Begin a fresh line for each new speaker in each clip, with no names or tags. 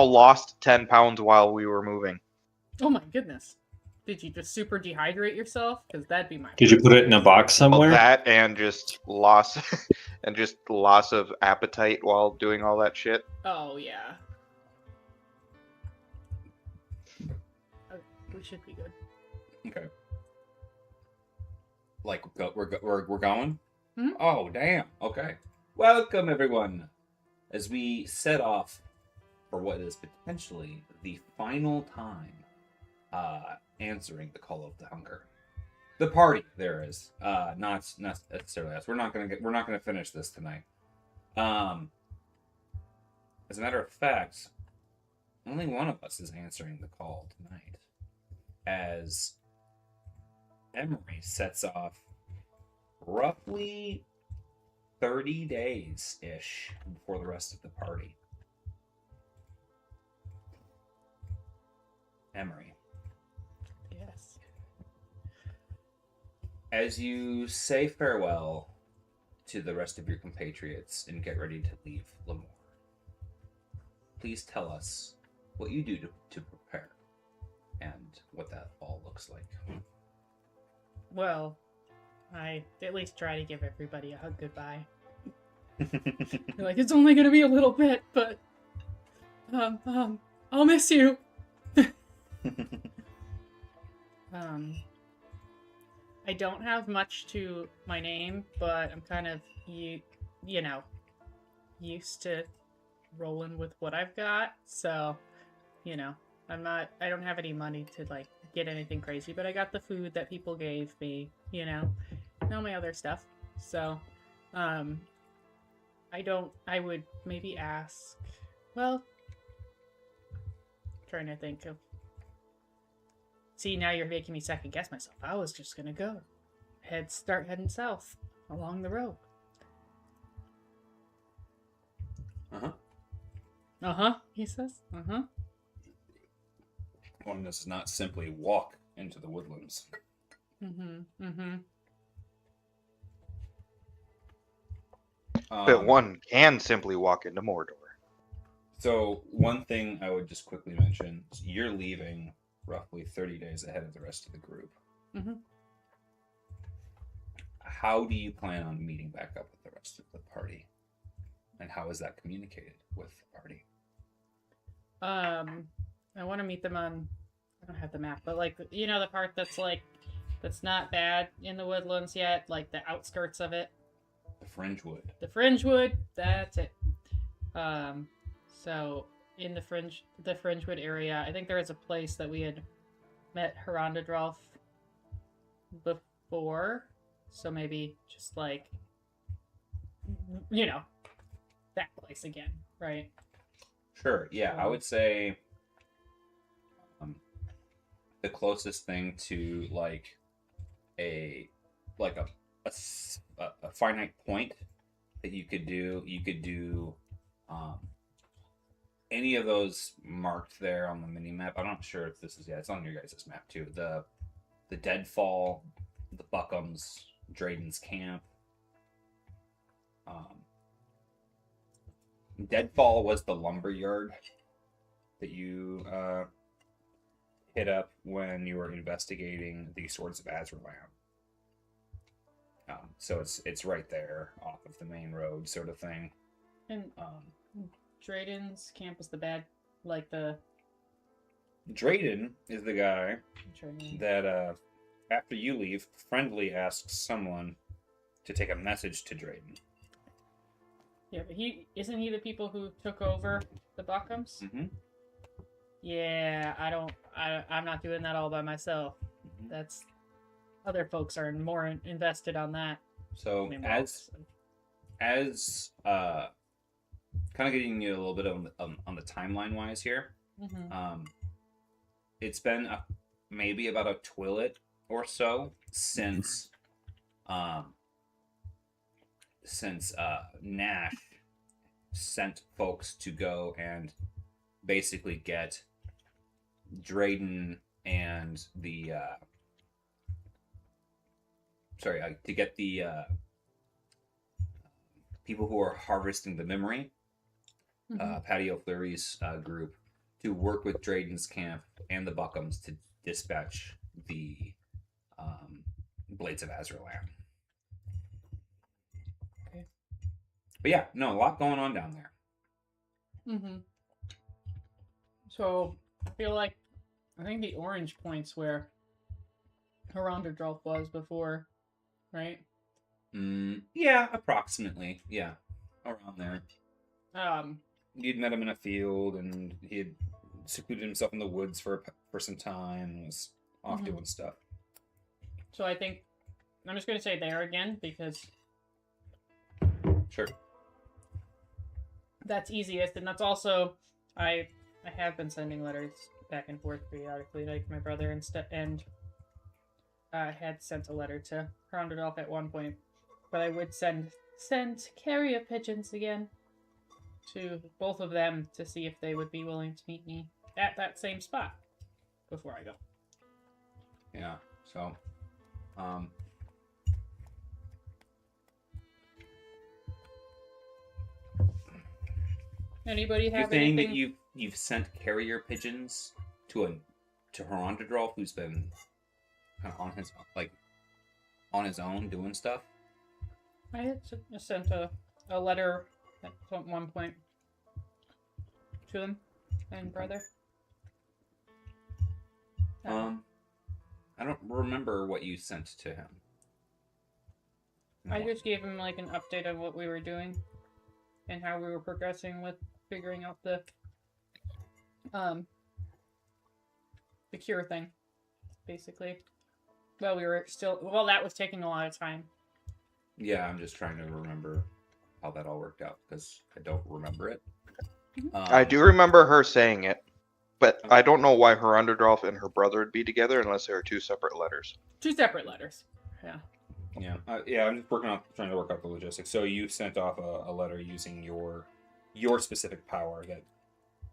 lost 10 pounds while we were moving.
Oh my goodness. Did you just super dehydrate yourself? Because that'd be my
Did you put it in a box somewhere?
Well, that and just loss of appetite while doing all that shit.
Oh yeah. We should be good.
Okay. Like we're going?
Hmm?
Oh damn. Okay. Welcome everyone, as we set off for what is potentially the final time answering the call of the hunger. The party there is not necessarily us. We're not gonna finish this tonight. As a matter of fact, only one of us is answering the call tonight, as Emery sets off roughly 30 days-ish before the rest of the party. Emery.
Yes.
As you say farewell to the rest of your compatriots and get ready to leave Lemoore, please tell us what you do to prepare and what that all looks like.
Well, I at least try to give everybody a hug goodbye. Like, it's only gonna be a little bit, but I'll miss you. I don't have much to my name, but I'm kind of you know, used to rolling with what I've got, so I don't have any money to like get anything crazy, but I got the food that people gave me, and all my other stuff. So I would maybe ask, well, trying to think of, see, now you're making me second guess myself. I was just gonna go start heading south along the road. He says.
One does not simply walk into the woodlands.
But one can simply walk into Mordor.
So one thing I would just quickly mention is you're leaving roughly 30 days ahead of the rest of the group. How do you plan on meeting back up with the rest of the party? And how is that communicated with the party?
I want to meet them on, I don't have the map, but like, the part that's like, that's not bad in the woodlands yet, like the outskirts of it.
The Fringewood.
The Fringewood, that's it. So in the Fringewood area, I think there is a place that we had met Herondadrolf before. So maybe just like, that place again, right?
Sure. Yeah, I would say the closest thing to like a finite point that you could do any of those marked there on the mini map. I'm not sure if this is, it's on your guys' map too. The Deadfall, the Buckums, Drayden's camp. Deadfall was the lumber yard that you hit up when you were investigating the Swords of Azralan. So it's right there off of the main road, sort of thing.
And Drayden's camp is the bad, like the.
Drayden is the guy that after you leave, friendly asks someone to take a message to Drayden.
Yeah, but isn't he the people who took over the Buckums? Yeah, I'm not doing that all by myself. That's other folks are more invested on that.
So as kind of getting you a little bit on the timeline wise here, it's been maybe about a twillet or so since Nash sent folks to go and basically get Drayden and the to get the people who are harvesting the memory, Patty O'Fleury's group to work with Drayden's camp and the Buckums to dispatch the Blades of Azralan.
Okay.
But yeah, no, a lot going on down there.
Mm-hmm. So I feel like I think the orange points where Heronderdolf was before, right?
Yeah, approximately. Yeah, around there. You'd met him in a field, and he had secluded himself in the woods for some time, and was off doing stuff.
So I think I'm just going to say there again because
Sure.
that's easiest, and that's also I have been sending letters back and forth periodically, like my brother and had sent a letter to Heronderdolf at one point, but I would send carrier pigeons again to both of them to see if they would be willing to meet me at that same spot before I go.
Yeah. So,
Anybody
you're
have
saying
anything?
that you've sent carrier pigeons to Heronderdolf, who's been kind of on his own doing stuff.
I had sent a letter at one point to them and brother.
I don't remember what you sent to him.
I just gave him like an update on what we were doing and how we were progressing with figuring out the cure thing, basically. Well, that was taking a lot of time.
Yeah, I'm just trying to remember how that all worked out because I don't remember it.
I do remember her saying it, but I don't know why Heronderdolf and her brother would be together unless they were two separate letters.
Two separate letters. Yeah.
Yeah. I'm just trying to work out the logistics. So you sent off a letter using your specific power that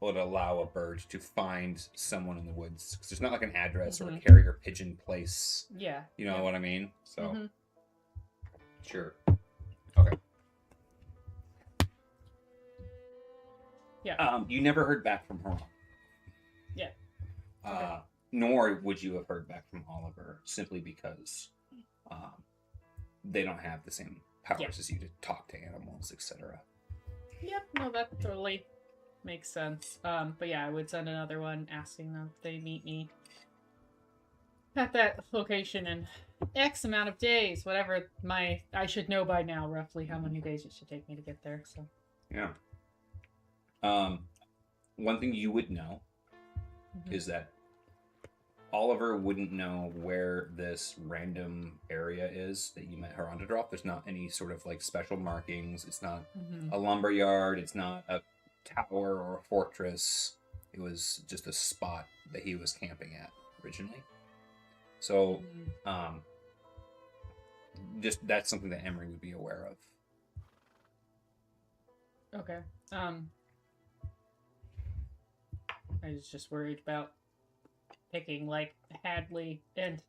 would allow a bird to find someone in the woods. Because there's not like an address or a carrier pigeon place.
Yeah.
You know what I mean? So, sure.
Yeah.
You never heard back from her.
Yeah.
Okay. Nor would you have heard back from Oliver, simply because they don't have the same powers as you to talk to animals, etc.
Yep. No, that totally makes sense. But yeah, I would send another one asking them if they meet me at that location in X amount of days, whatever I should know by now roughly how many days it should take me to get there. So.
Yeah. One thing you would know is that Oliver wouldn't know where this random area is that you met Heronderdolf. There's not any sort of like special markings. It's not a lumber yard. It's not a tower or a fortress. It was just a spot that he was camping at originally. So, just that's something that Emery would be aware of.
Okay. I was just worried about picking like Hadley and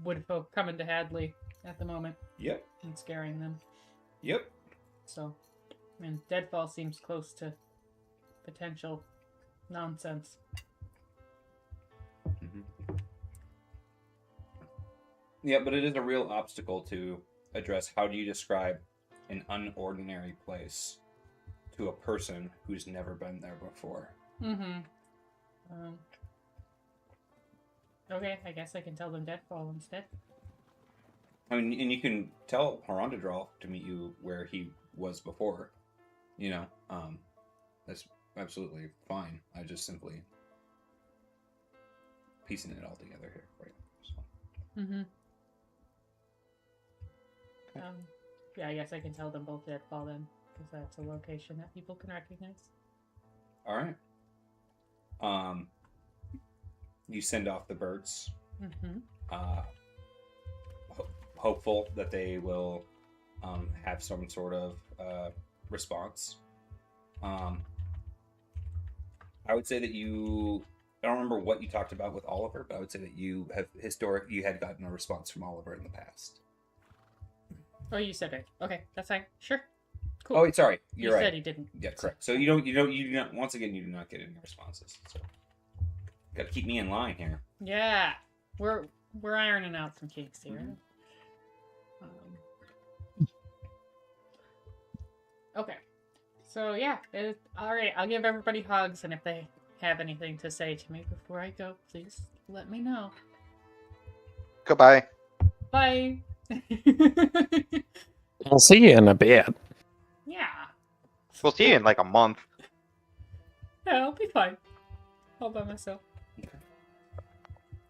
Woodfolk coming to Hadley at the moment.
Yep.
And scaring them.
Yep.
So, I mean, Deadfall seems close to potential nonsense.
Yeah, but it is a real obstacle to address. How do you describe an unordinary place to a person who's never been there before?
Okay, I guess I can tell them Deadfall instead.
I mean, and you can tell Heronderdolf to meet you where he was before. That's absolutely fine. I just simply piecing it all together here for you. So.
Yeah, I guess I can tell them both Deadfall then, because that's a location that people can recognize.
All right. You send off the birds. Hopeful that they will have some sort of response. I would say that I don't remember what you talked about with Oliver, but I would say that you had gotten a response from Oliver in the past.
Oh, you said it. Okay, that's fine. Sure. Cool.
Oh, wait, sorry. You're
he
right.
said he didn't.
Yeah, correct. So you do not. Once again, you do not get any responses. So, got to keep me in line here.
Yeah, we're ironing out some kinks here. Okay, so yeah, all right. I'll give everybody hugs, and if they have anything to say to me before I go, please let me know.
Goodbye.
Bye.
We'll see you in a bit.
Yeah.
We'll see you in like a month.
Yeah, I'll be fine. All by myself.
Okay.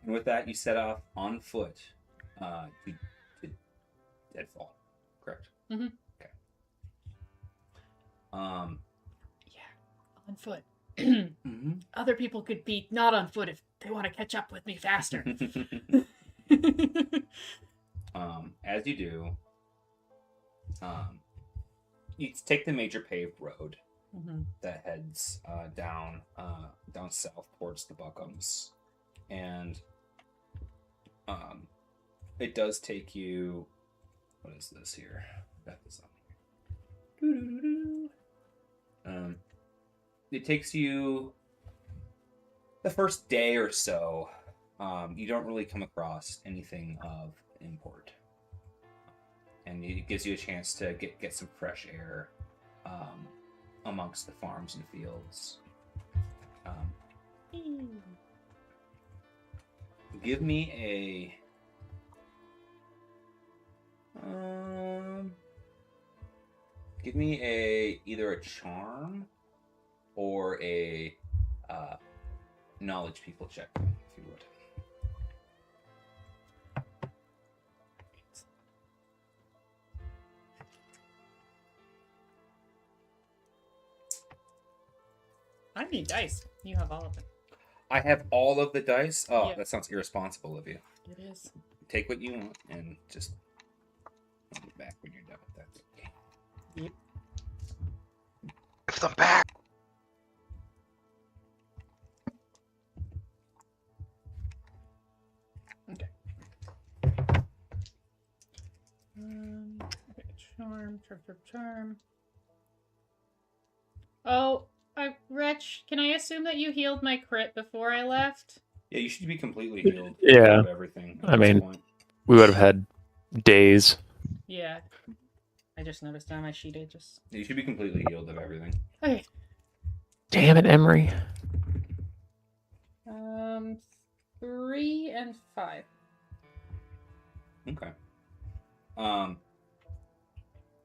And with that, you set off on foot to Deadfall. Correct.
Mm-hmm.
Okay.
Yeah, on foot.
Mm-hmm.
Other people could be not on foot if they want to catch up with me faster.
As you do, you take the major paved road that heads down south towards the Buckums, and it does take you. What is this here? Got this on here. It takes you the first day or so. You don't really come across anything of import, and it gives you a chance to get some fresh air amongst the farms and fields. Give me either a charm or a knowledge people check, if you would.
I need dice. You have all of them.
I have all of the dice. Oh,
Yeah.
that sounds irresponsible of you.
It is.
Take what you want and just hand it back when you're done with that. Okay.
Yep.
Give them back.
Okay. Okay, charm. Oh, Rich, can I assume that you healed my crit before I left?
Yeah, you should be completely healed.
Yeah.
Of everything.
I mean, we would have had days.
Yeah. I just noticed on my sheet it just...
You should be completely healed of everything.
Okay.
Damn it, Emery.
3 and 5.
Okay.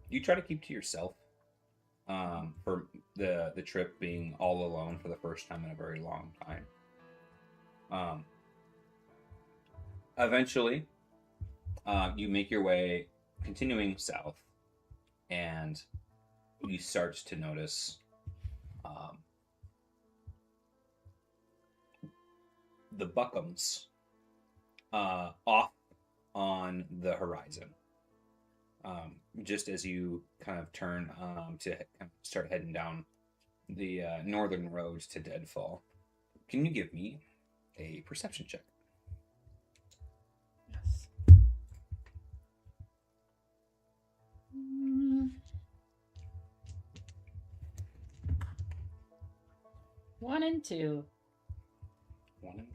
You try to keep to yourself. For the trip being all alone for the first time in a very long time. Eventually, you make your way continuing south, and you start to notice the Buckums off on the horizon. Just as you kind of turn to kind of start heading down the northern road to Deadfall, can you give me a perception check?
Yes. 1 and 2.
1 and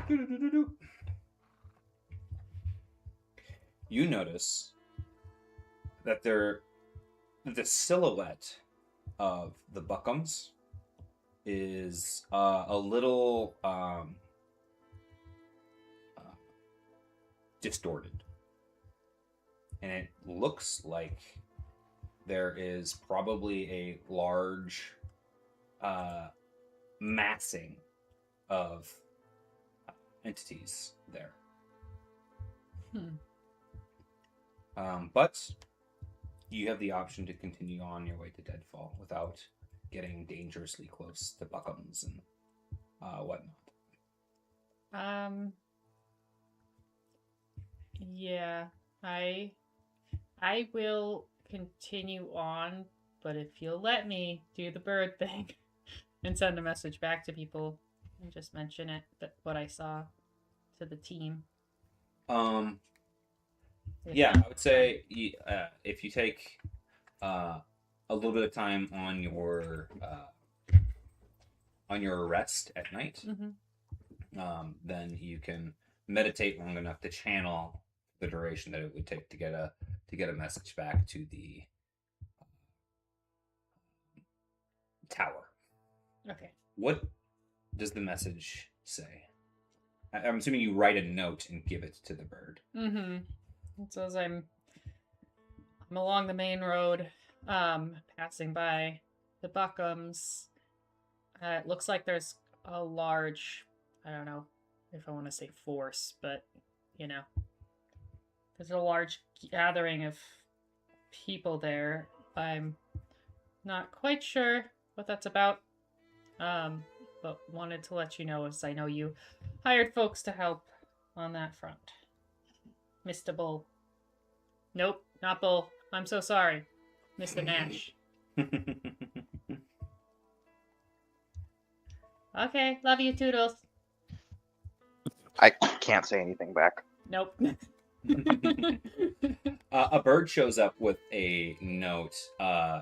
2. You notice that the silhouette of the Buckums is a little distorted, and it looks like there is probably a large massing of entities there. But you have the option to continue on your way to Deadfall without getting dangerously close to Buckums and whatnot.
Yeah, I will continue on, but if you'll let me do the bird thing and send a message back to people and just mention it, that what I saw to the team.
Yeah, I would say if you take a little bit of time on your rest at night. Then you can meditate long enough to channel the duration that it would take to get a message back to the tower.
Okay.
What does the message say? I'm assuming you write a note and give it to the bird.
It says I'm along the main road, passing by the Buckums. It looks like there's a large, I don't know if I want to say force, but, you know, there's a large gathering of people there. I'm not quite sure what that's about, but wanted to let you know, as I know you hired folks to help on that front. Mr. Bull. Nope, not Bull. I'm so sorry. Mr. Nash. Okay, love you, Toodles.
I can't say anything back.
Nope.
A bird shows up with a note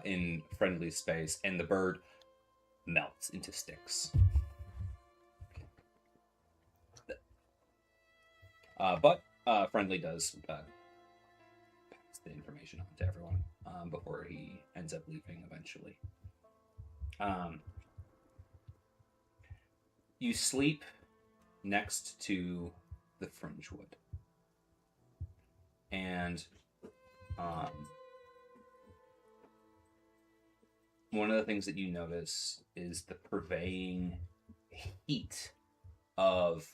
in friendly space, and the bird melts into sticks. But Friendly does pass the information on to everyone before he ends up leaving eventually. You sleep next to the Fringewood. And one of the things that you notice is the purveying heat of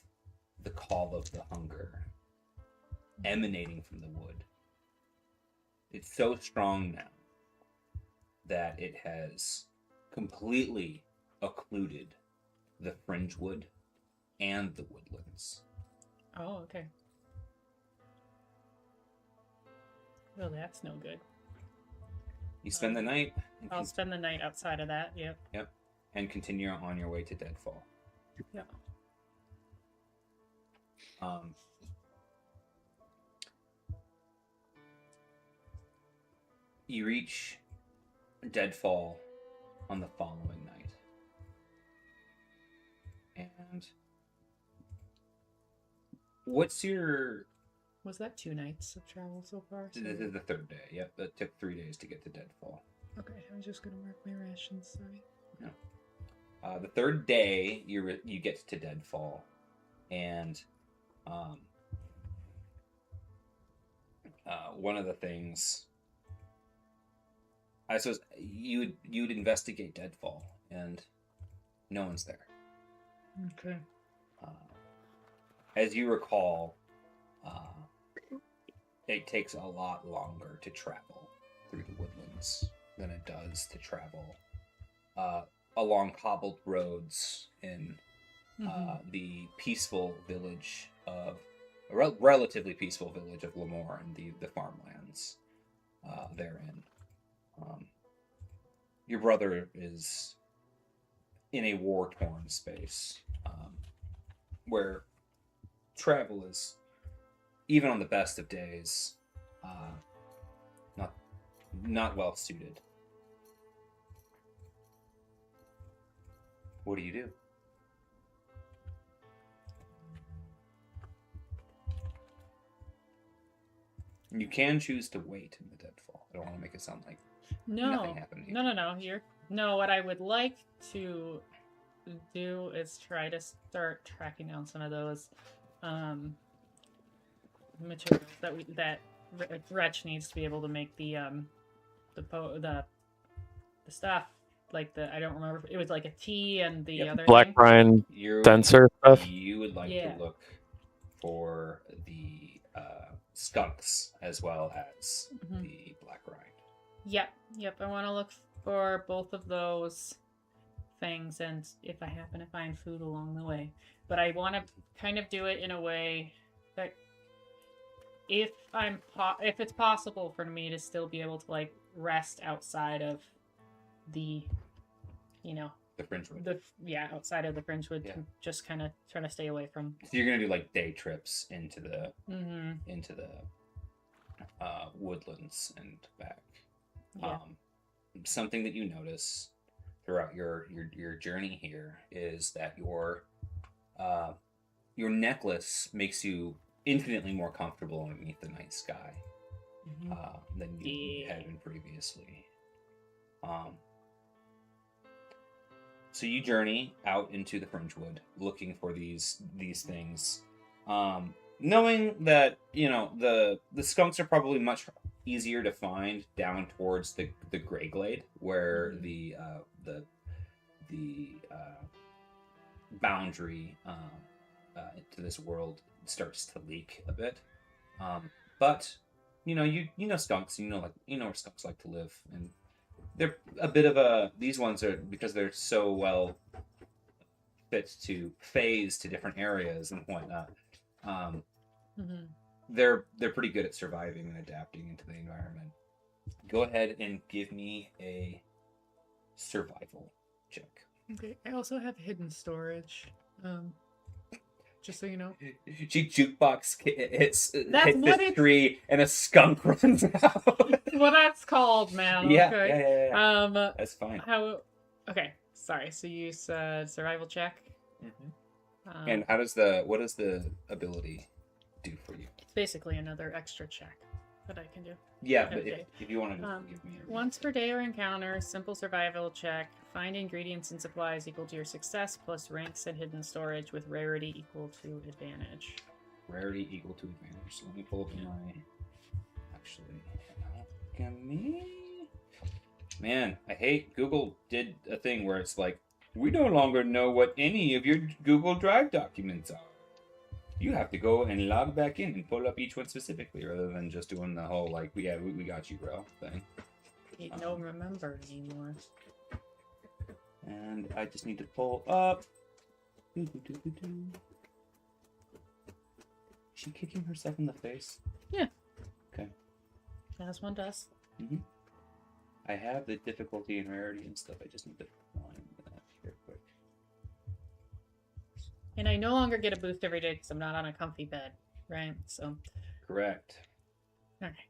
the call of the hunger emanating from the wood. It's so strong now that it has completely occluded the Fringewood and the woodlands.
Oh, okay. Well, that's no good.
You spend the night.
I'll spend the night outside of that, yep.
Yep. And continue on your way to Deadfall.
Yeah.
You reach Deadfall on the following night. And what's your...
Was that 2 nights of travel so far?
This is the 3rd day. Yep, that took 3 days to get to Deadfall.
Okay, I was just gonna mark my rations, sorry.
The 3rd day, you get to Deadfall, and one of the things, I suppose, you'd investigate Deadfall, and no one's there.
Okay.
As you recall, it takes a lot longer to travel through the woodlands than it does to travel along cobbled roads in the peaceful village of relatively peaceful village of Lemoore and the farmlands therein. Your brother is in a war-torn space where travel is, even on the best of days, not well suited. What do you do? You can choose to wait in the Deadfall. I don't want to make it sound like nothing happened.
No, what I would like to do is try to start tracking down some of those materials that Wretch needs to be able to make the stuff, like I don't remember, it was like a tea and the other
Black
thing.
brine denser stuff.
You would like to look for the skunks as well as the black rind.
Yep. I want to look for both of those things, and if I happen to find food along the way. But I want to kind of do it in a way that if it's possible for me to still be able to like rest outside of the,
the Fringewood.
Outside of the Fringewood,
Yeah.
Just kind of trying to stay away from.
So you're gonna do like day trips into the woodlands and back.
Yeah.
Something that you notice throughout your journey here is that your necklace makes you infinitely more comfortable underneath the night sky than you had been previously. So you journey out into the Fringewood looking for these things, knowing that the skunks are probably much easier to find down towards the Grey Glade, where the boundary to this world starts to leak a bit. But you know skunks, you know where skunks like to live, and they're a bit of these ones are, because they're so well fit to phase to different areas and whatnot. They're pretty good at surviving and adapting into the environment. Go ahead and give me a survival check.
Okay. I also have hidden storage. Just so you know.
Jukebox hits
That's what
the
it's-
tree and a skunk runs out.
Well, that's called, man.
Yeah,
Okay.
yeah. That's fine.
Okay. Sorry. So you said survival check.
And what does the ability do for you?
It's basically another extra check that I can do.
Yeah, but
Okay.
if you want to give me
Once per day or encounter, simple survival check. Find ingredients and supplies equal to your success plus ranks and hidden storage with rarity equal to advantage.
Rarity equal to advantage. So let me pull up my. Actually, alchemy. Man, I hate Google did a thing where it's like, we no longer know what any of your Google Drive documents are. You have to go and log back in and pull up each one specifically, rather than just doing the whole like, we got you, bro thing.
You don't remember anymore.
And I just need to pull up. Is she kicking herself in the face?
Yeah.
Okay.
As one does.
I have the difficulty and rarity and stuff. I just need to find that here quick.
And I no longer get a boost every day because I'm not on a comfy bed, right? So.
Correct.
Okay.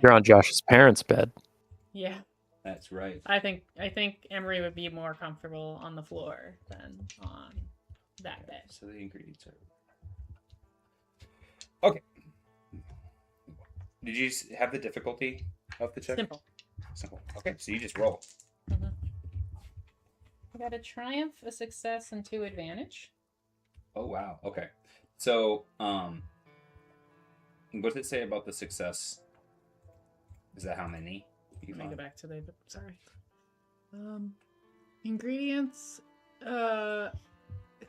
You're on Josh's parents' bed.
Yeah.
That's right.
I think Emery would be more comfortable on the floor than on that bed.
So the ingredients are okay. Did you have the difficulty of the check? Simple. Okay, so you just roll.
I got a triumph, a success, and 2 advantage.
Oh wow. Okay. So what does it say about the success? Is that how many?
Let me go back to the. Sorry. Ingredients.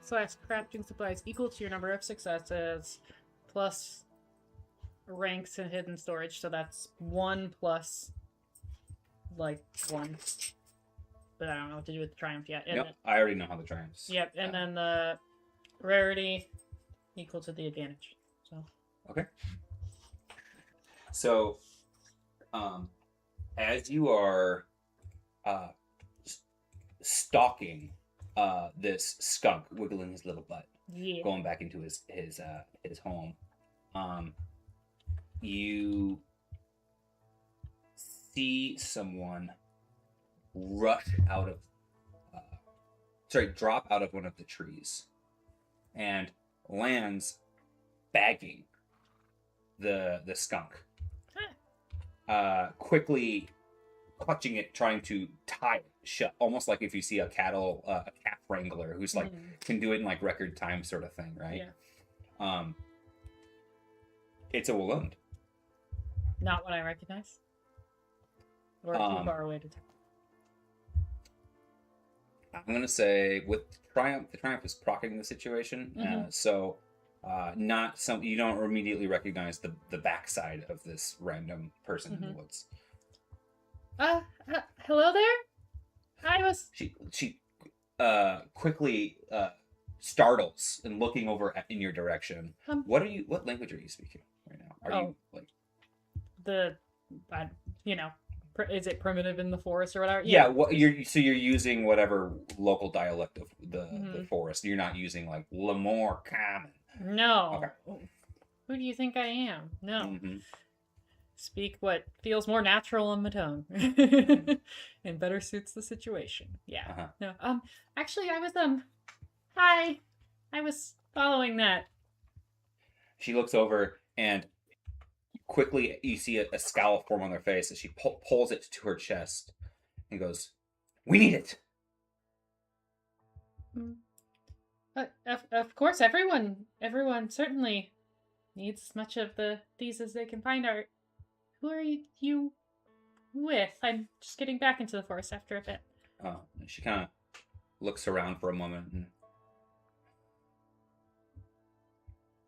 Slash crafting supplies equal to your number of successes, plus ranks and hidden storage. So that's 1 plus, like 1. But I don't know what to do with the triumph yet. And
Yep, I already know how the triumphs.
Yep, and then the rarity equal to the advantage. So.
Okay. So, as you are stalking this skunk, wiggling his little butt, going back into his home, you see someone drop out of one of the trees and lands bagging the skunk. Quickly clutching it, trying to tie it shut, almost like if you see a calf wrangler who's like can do it in like record time sort of thing, right? Yeah. It's a wound.
Not what I recognize. Or too far away to tell.
I'm gonna say with Triumph, the Triumph is procking the situation, so not some you don't immediately recognize the backside of this random person in the woods.
Hello there. I was.
She quickly startles and looking over in your direction. What language are you speaking right now? Are you like
is it primitive in the forest or whatever?
Yeah, you're using whatever local dialect of the forest. You're not using like Lemoore Common.
No.
Okay.
Who do you think I am? No. speak what feels more natural in my tongue and better suits the situation. Yeah.
Uh-huh.
No. Actually, I was hi. I was following that.
She looks over and quickly you see a scowl form on their face as she pulls it to her chest and goes, "We need it."
Of course, everyone certainly needs as much of these as they can find. Who are you with? I'm just getting back into the forest after a bit.
She kind of looks around for a moment and,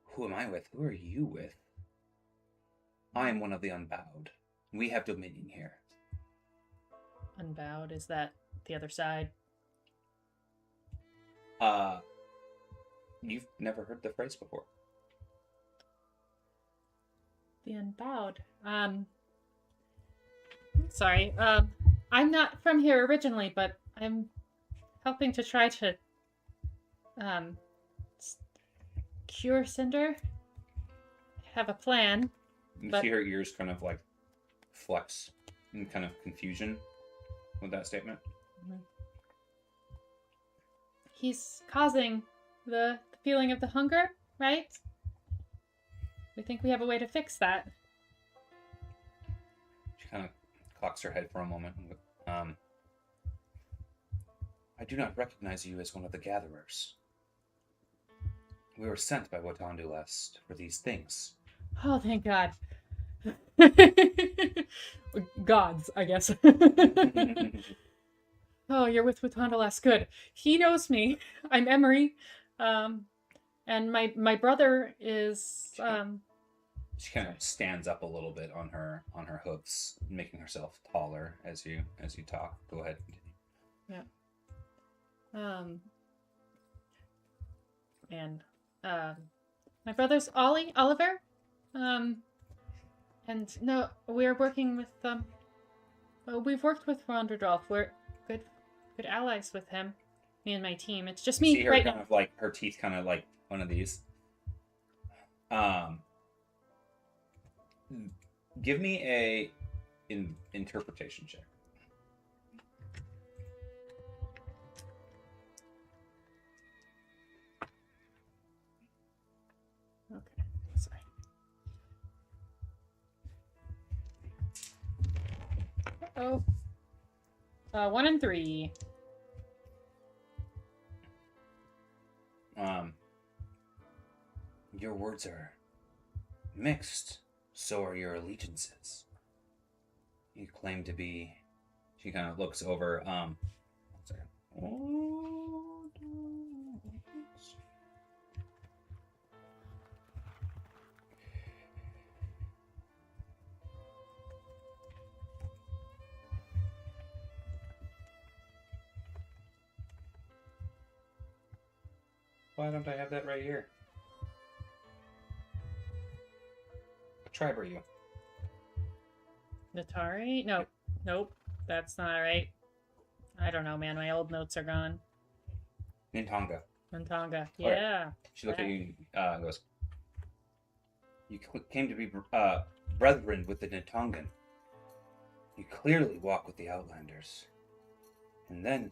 who am I with? Who are you with? I am one of the Unbowed. We have dominion here.
Unbowed, is that the other side?
You've never heard the phrase before.
The Unbowed. Sorry. I'm not from here originally, but I'm helping to try to cure Cinder. Have a plan.
You
But-
see her ears kind of like flex in kind of confusion with that statement.
He's causing the feeling of the hunger, right? We think we have a way to fix that.
She kind of cocks her head for a moment. I do not recognize you as one of the gatherers. We were sent by Watandu Lest for these things.
Oh, thank God. Gods, I guess. Oh, you're with Watandalas. Good. He knows me. I'm Emery. And my brother is
She kind of stands up a little bit on her hooves, making herself taller as you talk. Go ahead.
yeah. And my brother's Oliver. And no, we're working with well, we've worked with Ronderdolf. We're good allies with him. Me and my team. It's just me
See her
right
kind
now.
of like her teeth kind of like one of these. Give me a interpretation check.
Okay. Sorry. 1 and 3.
Your words are mixed. So are your allegiances. You claim to be. She kind of looks over. One second. Why don't I have that right here? What tribe are you?
Natari? No. Nope. That's not right. I don't know, man. My old notes are gone.
Nintonga.
Montonga.
Okay.
Yeah.
She looked at you and goes, You came to be brethren with the Nintongan. You clearly walk with the Outlanders. And then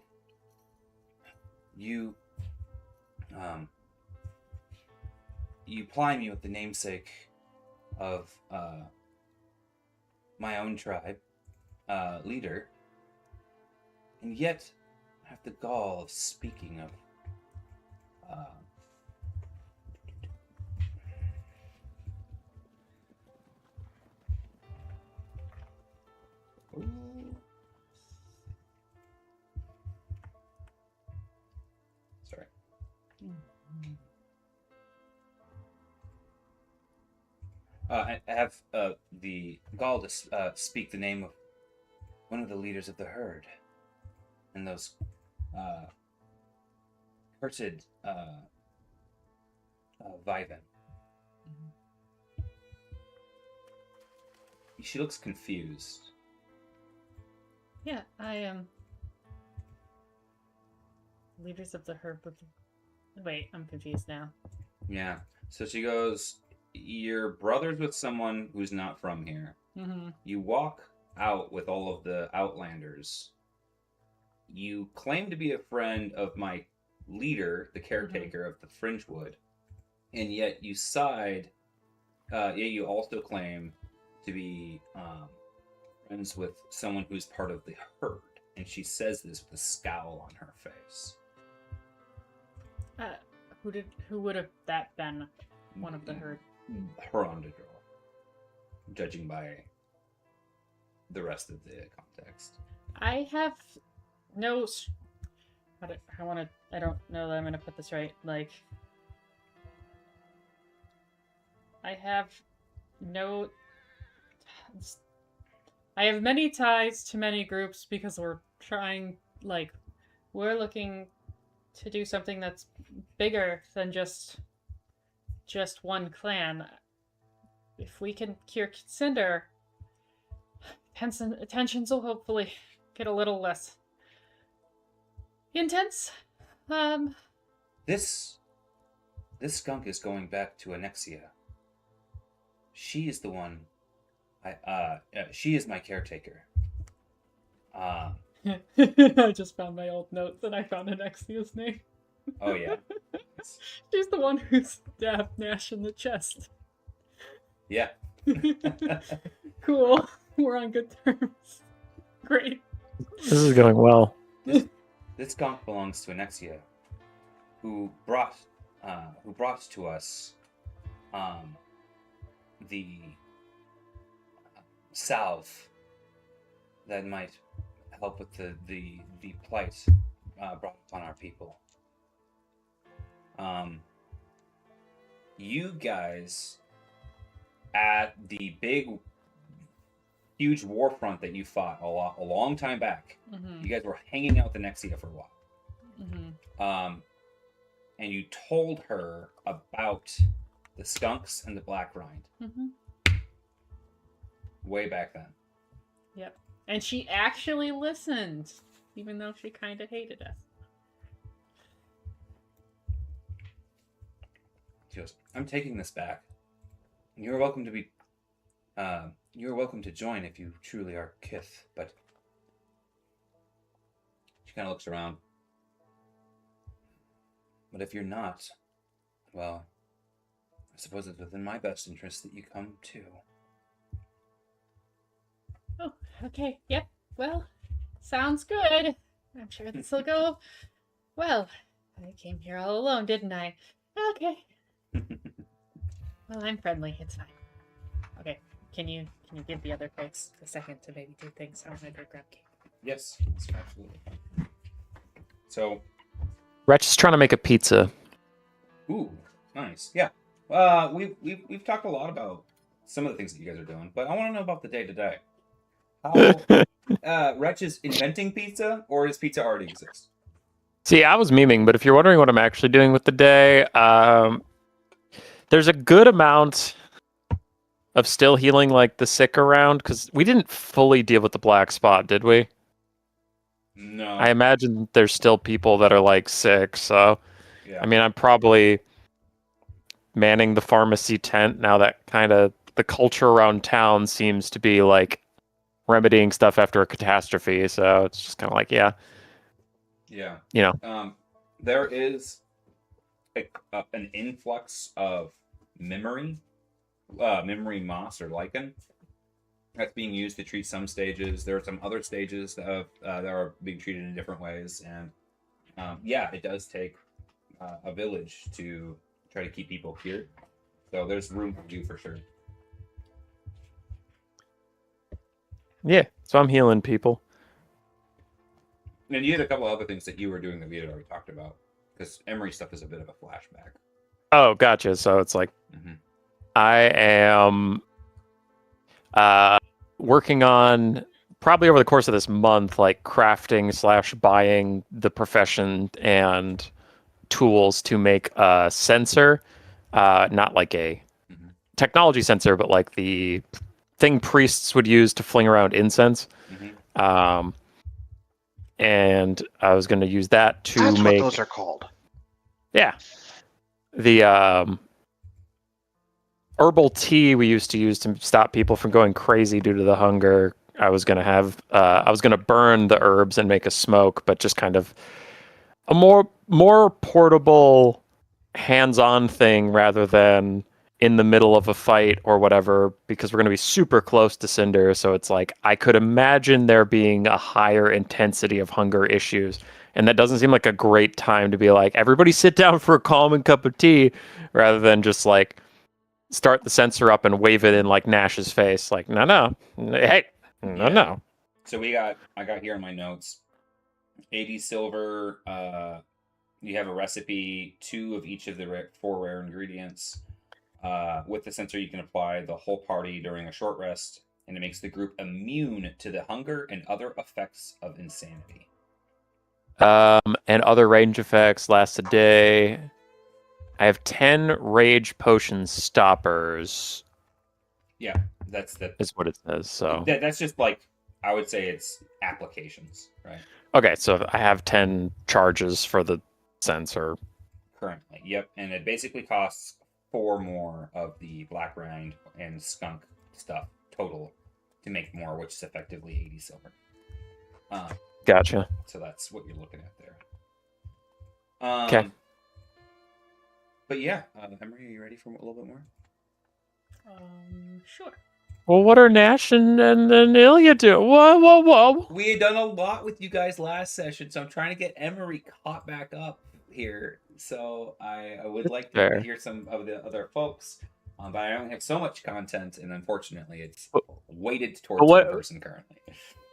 you ply me with the namesake of my own tribe leader, and yet have the gall of speaking of sorry. I have the gall to speak the name of one of the leaders of the herd, and those cursed Viven. She looks confused.
Yeah, I am. Leaders of the herd. Wait, I'm confused now.
Yeah. So she goes, You're brothers with someone who's not from here.
Mm-hmm.
You walk out with all of the Outlanders. You claim to be a friend of my leader, the caretaker of the Fringewood, and yet you side. You also claim to be friends with someone who's part of the herd, and she says this with a scowl on her face.
Who would have that been? One of the herd.
Her underdog, judging by the rest of the context.
I have no. I don't know that I'm gonna put this right. Like, I have no. I have many ties to many groups because we're trying. Like, we're looking to do something that's bigger than just one clan. If we can cure Cinder, tensions will hopefully get a little less intense.
This skunk is going back to Anexia. She is the one. She is my caretaker.
I just found my old notes and I found Anexia's name.
Oh yeah.
She's the one who stabbed Nash in the chest.
Yeah.
Cool. We're on good terms. Great.
This is going well.
This skunk belongs to Anexia, who brought to us the salve that might help with the plight brought upon our people. You guys at the huge war front that you fought a long time back.
Mm-hmm.
You guys were hanging out with Anexia for a while.
Mm-hmm.
And you told her about the skunks and the black rind.
Mm-hmm.
Way back then.
Yep. And she actually listened, even though she kind of hated us.
She goes, I'm taking this back. You're welcome to be... you're welcome to join if you truly are Kith, but... She kind of looks around. But if you're not, well, I suppose it's within my best interest that you come too.
Oh, okay. Yep. Well, sounds good. I'm sure this will go well. I came here all alone, didn't I? Okay. Well, I'm friendly. It's fine. Okay. Can you give the other folks a second to maybe do things? I want to go grab cake.
Yes, absolutely. So,
Wretch is trying to make a pizza.
ooh, nice. Yeah. We've talked a lot about some of the things that you guys are doing, but I want to know about the day-to-day. How Wretch is inventing pizza, or does pizza already exist?
See, I was memeing, but if you're wondering what I'm actually doing with the day, there's a good amount of still healing like the sick around, because we didn't fully deal with the black spot, did we?
No.
I imagine there's still people that are like sick, so
Yeah.
I mean, I'm probably manning the pharmacy tent now that kind of the culture around town seems to be like remedying stuff after a catastrophe, so it's just kind of like, yeah.
Yeah.
You know.
There is an influx of memory moss or lichen that's being used to treat some stages. There are some other stages that are being treated in different ways, and yeah, it does take a village to try to keep people cured. So there's room for you for sure.
Yeah, so I'm healing people.
And you had a couple other things that you were doing that we had already talked about, because Emery stuff is a bit of a flashback.
Oh, gotcha. So it's like I am working on, probably over the course of this month, like crafting / buying the profession and tools to make a sensor, not like a technology sensor, but like the thing priests would use to fling around incense. And I was going to use that to
That's
make...
what those are called.
Yeah. The or herbal tea we used to use to stop people from going crazy due to the hunger. I was gonna burn the herbs and make a smoke, but just kind of a more portable, hands-on thing rather than in the middle of a fight or whatever, because we're gonna be super close to Cinder. So it's like I could imagine there being a higher intensity of hunger issues, and that doesn't seem like a great time to be like, everybody sit down for a calming cup of tea, rather than just like start the sensor up and wave it in like Nash's face, like no, hey, no.
So I got here in my notes, 80 silver. You have a recipe, 2 of each of the 4 rare ingredients. With the sensor, you can apply the whole party during a short rest, and it makes the group immune to the hunger and other effects of insanity.
And other range effects last a day. I have 10 rage potion stoppers.
Yeah, that's
what it says. So
that's just like, I would say it's applications, right?
Okay, so I have 10 charges for the sensor.
Currently, yep. And it basically costs 4 more of the black rind and skunk stuff total to make more, which is effectively 80 silver.
Gotcha.
So that's what you're looking at there.
Okay.
But yeah, Emery, are you ready for a little bit more?
Sure.
Well, what are Nash and Ilya doing? Whoa.
We had done a lot with you guys last session, so I'm trying to get Emery caught back up here. So I would like to hear some of the other folks, but I only have so much content, and unfortunately, it's weighted towards one person currently.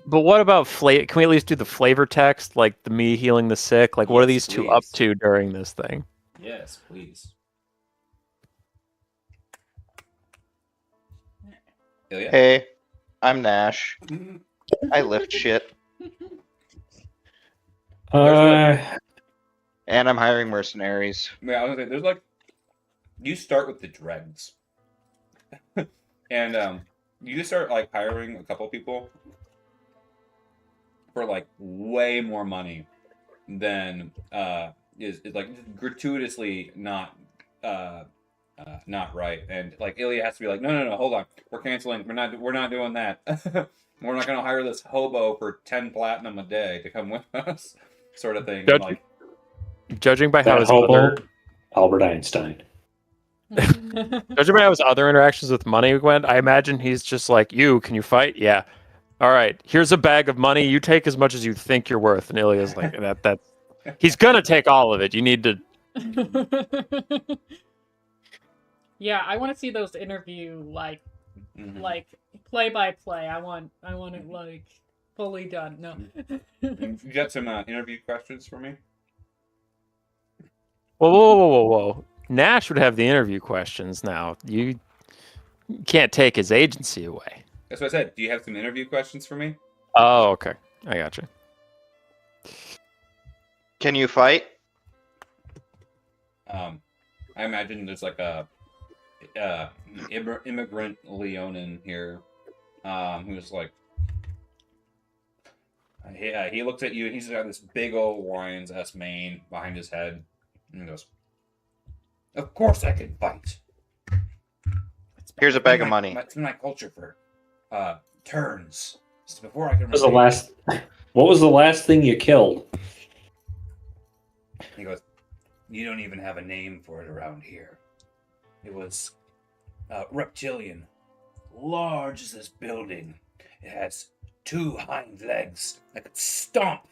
But what about flavor? Can we at least do the flavor text, like the me healing the sick? Like, what are these two up to during this thing?
Yes, please. Ilya?
Hey, I'm Nash. I lift shit. And I'm hiring mercenaries.
Yeah, I was gonna say, there's like, you start with the dregs, and you just start like hiring a couple people for like way more money than is like gratuitously not right. And like Ilya has to be like, no, hold on, we're canceling. We're not doing that. We're not gonna hire this hobo for 10 platinum a day to come with us, sort of thing.
Judging by how his
hobo, Albert Einstein.
Judging by how his other interactions with money went, I imagine he's just like, can you fight? Yeah. All right, here's a bag of money. You take as much as you think you're worth. And Ilya's like, that's he's gonna take all of it. You need to.
Yeah, I want to see those interview like play by play. I want it like fully done. No.
You got some interview questions for me?
Whoa. Nash would have the interview questions now. You can't take his agency away.
That's what I said. Do you have some interview questions for me?
Oh, okay. I got you.
Can you fight?
I imagine there's like a immigrant Leonin here, who's like, he looks at you and he's got this big old lion's ass mane behind his head, and he goes, "Of course I can fight.
Here's a bag of money.
It's been my culture for turns. So before I can.
What was the last thing you killed?"
He goes, "You don't even have a name for it around here. It was reptilian, large as this building. It has 2 hind legs that could stomp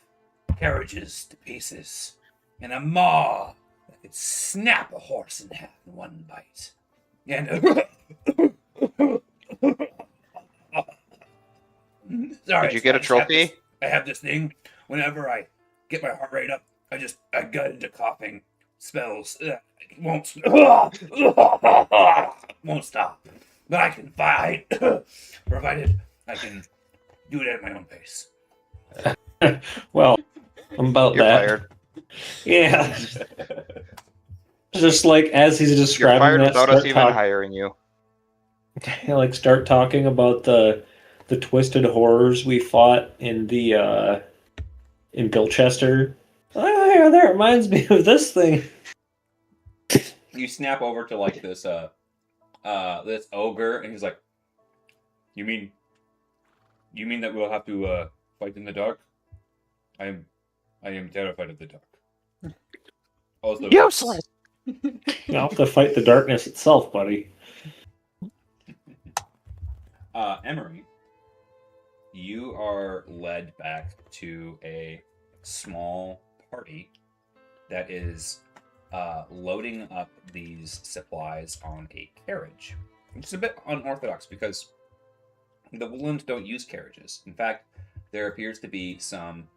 carriages to pieces, and a maw that could snap a horse in half in one bite. And sorry,
did you get a trophy?
I have this thing. Whenever I get my heart rate up, I gut into coughing spells. It won't stop. But I can fight, provided I can do it at my own pace."
Well, I'm about
You're
that.
fired.
Yeah. Just like as he's
You're
describing
fired
that,
without us even hiring you.
like start talking about the twisted horrors we fought in the in Bilchester. Oh yeah, that reminds me of this thing.
You snap over to like this this ogre, and he's like, "You mean that we'll have to fight in the dark? I am terrified of the dark. Also,
Useless.
You have to fight the darkness itself, buddy.
Emery, you are led back to a small party that is loading up these supplies on a carriage, which is a bit unorthodox because the Woollands don't use carriages. In fact, there appears to be some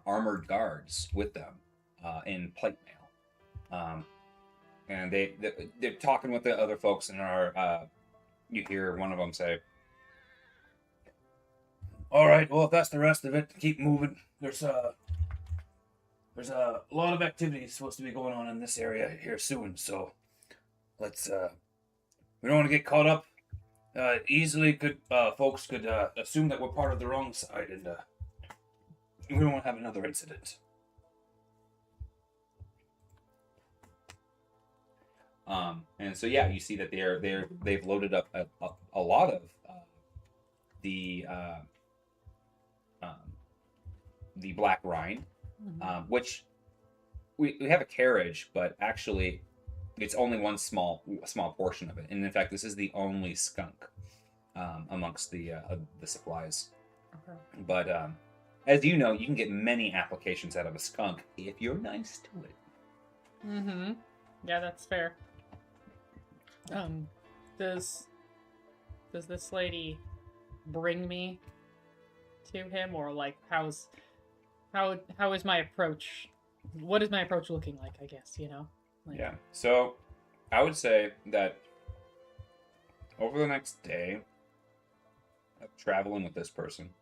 armored guards with them in plate mail. And they're talking with the other folks, and you hear one of them say, "All right, well, if that's the rest of it, keep moving. There's a lot of activities supposed to be going on in this area here soon, so let's we don't want to get caught up. Easily folks could assume that we're part of the wrong side, and we don't want to have another incident." And so yeah, you see that they've loaded up a lot of the black rind, which we have a carriage, but actually it's only one small portion of it. And in fact, this is the only skunk amongst the supplies.
Okay.
But as you know, you can get many applications out of a skunk if you're nice to it.
Mm-hmm. Yeah, that's fair. Does this lady bring me to him, or like how is my approach? What is my approach looking like? I guess Like,
Yeah. So I would say that over the next day of traveling with this person,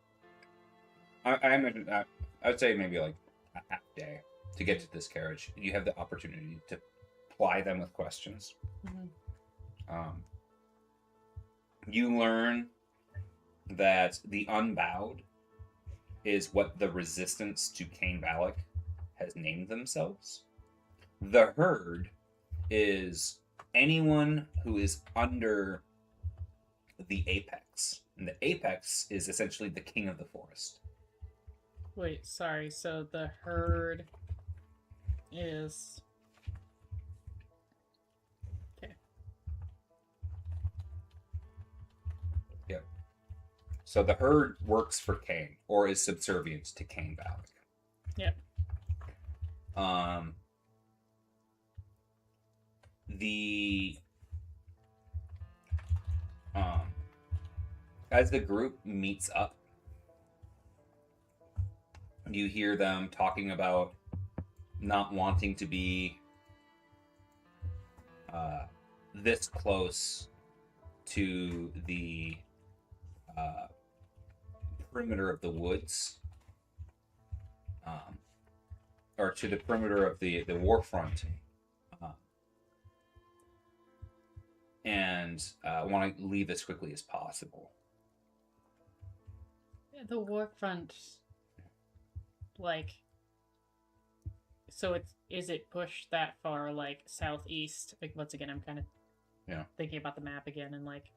I imagine I would say maybe like a half day to get to this carriage. You have the opportunity to ply them with questions.
Mhm.
You learn that the Unbowed is what the resistance to Cain Valak has named themselves. The Herd is anyone who is under the Apex. And the Apex is essentially the king of the forest.
Wait, sorry. So the herd is okay.
Yep. So the Herd works for Cain, or is subservient to Cain Valak.
Yep.
As the group meets up, you hear them talking about not wanting to be this close to the perimeter of the woods, or to the perimeter of the war front, and want to leave as quickly as possible.
Yeah, the war front, like, so is it pushed that far, like southeast? Like, once again, I'm kind of thinking about the map again, and like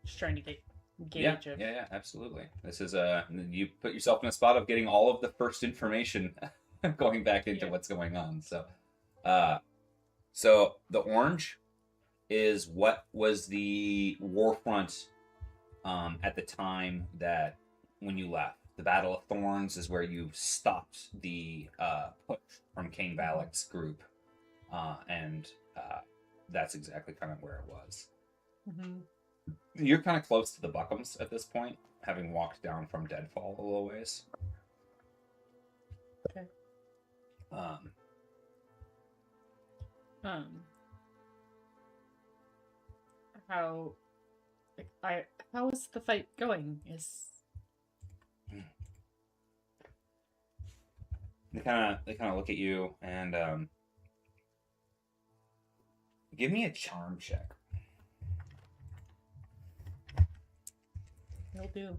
just trying to get gauge of.
Yeah, absolutely. This is you put yourself in a spot of getting all of the first information going back into what's going on. So the orange is what was the war front at the time that when you left. The Battle of Thorns is where you stopped the push from Cain Valak's group, and that's exactly kind of where it was.
Mm-hmm.
You're kind of close to the Buckums at this point, having walked down from Deadfall a little ways.
Okay. How is the fight going?
They kind of look at you and give me a charm check.
Will do.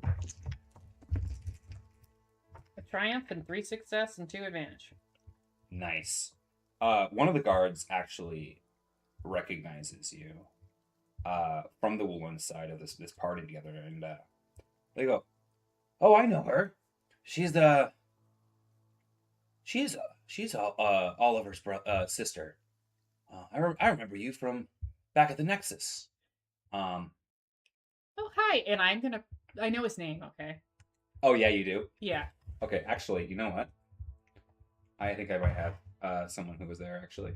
A triumph and 3 success and 2 advantage.
Nice. One of the guards actually recognizes you from the Woolen side of this party together, and they go, "Oh, I know her. She's Oliver's sister. I remember you from back at the Nexus."
Oh, hi. And I know his name, okay?
Oh yeah, you do.
Yeah.
Okay, actually, you know what? I think I might have someone who was there actually.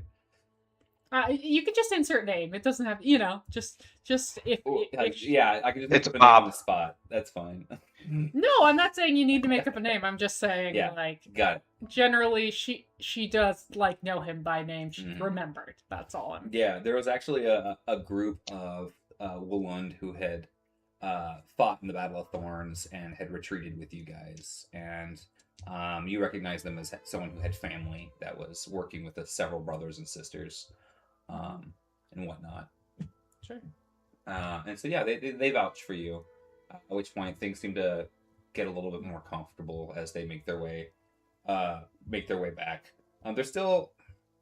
You could just insert name. It doesn't have, just if,
Ooh,
if
yeah, I can just make
It's
up a name on the
Bob.
spot. That's fine.
No, I'm not saying you need to make up a name. I'm just saying,
Yeah.
like,
Got it.
generally she does like know him by name. She's
Mhm.
remembered. That's all I'm.
Yeah, there was actually a group of Woolund who had fought in the Battle of Thorns and had retreated with you guys, and you recognize them as someone who had family that was working with the several brothers and sisters, and whatnot.
Sure.
And so yeah, they vouch for you. At which point things seem to get a little bit more comfortable as they make their way back. There's still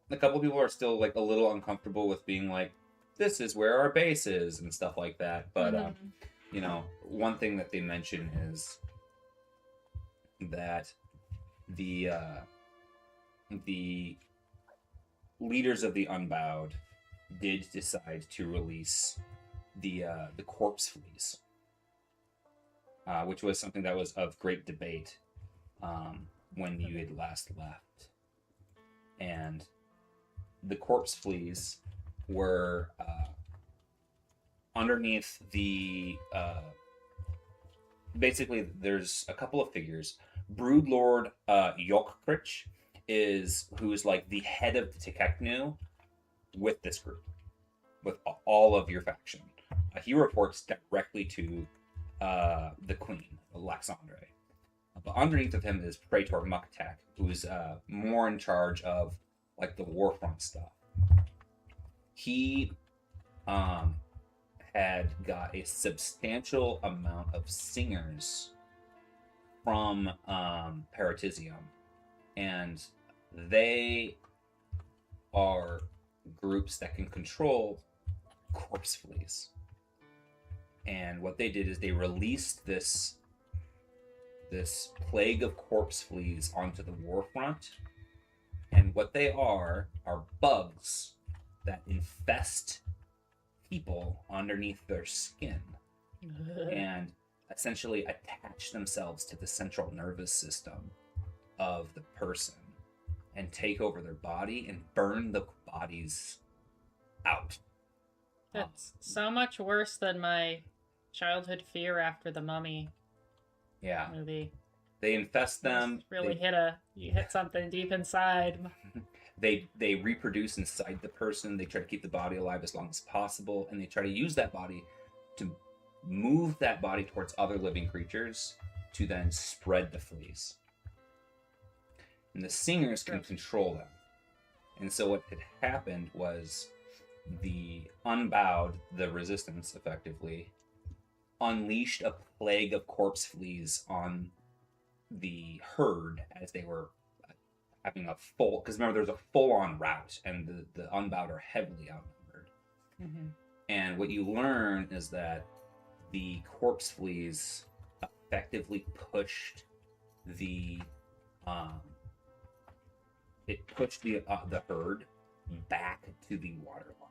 a couple people are still like a little uncomfortable with being like, this is where our base is and stuff like that. But one thing that they mention is that the leaders of the Unbowed did decide to release the corpse fleas, which was something that was of great debate when you had last left. And the corpse fleas were underneath the basically there's a couple of figures. Broodlord Yokkrich who is like the head of the Tekeknu with this group, with all of your faction. He reports directly to the queen, Alexandre. But underneath of him is Praetor Muktak, who's more in charge of like the warfront stuff. He had got a substantial amount of singers from Paratisium, and they are groups that can control corpse fleas. And what they did is they released this plague of corpse fleas onto the warfront. And what they are bugs that infest people underneath their skin and essentially attach themselves to the central nervous system of the person and take over their body and burn the bodies out.
That's so much worse than my childhood fear after the Mummy movie.
They infest them.
Really you hit something deep inside.
They reproduce inside the person. They try to keep the body alive as long as possible, and they try to use that body to move that body towards other living creatures to then spread the fleas. And the singers can control them. And so what had happened was the Unbowed, the resistance effectively, unleashed a plague of corpse fleas on the herd as they were having a full, because remember there's a full-on rout and the Unbowed are heavily outnumbered.
Mm-hmm.
And what you learn is that the corpse fleas effectively pushed the the herd back to the water line.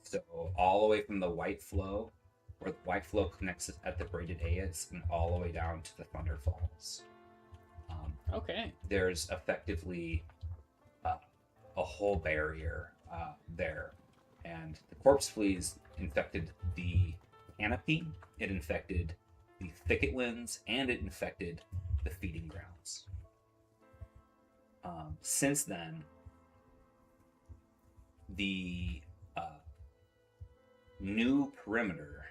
So all the way from the White Flow, where the White Flow connects at the Braided Aes, and all the way down to the Thunder Falls.
Okay.
There's effectively a whole barrier there. And the corpse fleas infected the canopy, it infected the thicketlands, and it infected the feeding grounds. Since then, the new perimeter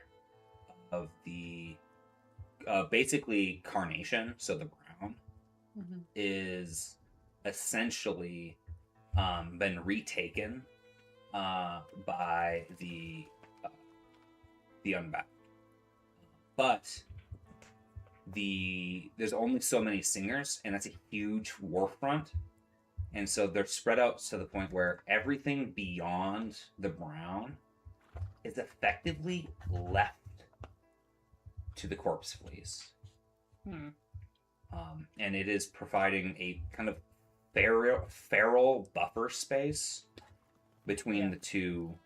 of the basically Carnation, so the ground,
Mm-hmm.
is essentially been retaken by the Unbound. But there's only so many singers, and that's a huge war front, And so they're spread out to the point where everything beyond the brown is effectively left to the corpse fleas.
Hmm.
And it is providing a kind of feral buffer space between the two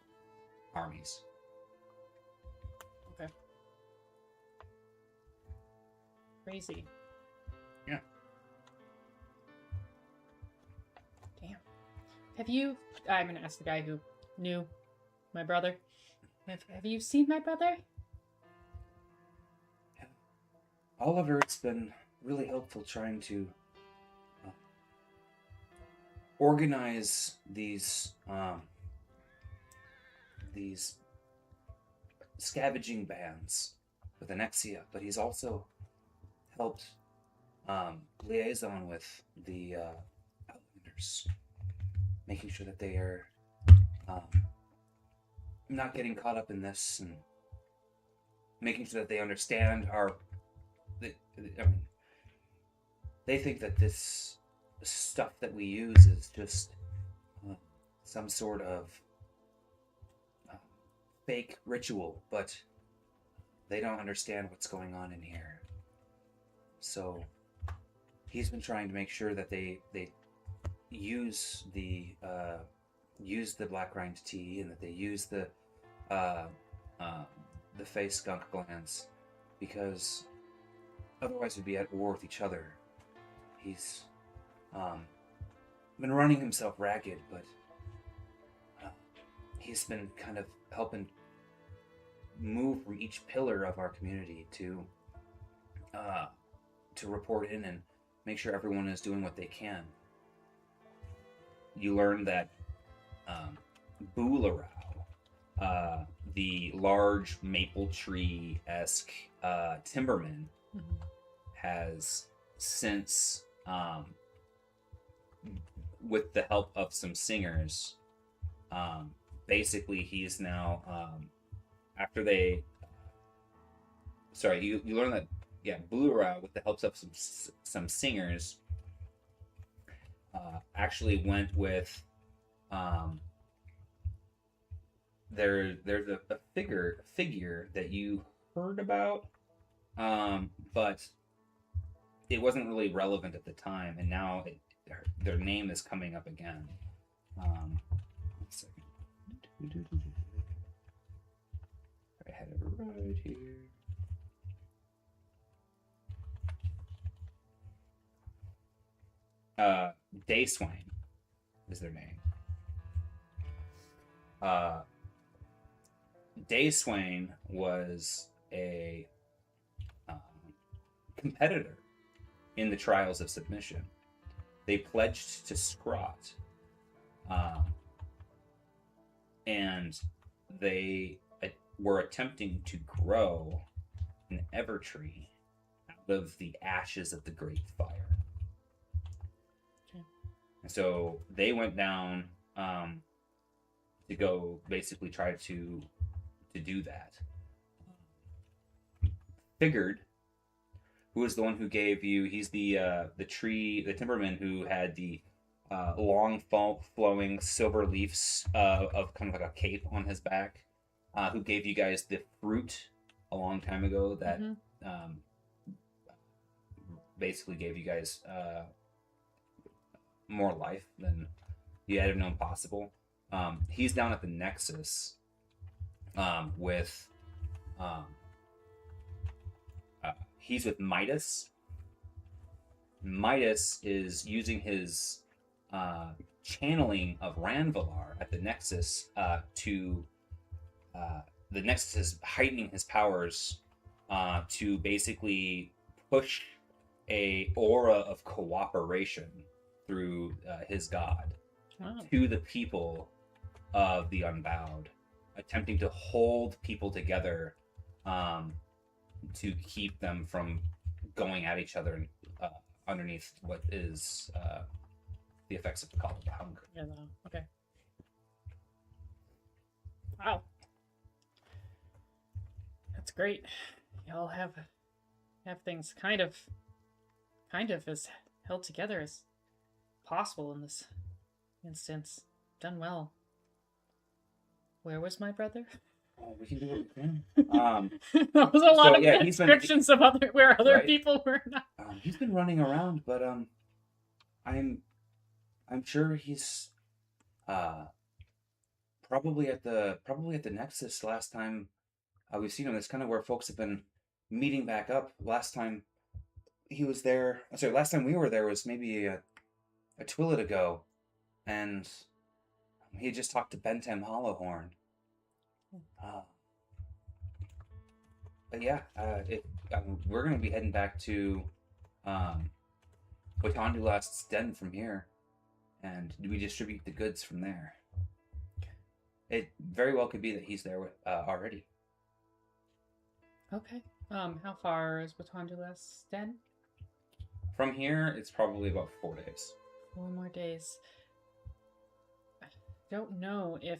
armies.
Okay. Crazy.
Yeah.
Damn. Have you? I'm gonna ask the guy who knew my brother. Have you seen my brother?
Oliver, it's been really helpful trying to organize these scavenging bands with Anexia, but he's also helped liaison with the Outlanders, making sure that they are not getting caught up in this and making sure that they understand they think that this stuff that we use is just some sort of fake ritual, but they don't understand what's going on in here. So he's been trying to make sure that they use the black rind tea and that they use the face skunk glands, because otherwise we'd be at war with each other. He's been running himself ragged, but he's been kind of helping move each pillar of our community to report in and make sure everyone is doing what they can. You learn that Boolarau, the large maple tree-esque timberman, has since, with the help of some singers, basically he's now, after they, you learn that, Boolarau, with the help of some singers, actually went with, there's a figure that you heard about, but it wasn't really relevant at the time, and now their name is coming up again. 1 second. I had it right here. Day Swain is their name. Day Swain was a competitor in the Trials of Submission. They pledged to Scrot, and they were attempting to grow an Evertree out of the ashes of the Great Fire. Okay. And so they went down to go basically try to do that. Figured, who was the one who gave you? He's the timberman who had the long flowing silver leaves of kind of like a cape on his back. Who gave you guys the fruit a long time ago that basically gave you guys more life than you had known possible. He's down at the Nexus with he's with Midas. Midas is using his channeling of Ranvalar at the Nexus to the Nexus is heightening his powers to basically push a aura of cooperation through his god to the people of the Unbowed, attempting to hold people together to keep them from going at each other underneath what is the effects of the Call of the Hunger.
Yeah, no. Okay. Wow. That's great. Y'all have things kind of as held together as possible in this instance. Done well. Where was my brother?
Oh, we can do what we can.
That was a lot of
yeah, he's been-
descriptions of where other
Right.
people were not.
He's been running around, but I'm sure he's probably at the Nexus. Last time we've seen him, that's kind of where folks have been meeting back up. Last time he was there, sorry, last time we were there was maybe a twillet ago, and he had just talked to Bentham Hollowhorn. But yeah, we're going to be heading back to Watondulast's den from here, and we distribute the goods from there. It very well could be that he's there already.
Okay. How far is Watondulast's den?
From here, it's probably about 4 days.
4 more days. I don't know if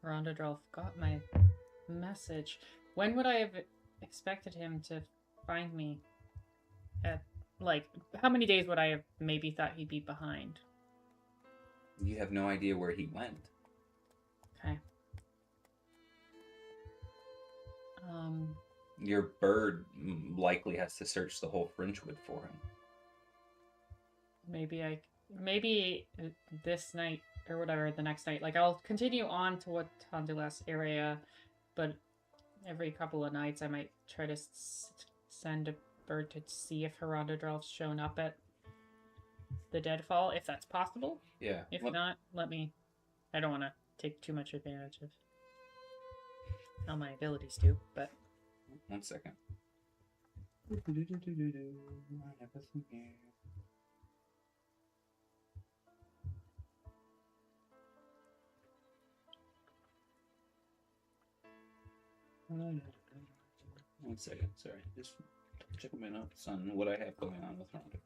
Rondadrolf got my message. When would I have expected him to find me? At how many days would I have maybe thought he'd be behind?
You have no idea where he went.
Okay.
Your bird likely has to search the whole Fringewood for him.
Maybe this night or whatever, the next night. I'll continue on to Watondulast area, but every couple of nights I might try to send a bird to see if Rondadrolf's shown up at the Deadfall, if that's possible.
Yeah.
If not, let me. I don't want to take too much advantage of how my abilities do, but.
1 second. One second, sorry. Just checking my notes on what I have going on with Rhonda.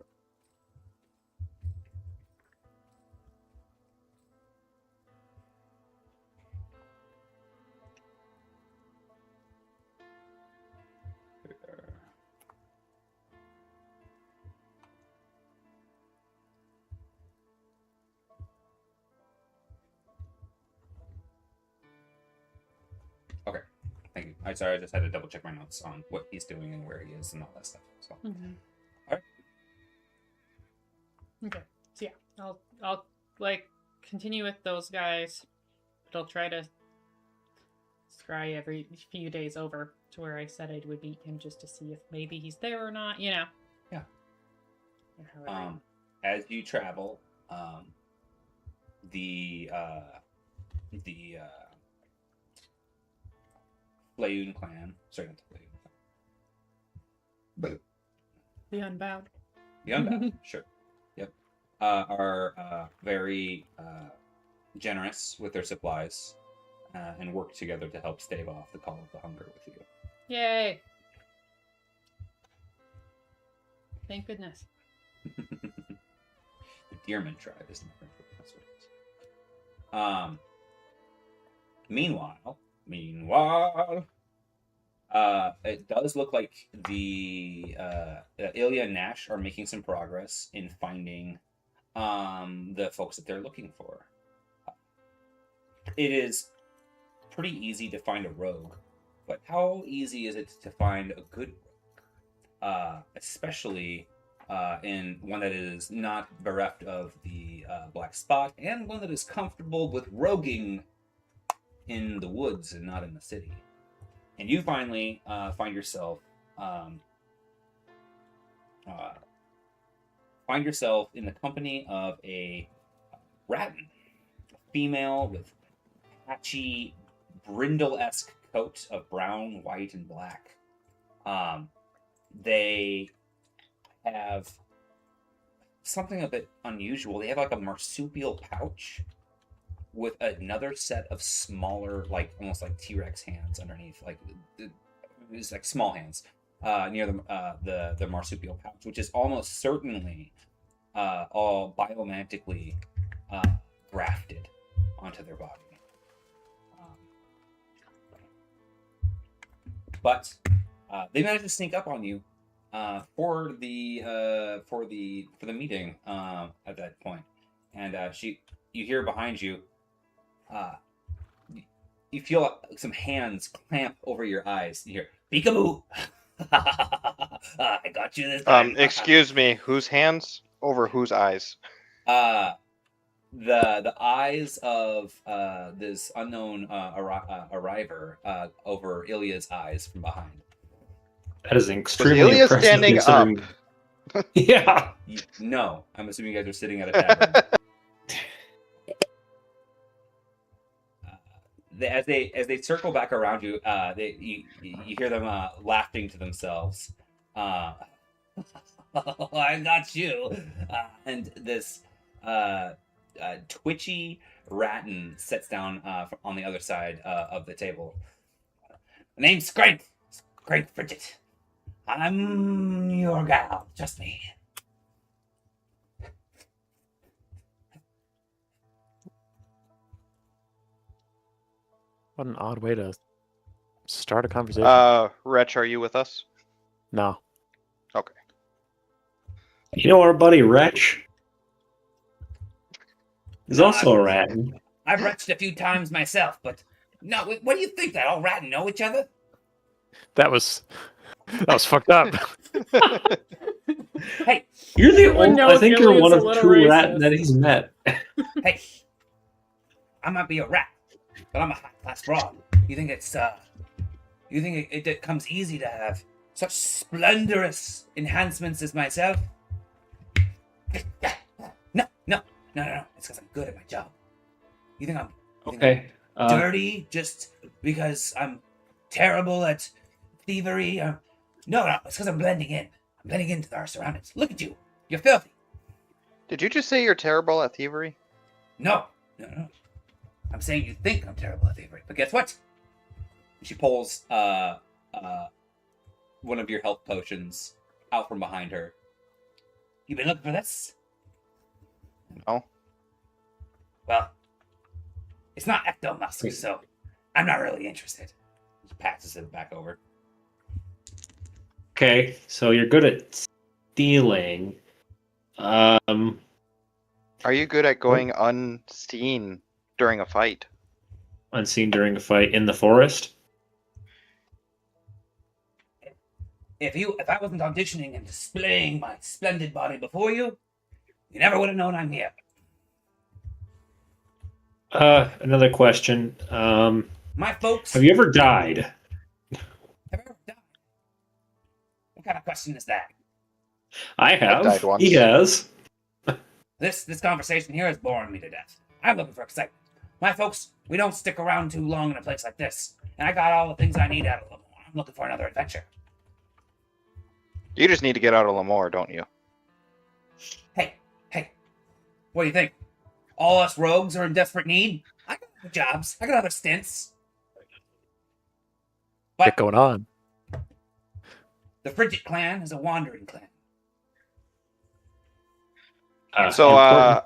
Okay, thank you. I just had to double check my notes on what he's doing and where he is and all that stuff. So, Alright.
Okay. So yeah, I'll continue with those guys, but I'll try to scry every few days over to where I said I would meet him just to see if maybe he's there or not. You know.
Yeah.
Or however.
As you travel, the Flayoon clan, sorry, not the Flayoon clan, but
The Unbound.
the Unbound, sure, yep, are very generous with their supplies and work together to help stave off the Call of the Hunger with you.
Yay! Thank goodness.
The Deerman tribe is not very good. That's what it is. Meanwhile, it does look like the Ilya and Nash are making some progress in finding the folks that they're looking for. It is pretty easy to find a rogue, but how easy is it to find a good rogue? Especially in one that is not bereft of the black spot, and one that is comfortable with roguing in the woods and not in the city. And you finally find yourself in the company of a Rattan, a female with patchy, brindle-esque coat of brown, white, and black. They have something a bit unusual. They have like a marsupial pouch with another set of smaller, like almost like T-Rex hands underneath, like it's like small hands near the marsupial pouch, which is almost certainly all biomantically grafted onto their body. But they managed to sneak up on you for the meeting at that point, and you hear behind you, you feel some hands clamp over your eyes. You hear peekaboo. I got you this time.
Excuse me, whose hands over whose eyes?
The eyes of this unknown arriver over Ilya's eyes from behind.
That is
Was
extremely
Ilya
impressive.
standing
considering-
up?
Yeah.
No, I'm assuming you guys are sitting at a tavern. As they circle back around you, you hear them laughing to themselves. I got you. And this twitchy rattan sits down on the other side of the table. Name's Great Bridget. I'm your gal, just me.
What an odd way to start a conversation.
Wretch, are you with us?
No.
You know our buddy Wretch? He's also a rat.
I've retched a few times myself, but no. What do you think? That all rat know each other?
That was fucked up.
Hey,
You're the
Everyone
only. I
knows
think you're
Ilya's
one
a
of
little
two rat
racist.
that he's met.
hey. I might be a rat, but I'm a high-class broad. You think it's You think it comes easy to have such splendorous enhancements as myself? No. It's because I'm good at my job. You think I'm
Okay.
dirty just because I'm terrible at thievery? No, it's because I'm blending in. I'm blending into our surroundings. Look at you. You're filthy.
Did you just say you're terrible at thievery?
No. I'm saying you think I'm terrible at thievery. But guess what? She pulls one of your health potions out from behind her. You been looking for this?
No.
Well, it's not ectomusk, so I'm not really interested. She passes it back over.
Okay, so you're good at stealing.
Are you good at going unseen during a fight?
Unseen during a fight in the forest.
If I wasn't auditioning and displaying my splendid body before you, you never would have known I'm here.
Another question.
My folks.
Have you ever died?
Have you ever died? What kind of question is that?
I have.
died once.
He has.
This conversation here is boring me to death. I'm looking for excitement. My folks, we don't stick around too long in a place like this, and I got all the things I need out of Lemoore. I'm looking for another adventure.
You just need to get out of Lemoore, don't you?
Hey, what do you think? All us rogues are in desperate need? I got other jobs. I got other stints.
Get
But
going on.
the Frigid clan is a wandering clan.
So
important-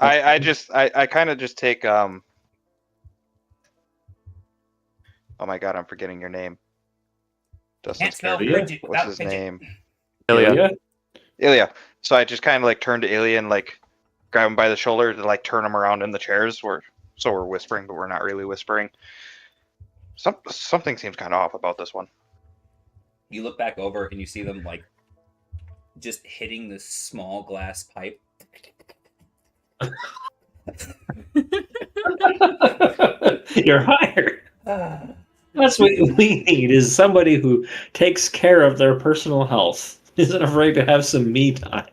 I kind of just take oh my god, I'm forgetting your name.
Can't
Dustin's
spell
character.
Frigid
What's
without
his
fidget.
name?
Ilya.
Ilya. So I just kind of like turn to Ilya and like grab him by the shoulder to like turn him around in the chairs. So we're whispering, but we're not really whispering. Something seems kind of off about this one.
You look back over and you see them like just hitting this small glass pipe.
You're hired. That's what we need is somebody who takes care of their personal health. Isn't afraid to have some me time.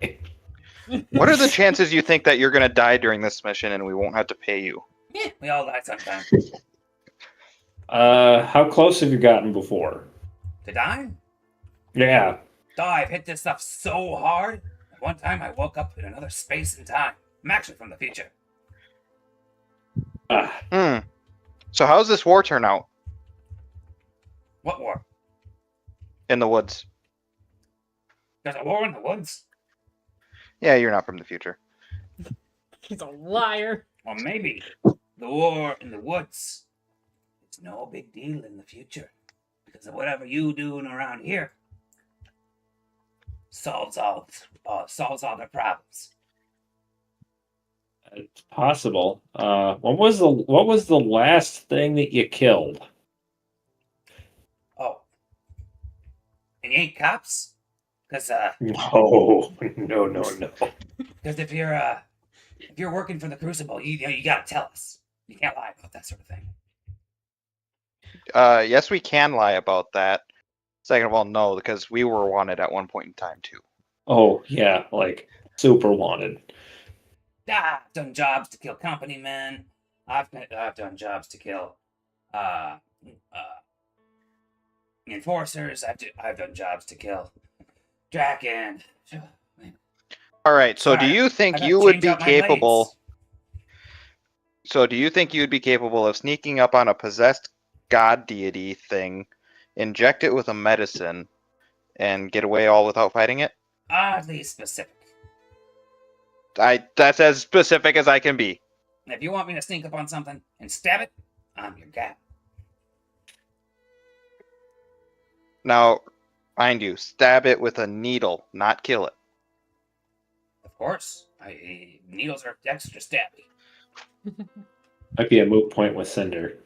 What are the chances you think that you're gonna die during this mission and we won't have to pay you?
Yeah, we all die sometime.
How close have you gotten before?
To die?
Yeah.
I've hit this stuff so hard. At one time I woke up in another space and time. I'm actually from the future.
So how's this war turn out
What war?
in the woods?
There's a war in the woods?
Yeah, you're not from the future.
He's a liar.
Or maybe the war in the woods is no big deal in the future. Because of whatever you doing around here. solves all their problems.
It's possible. What was the last thing that you killed?
Oh, and you ain't cops? Because
No, no.
if you're working for the Crucible, you gotta tell us. You can't lie about that sort of thing.
Yes, we can lie about that. Second of all, no, because we were wanted at one point in time too.
Oh yeah, like super wanted.
I've done jobs to kill company men. I've done jobs to kill uh, enforcers. I've done jobs to kill Draken.
All right. So, do
Sorry,
you
I've
think
had to
you would
change
be
out my
capable?
blades.
So, do you think you'd be capable of sneaking up on a possessed god deity thing, inject it with a medicine, and get away all without fighting it?
Oddly specific.
That's as specific as I can be.
If you want me to sneak up on something and stab it, I'm your guy.
Now, mind you, stab it with a needle, not kill it.
Of course. Needles are extra stabby.
Might be a moot point with Cinder.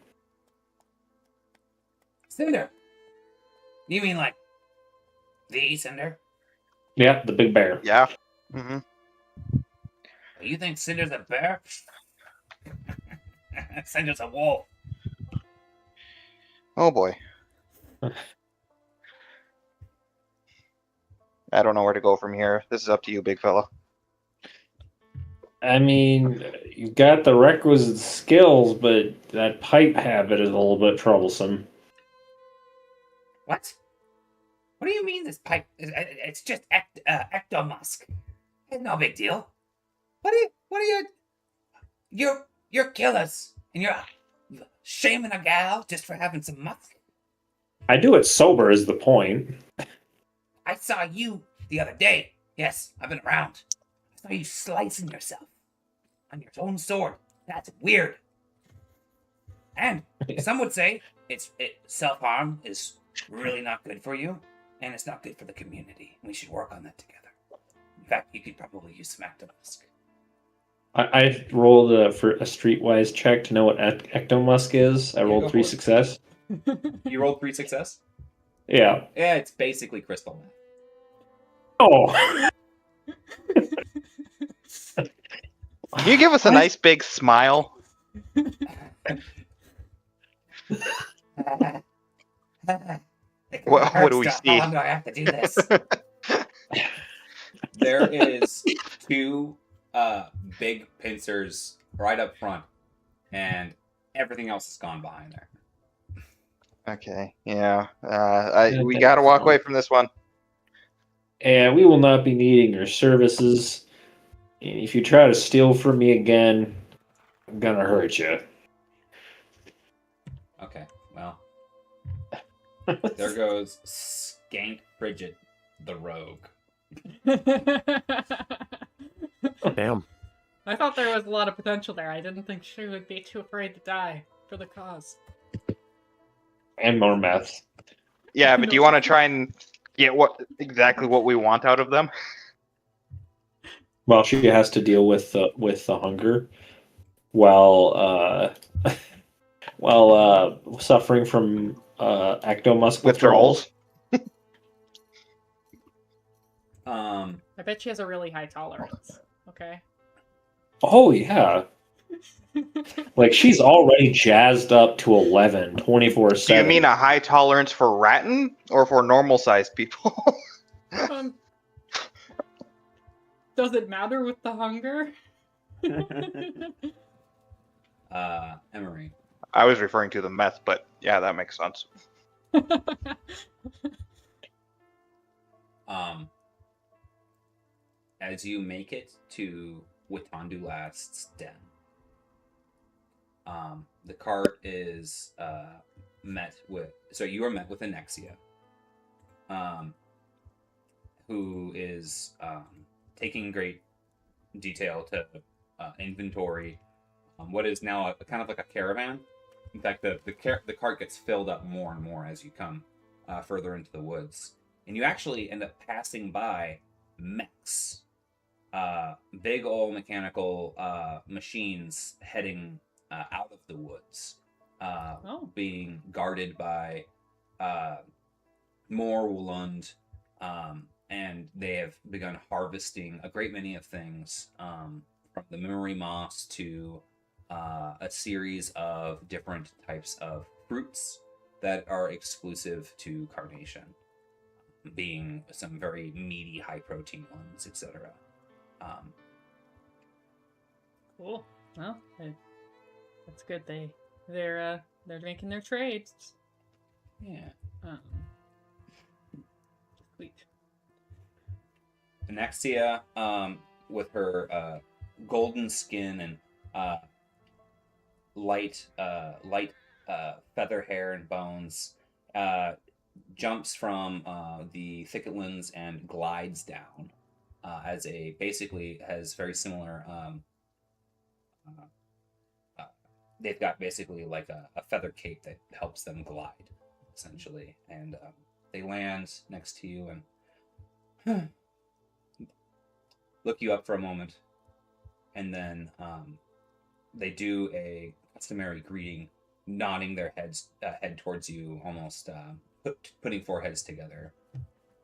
Cinder. You mean like the Cinder?
Yeah, the big bear.
Yeah. Mm-hmm.
You think Cinder's a bear? Cinder's a wolf.
Oh boy. I don't know where to go from here. This is up to you, big fella.
I mean, you've got the requisite skills, but that pipe habit is a little bit troublesome.
What? What do you mean this pipe? It's just ectomusk. It's no big deal. What are you? You're killers, and you're shaming a gal just for having some musk.
I do it sober is the point.
I saw you the other day. Yes, I've been around. I saw you slicing yourself on your own sword. That's weird. And some would say self-harm is really not good for you, and it's not good for the community. We should work on that together. In fact, you could probably use some ectomusk.
I rolled for a streetwise check to know what ectomusk is. I
Yeah,
rolled
go
3
for it.
success.
You rolled 3 success?
Yeah.
Yeah, it's basically crystal meth.
Oh.
Can you give us a nice big smile? What do we see?
How long do I have to do this? There is 2 big pincers right up front, and everything else is gone behind there.
Okay, yeah. We
Okay,
gotta walk
so-
away from this one.
And we will not be needing your services. And if you try to steal from me again, I'm gonna hurt you.
Okay, well, there goes Skank Bridget, the rogue.
Damn.
I thought there was a lot of potential there. I didn't think she would be too afraid to die for the cause.
And more meth.
Yeah, but do you want to try and get exactly what we want out of them?
Well, she has to deal with the hunger while suffering from ectomusk withdrawals.
I bet she has a really high tolerance. Okay.
Oh yeah. Like she's already jazzed up to 11, 24/7.
Do you mean a high tolerance for ratting or for normal sized people?
Does it matter with the hunger?
Emery.
I was referring to the meth, but yeah, that makes sense.
As you make it to Witandu Last's den, the cart is met with. So you are met with Anexia, who is taking great detail to inventory what is now a kind of like a caravan. In fact, the cart gets filled up more and more as you come further into the woods. and you actually end up passing by mechs, big old mechanical machines heading out of the woods, being guarded by more Woolund, and they have begun harvesting a great many of things, from the memory moss to a series of different types of fruits that are exclusive to Carnation, being some very meaty, high-protein ones, etc.
Cool. Well, that's good. They're making their trades.
Yeah.
Sweet.
Anexia, with her golden skin and light feather hair and bones, jumps from the thicketlands and glides down, as basically has very similar. They've got basically like a feather cape that helps them glide, essentially, and they land next to you and look you up for a moment, and then they do a customary greeting, nodding their head towards you, almost putting foreheads together.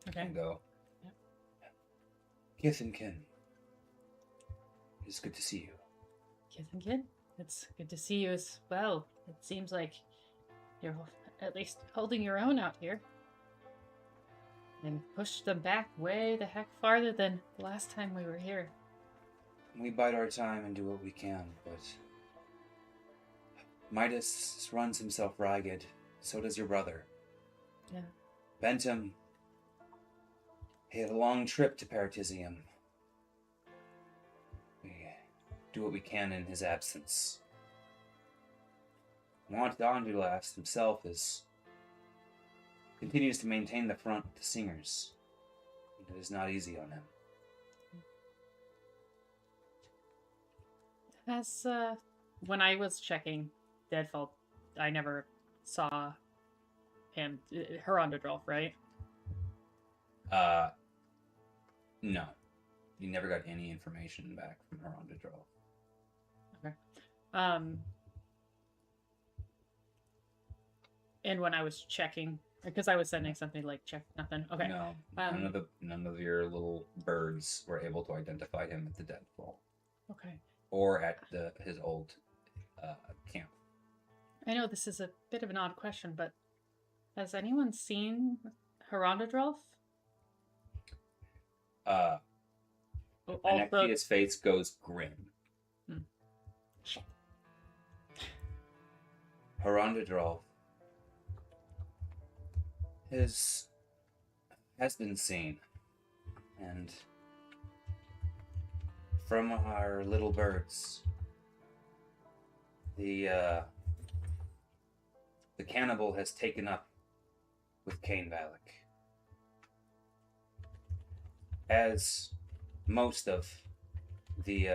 Okay.
And go,
Yep.
Kith and kin, it's good to see you.
Kith and Kid, it's good to see you as well. It seems like you're at least holding your own out here. And pushed them back way the heck farther than the last time we were here.
We bide our time and do what we can, but Midas runs himself ragged. So does your brother.
Yeah.
Bentham, he had a long trip to Paratisium. We do what we can in his absence. Want Dondulas himself continues to maintain the front with the singers. It is not easy on him.
As when I was checking Deadfall, I never saw him. Herondadrolf, right?
No. You never got any information back from Herondadrolf.
Okay. And when I was checking, because I was sending something like check nothing. Okay.
No, none of your little birds were able to identify him at the Deadfall
Okay.
or at his old camp.
I know this is a bit of an odd question, but has anyone seen Herondadrolf?
Anexia's face goes grim.
Shit.
Herondadrolf has been seen, and from our little birds, the cannibal has taken up with Cain Valak. As most of the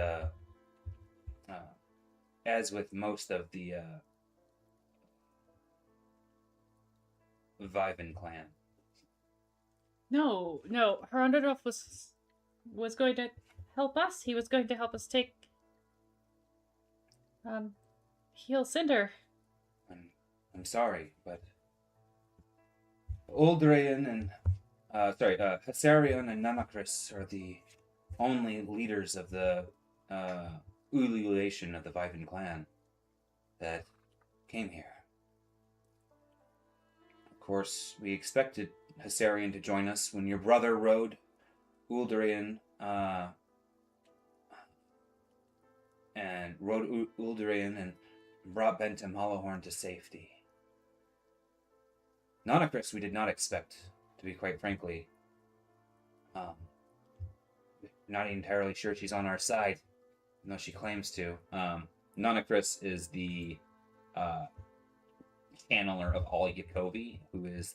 Viven clan.
No. Herondadrolf was going to help us. He was going to help us take Heal Cinder.
I'm sorry, but Uldrian and Hasarion and Nanakris are the only leaders of the ululation of the Viven clan that came here. Of course, we expected Hasarion to join us when your brother rode Uldrian and brought Bentham Hollowhorn to safety. Nanakris we did not expect, to be quite frankly. Not entirely sure she's on our side, even though she claims to. Nanakris is the channeler of all Yakovi, who is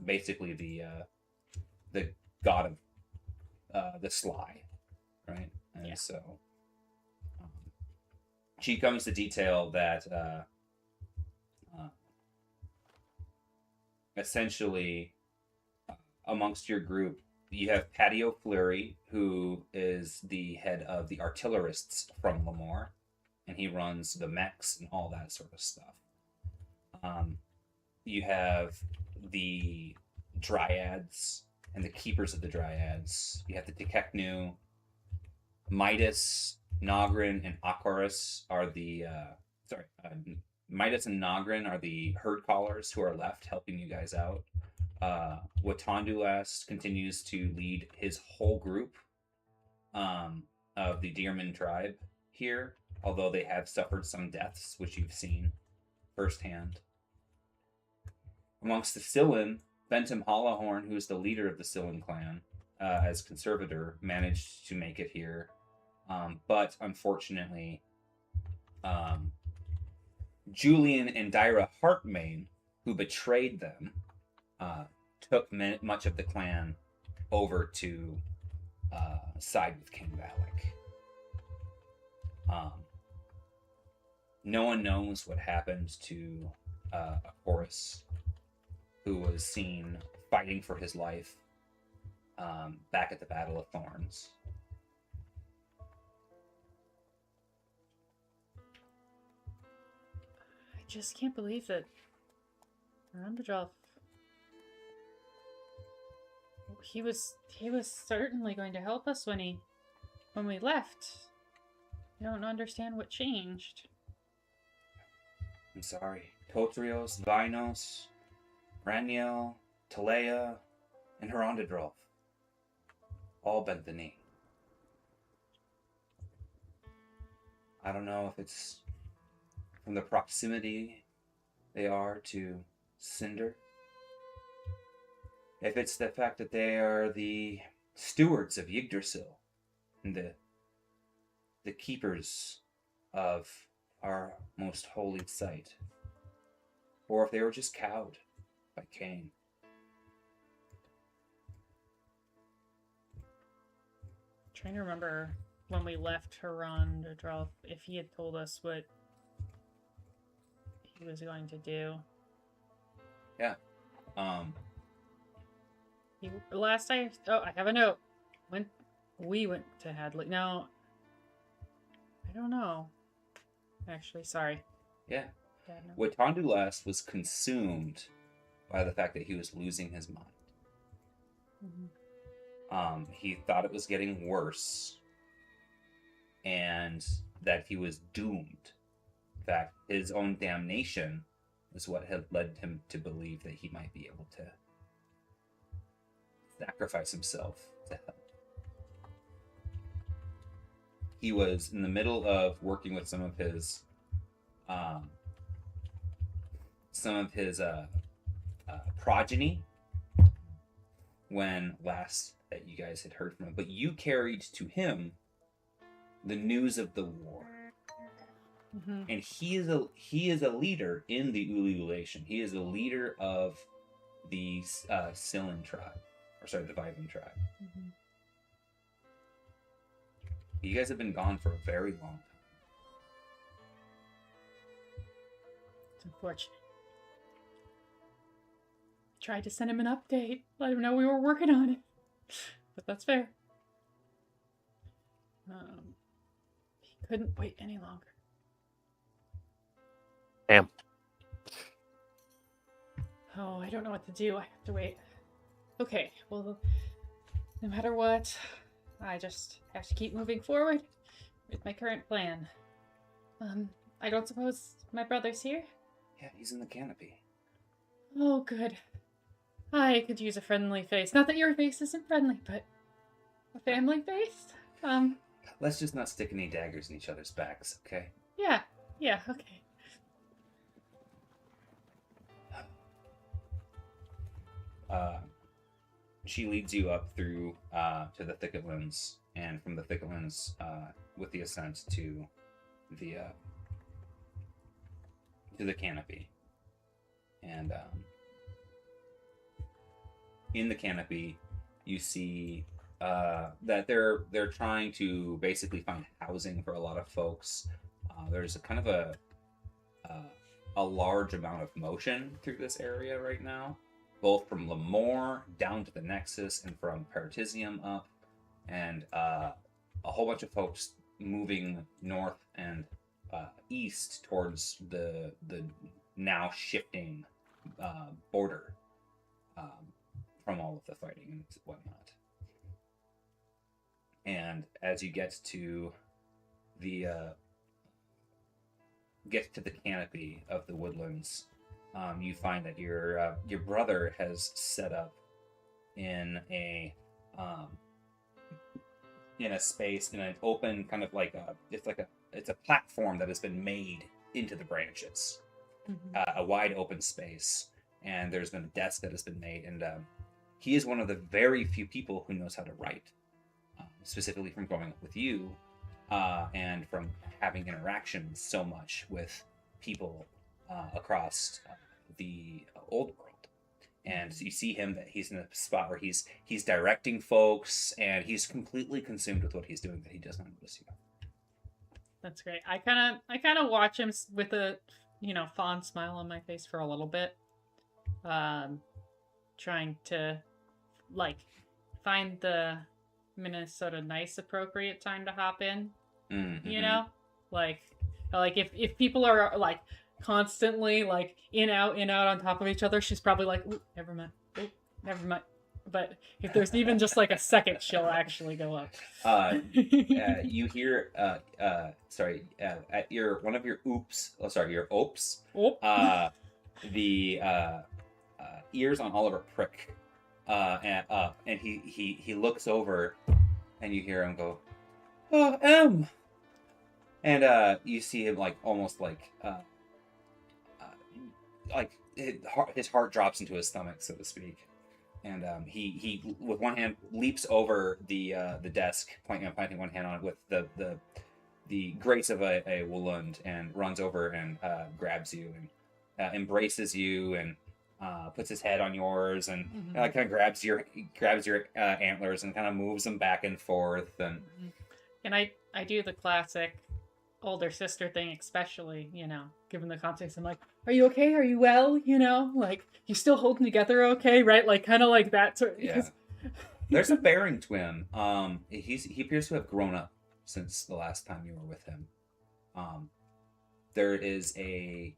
basically the god of the sly, right? And
yeah.
So she comes to detail that essentially amongst your group, you have Patio Fleury, who is the head of the artillerists from Lemoore, and he runs the mechs and all that sort of stuff. You have the Dryads and the Keepers of the Dryads. You have the Tekeknu. Midas, Nogrin, and Akaris are the Midas and Nogrin are the herd callers who are left helping you guys out. Watandulas continues to lead his whole group of the Deerman tribe here, although they have suffered some deaths, which you've seen firsthand. Amongst the Sillen, Bentham Hollowhorn, who is the leader of the Sillen clan, as conservator, managed to make it here. But unfortunately, Julian and Dyra Hartmain, who betrayed them, took much of the clan over to side with King Valak. No one knows what happened to Horus, who was seen fighting for his life back at the Battle of Thorns.
I just can't believe that Randolph. He was certainly going to help us when we left. I don't understand what changed.
I'm sorry. Totrios, Vinos, Raniel, Talea, and Herondadrolf all bent the knee. I don't know if it's from the proximity they are to Cinder. If it's the fact that they are the stewards of Yggdrasil and the keepers of our most holy site. Or if they were just cowed by Cain.
Trying to remember when we left Herondadrolf, if he had told us what he was going to do.
Yeah.
I have a note. When we went to Hadley. No, I don't know. Actually, sorry.
Yeah.
Dad, no.
Watandulas was consumed by the fact that he was losing his mind.
Mm-hmm.
He thought it was getting worse and that he was doomed. In fact, his own damnation is what had led him to believe that he might be able to sacrifice himself to help. He was in the middle of working with some of his progeny when last that you guys had heard from him, but you carried to him the news of the war.
Mm-hmm.
And he is a leader in the Ululation. He is a leader of the Sillen tribe, the Vivan tribe.
Mm-hmm.
You guys have been gone for a very long time.
It's unfortunate. Tried to send him an update, let him know we were working on it, but that's fair. He couldn't wait any longer.
Damn.
Oh, I don't know what to do. I have to wait. Okay, well, no matter what, I just have to keep moving forward with my current plan. I don't suppose my brother's here?
Yeah, he's in the canopy.
Oh, good. I could use a friendly face. Not that your face isn't friendly, but a family face?
Let's just not stick any daggers in each other's backs, okay?
Yeah, okay.
She leads you up through to the Thicketlands, and from the Thicketlands with the ascent to the canopy. And in the canopy, you see that they're trying to basically find housing for a lot of folks. There's a kind of a large amount of motion through this area right now. both from Lemoore down to the Nexus and from Paratisium up, and a whole bunch of folks moving north and east towards the now shifting border from all of the fighting and whatnot. And as you get to the canopy of the woodlands, you find that your brother has set up in a space in an open kind of like it's a platform that has been made into the branches, a wide open space, and there's been a desk that has been made, and he is one of the very few people who knows how to write, specifically from growing up with you, and from having interactions so much with people across the old world. And you see him that he's in a spot where he's directing folks, and he's completely consumed with what he's doing that he does not notice you.
That's great. I kind of watch him with a fond smile on my face for a little bit, trying to find the Minnesota nice appropriate time to hop in.
Mm-hmm.
Like if people are constantly in out on top of each other, she's probably like, ooh, never mind. But if there's even just a second, she'll actually go up.
You hear at your one of your your oops.
Oop.
The ears on Oliver prick, and he looks over, and you hear him go, "Oh, M," and you see him almost his heart drops into his stomach, so to speak, and he with one hand leaps over the desk, pointing one hand on it with the grace of a Woolund, and runs over and grabs you and embraces you and puts his head on yours and kind of grabs your antlers and kind of moves them back and forth, and
I do the classic older sister thing, especially, given the context. I'm like, are you okay? Are you well? You still holding together okay, right? Kind of like that sort of,
yeah. There's a bearing to him. He appears to have grown up since the last time you were with him. There is a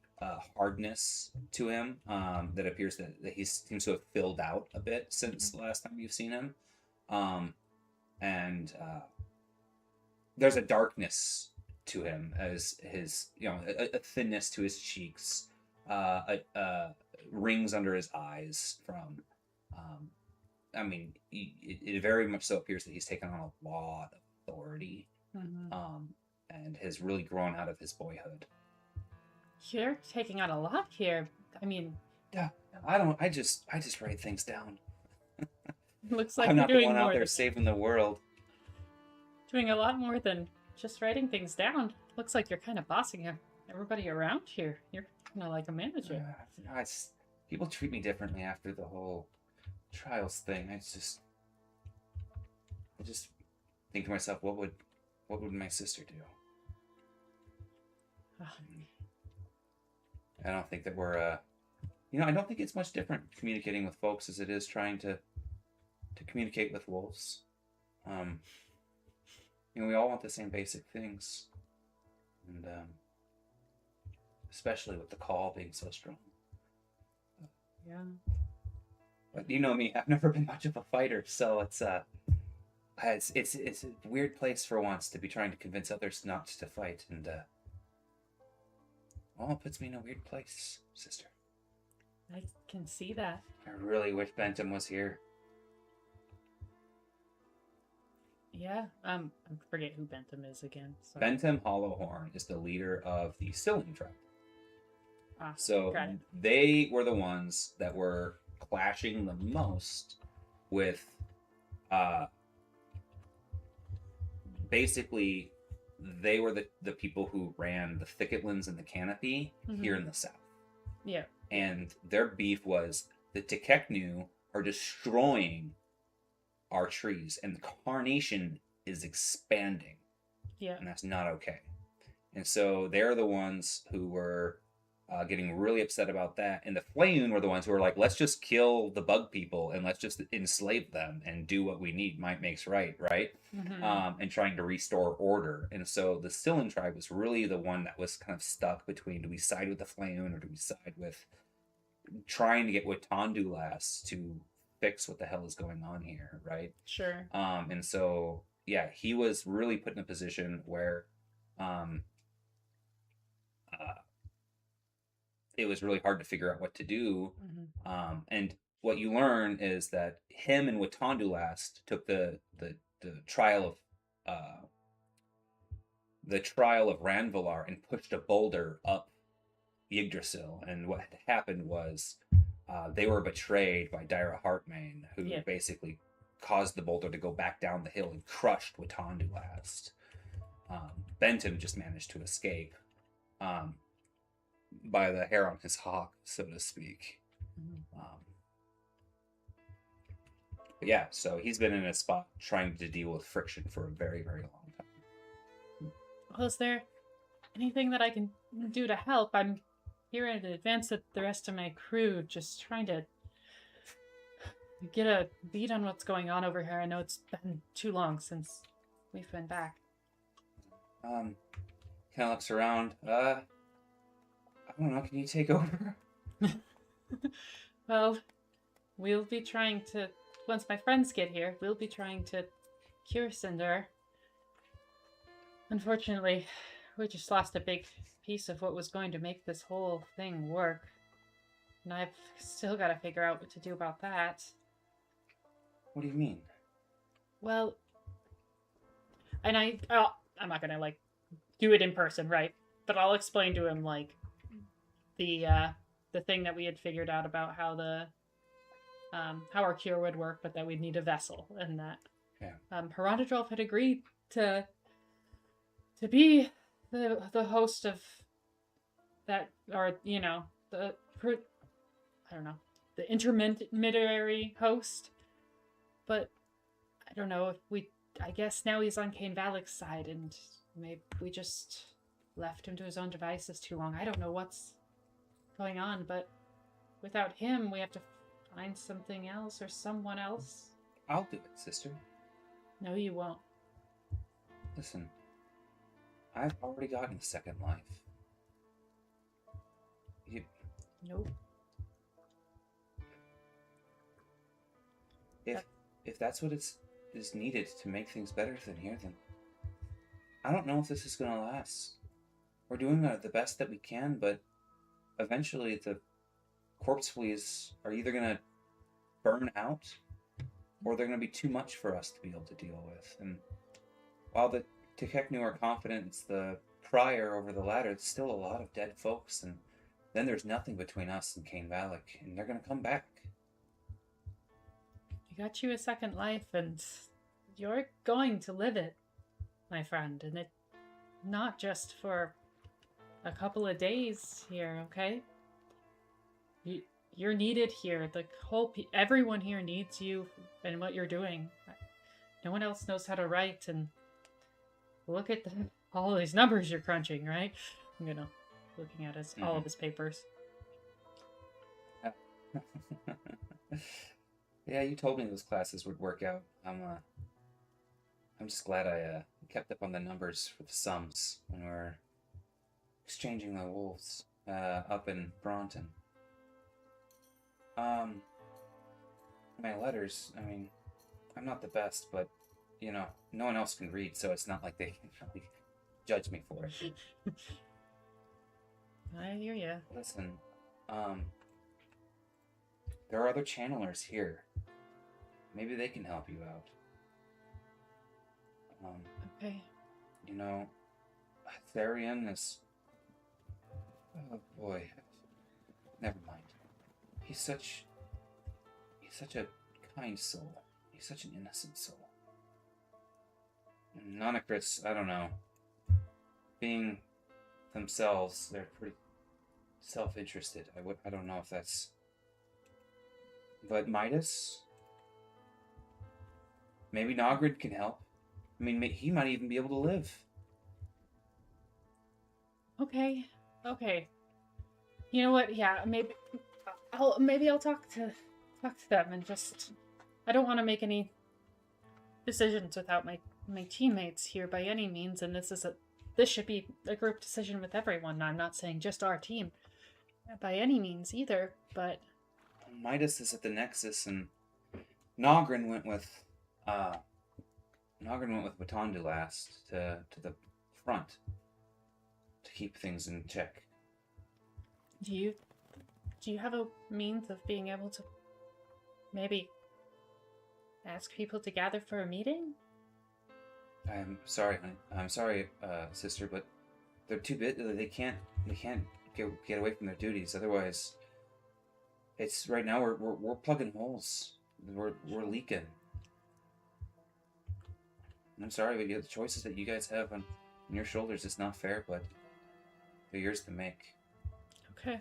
hardness to him that appears that he seems to have filled out a bit since the last time you've seen him. And there's a darkness to him, as his a thinness to his cheeks, rings under his eyes from it very much so appears that he's taken on a lot of authority, and has really grown out of his boyhood.
You're taking on a lot here.
Yeah, I just write things down.
Looks like
I'm
you're
not the
doing
one out
more
there
than
saving the world.
doing a lot more than just writing things down. Looks like you're kind of bossing everybody around here. You're kind of like a manager.
People treat me differently after the whole trials thing. I just think to myself, what would my sister do? I don't think that we're I don't think it's much different communicating with folks as it is trying to communicate with wolves. We all want the same basic things, and especially with the call being so strong.
Yeah.
But you know me, I've never been much of a fighter, so it's a weird place for once to be trying to convince others not to fight, and it puts me in a weird place, sister.
I can see that.
I really wish Bentham was here.
Yeah, I forget who Bentham is again. Sorry.
Bentham Hollowhorn is the leader of the Sloan tribe.
So
they were the ones that were clashing the most with, basically, they were the people who ran the Thicketlands and the Canopy here in the south.
Yeah.
And their beef was the Tekeknu are destroying our trees, and the Carnation is expanding.
Yeah.
And that's not okay. And so they're the ones who were getting really upset about that. And the Flayoon were the ones who were like, let's just kill the bug people and let's just enslave them and do what we need. Might makes right, right? And trying to restore order. And so the Scylan tribe was really the one that was kind of stuck between, do we side with the Flayoon or do we side with trying to get Watandulas to fix what the hell is going on here, right?
Sure.
And so, yeah, he was really put in a position where it was really hard to figure out what to do. And what you learn is that him and Watandulas took the trial of Ranvalar and pushed a boulder up Yggdrasil. And what had happened was they were betrayed by Dyra Heartmane, who basically caused the boulder to go back down the hill and crushed Watandulas. Benton just managed to escape by the hair on his hawk, so to speak. But yeah, so he's been in a spot trying to deal with friction for a very, very long time.
Well, is there anything that I can do to help? I'm here in advance with the rest of my crew, just trying to get a beat on what's going on over here. I know it's been too long since we've been back.
Kind of looks around. I don't know, can you take over?
Well, we'll be trying to, once my friends get here, we'll be trying to cure Cinder. Unfortunately, we just lost a big piece of what was going to make this whole thing work. And I've still got to figure out what to do about that.
What do you mean?
Well, and I'm not gonna, like, do it in person, right? But I'll explain to him, like, the thing that we had figured out about how how our cure would work, but that we'd need a vessel, and that Herododrolf had agreed to be the host of that, or the intermediary host. But I don't know if I guess now he's on Cain Valek's side, and maybe we just left him to his own devices too long. I don't know what's going on, but without him, we have to find something else or someone else.
I'll do it, sister.
No, you won't.
Listen, I've already gotten a second life.
Nope.
If that's what is needed to make things better than here, then I don't know if this is going to last. We're doing the best that we can, but eventually the corpse fleas are either going to burn out or they're going to be too much for us to be able to deal with. And while the Tekeknu are confident it's the prior over the latter, it's still a lot of dead folks, and then there's nothing between us and Cain Valek, and they're going to come back.
I got you a second life, and you're going to live it, my friend, and it not just for a couple of days here, okay? You're needed here. The whole everyone here needs you and what you're doing. No one else knows how to write, and look at all these numbers you're crunching, right? I'm looking at all of his papers.
Yeah, you told me those classes would work out. I'm just glad I kept up on the numbers for the sums when we were exchanging the wolves up in Bronton. My letters, I mean, I'm not the best, but, no one else can read, so it's not like they can really judge me for it.
I hear ya.
Listen, there are other channelers here. Maybe they can help you out.
Okay.
Therian is... Oh boy. Never mind. He's such a kind soul. He's such an innocent soul. And Nonocrits, I don't know. Being themselves, they're pretty self-interested. I don't know if that's... But Midas? Maybe Nogrid can help. I mean, he might even be able to live.
Okay. You know what? Yeah, maybe I'll talk to them and just. I don't want to make any decisions without my teammates here by any means, and this should be a group decision with everyone. I'm not saying just our team by any means either, but
Midas is at the Nexus, and Nogrin went with Watandu last to the front to keep things in check.
do you have a means of being able to maybe ask people to gather for a meeting?
I'm sorry, honey. I'm sorry, sister, but they're too big. They can't get away from their duties. Otherwise, it's right now we're plugging holes. We're leaking. I'm sorry, but the choices that you guys have on your shoulders is not fair, but they're yours to make.
Okay.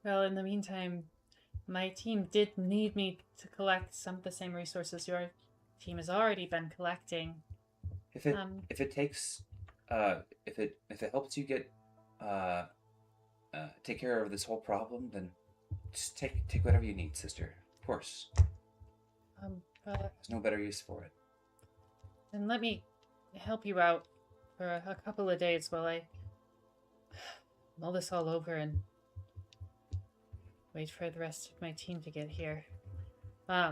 Well, in the meantime, my team did need me to collect some of the same resources your team has already been collecting.
If it takes if it helps you get take care of this whole problem, then just take whatever you need, sister. Of course. There's no better use for it.
Then let me help you out for a couple of days while I mull this all over and wait for the rest of my team to get here. I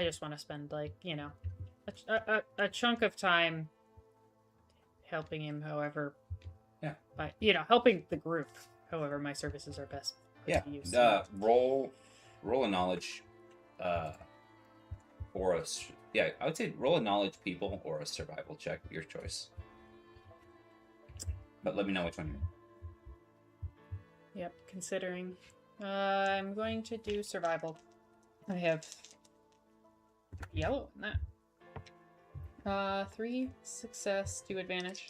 just want to spend, like, you know, a chunk of time helping him, however.
Yeah.
By, you know, helping the group, however my services are best
Yeah.
used.
Roll a knowledge or a I would say roll a knowledge people or a survival check, your choice. But let me know which one you're.
Yep, considering. I'm going to do survival. I have yellow in that. 3 success, 2 advantage.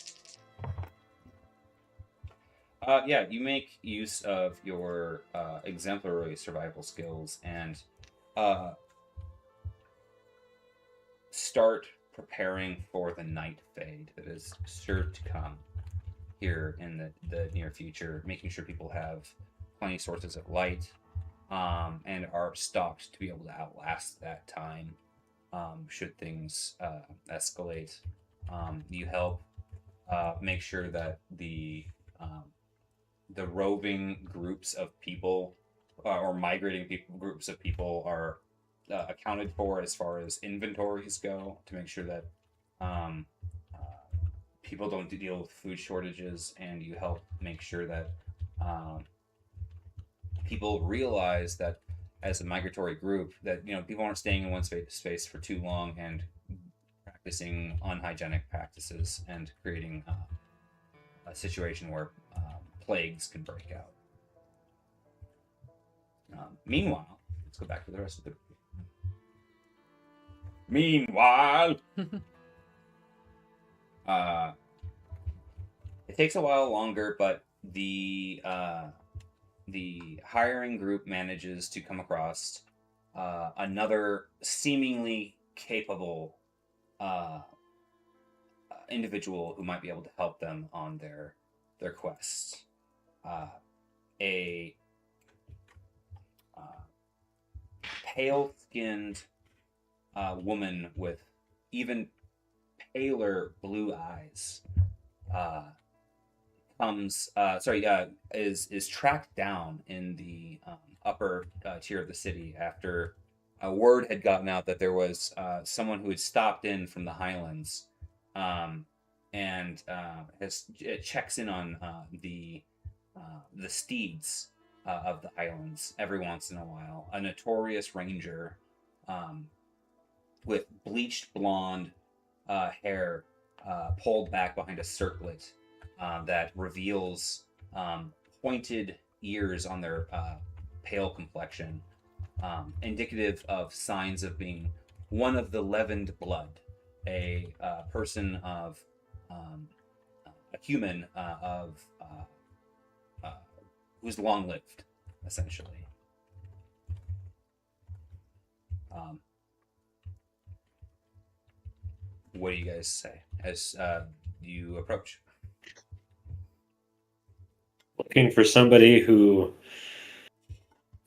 Yeah, you make use of your exemplary survival skills and start preparing for the night fade that is sure to come here in the near future, making sure people have plenty sources of light and are stocked to be able to outlast that time should things escalate. You help make sure that the roving groups of people or migrating groups of people are accounted for as far as inventories go, to make sure that people don't deal with food shortages, and you help make sure that people realize that as a migratory group that, you know, people aren't staying in one space for too long and practicing unhygienic practices and creating a situation where plagues can break out. Meanwhile, let's go back to the rest of the group. Meanwhile, it takes a while longer, but the hiring group manages to come across another seemingly capable individual who might be able to help them on their quests. A pale-skinned woman with even paler blue eyes is tracked down in the upper tier of the city after a word had gotten out that there was someone who had stopped in from the Highlands and it checks in on the steeds of the Highlands every once in a while. A notorious ranger with bleached blonde hair pulled back behind a circlet that reveals pointed ears on their pale complexion, indicative of signs of being one of the leavened blood, a person of a human who's long-lived, essentially. What do you guys say as you approach?
Looking for somebody who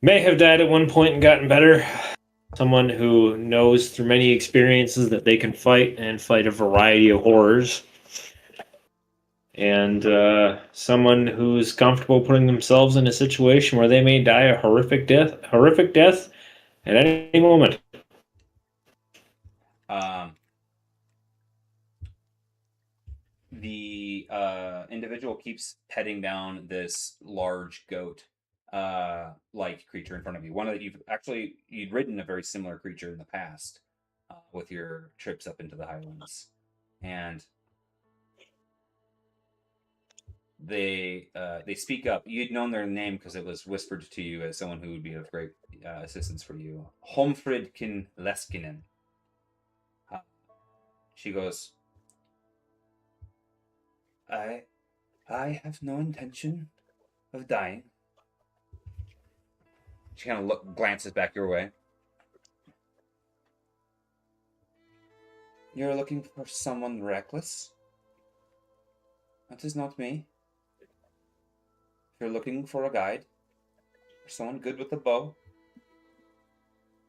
may have died at one point and gotten better. Someone who knows through many experiences that they can fight and fight a variety of horrors. And someone who's comfortable putting themselves in a situation where they may die a horrific death at any moment.
The individual keeps petting down this large goat like creature in front of you. One that you'd ridden a very similar creature in the past with your trips up into the highlands. And they speak up. You'd known their name because it was whispered to you as someone who would be of great assistance for you. Homfridkin Leskinen. She goes, I have no intention of dying. She kind of glances back your way. You're looking for someone reckless? That is not me. If you're looking for a guide, or someone good with a bow,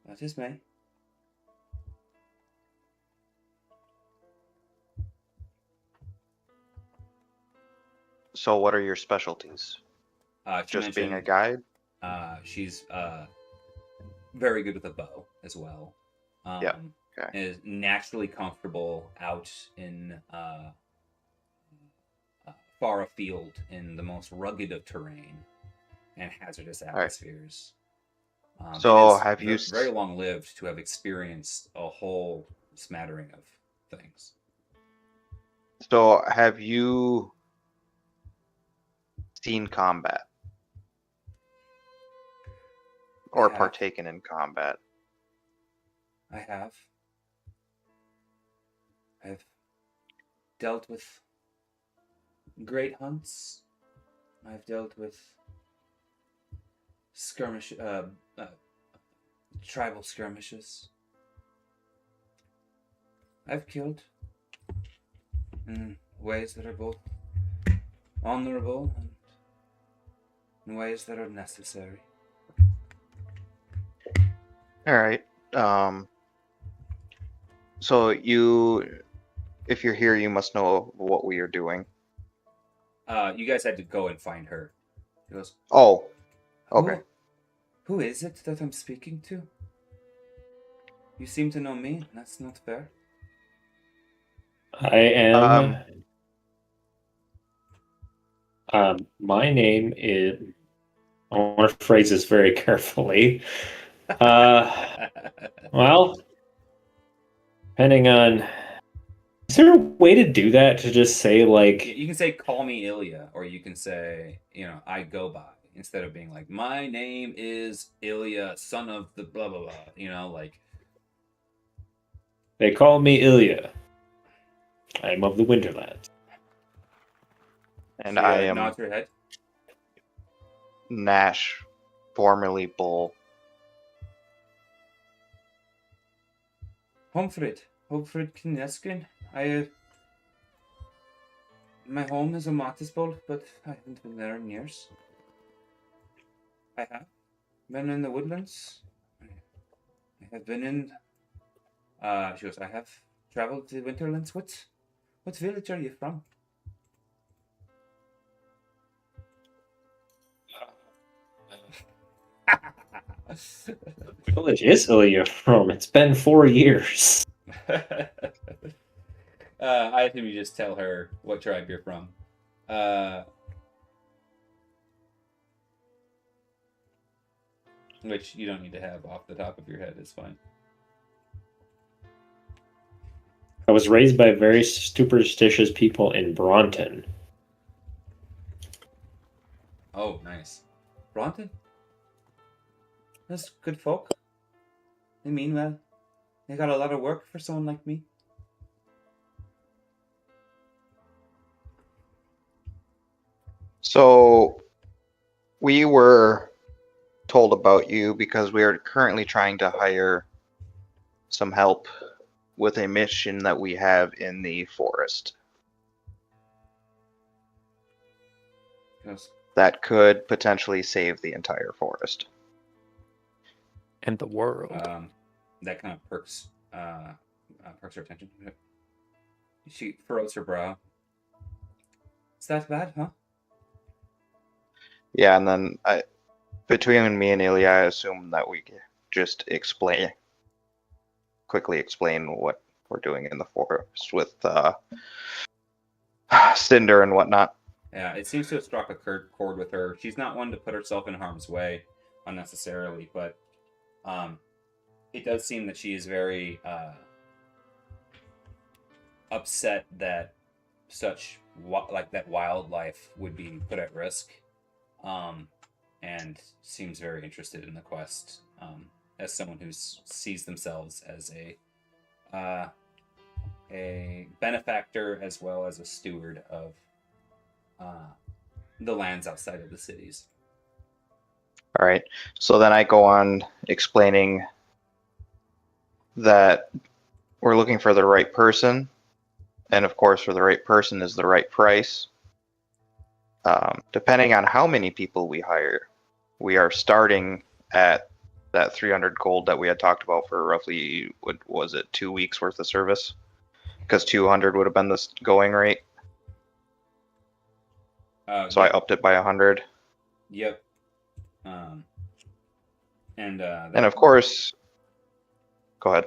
that is me.
So what are your specialties? Just being a guide?
She's very good with a bow as well.
Yeah. Okay.
Is naturally comfortable out in far afield in the most rugged of terrain and hazardous atmospheres.
So have you
very long lived to have experienced a whole smattering of things?
So have you seen combat or partaken in combat?
I have. I've dealt with great hunts. I've dealt with tribal skirmishes. I've killed in ways that are both honorable and in ways that are necessary.
All right. So if you're here, you must know what we are doing.
You guys had to go and find her. He goes,
oh, okay.
Who is it that I'm speaking to? You seem to know me. That's not fair.
I am. My name is. I want to phrase this very carefully. Well, depending on. Is there a way to do that? To just say like.
You can say, "Call me Ilya," or you can say, "I go by," instead of being like, "My name is Ilya, son of the blah blah blah." Like.
They call me Ilya. I am of the Winterlands.
And I am
nods her head.
Nash, formerly Bull.
Homfrid Kineskin. My home is a Mattisbold, but I haven't been there in years. I have been in the woodlands. I have been in. She goes, I have traveled to the Winterlands. What village are you from?
What village is Ilya from? It's been 4 years.
I assume you just tell her what tribe you're from. Which you don't need to have off the top of your head. It's fine.
I was raised by very superstitious people in Bronton.
Oh, nice. Bronton? That's good folk. They mean well. They got a lot of work for someone like me.
So we were told about you because we are currently trying to hire some help with a mission that we have in the forest.
Yes.
that could potentially save the entire forest.
And the world.
That kind of perks her attention. She furrows her brow. Is that bad, huh?
Yeah, and then between me and Ilya, I assume that we just quickly explain what we're doing in the forest with Cinder and whatnot.
Yeah, it seems to have struck a chord with her. She's not one to put herself in harm's way unnecessarily, but it does seem that she is very upset that that wildlife would be put at risk, and seems very interested in the quest, as someone who sees themselves as a benefactor as well as a steward of the lands outside of the cities.
All right. So then I go on explaining that we're looking for the right person, and of course, for the right person is the right price. Depending on how many people we hire, we are starting at that 300 gold that we had talked about for roughly, what was it, 2 weeks worth of service? Because 200 would have been the going rate. So
Yep.
I upped it by 100.
Yep. And
of course, go ahead.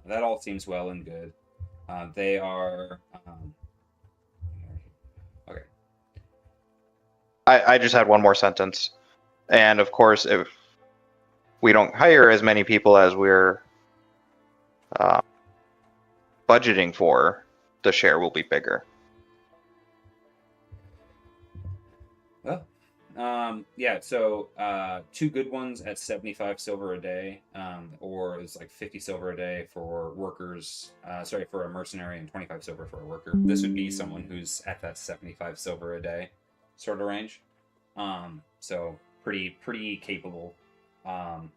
That all seems well and good. They are. Okay.
I just had one more sentence. And of course, if we don't hire as many people as we're budgeting for, the share will be bigger.
Well, yeah. So 2 good ones at 75 silver a day, or it's like 50 silver a day for workers. For a mercenary, and 25 silver for a worker. This would be someone who's at that 75 silver a day sort of range. So pretty capable. Not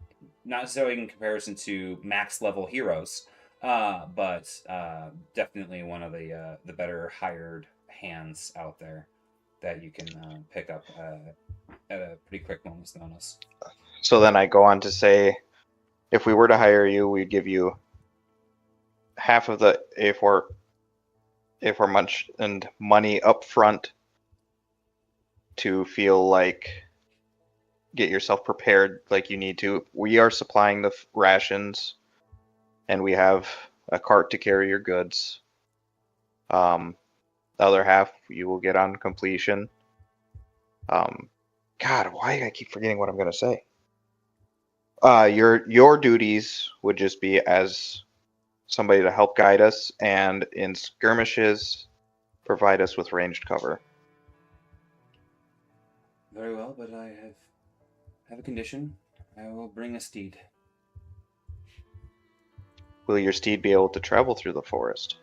necessarily in comparison to max level heroes, but definitely one of the better hired hands out there that you can pick up at a pretty quick moment's notice.
So then I go on to say, if we were to hire you, we'd give you half of the aforementioned money up front to feel like get yourself prepared like you need to. We are supplying the rations, and we have a cart to carry your goods. The other half you will get on completion. God, why do I keep forgetting what I'm gonna say? Your duties would just be as somebody to help guide us, and in skirmishes, provide us with ranged cover.
Very well, but I have a condition. I will bring a steed.
Will your steed be able to travel through the forest?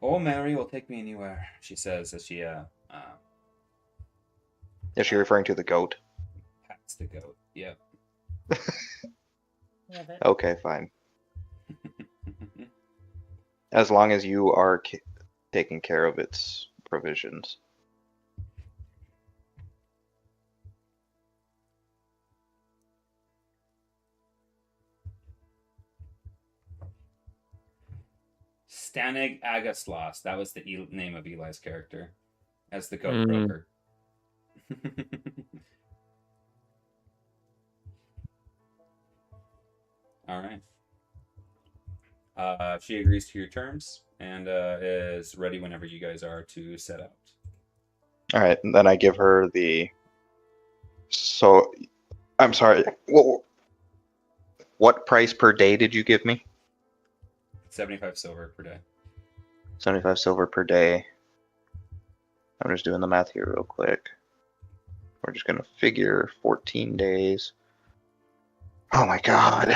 Oh, Mary will take me anywhere, she says as she
Is she referring to the goat?
pats the goat. Yep.
Love it.
Okay, fine. As long as you are taking care of its provisions.
Stanig Agaslas. That was the name of Eli's character as the goat broker. All right. She agrees to your terms and is ready whenever you guys are to set out.
All right, and then I give her the. So, I'm sorry. What price per day did you give me?
75 silver per day.
75 silver per day. I'm just doing the math here real quick. We're just gonna figure 14 days. Oh my god.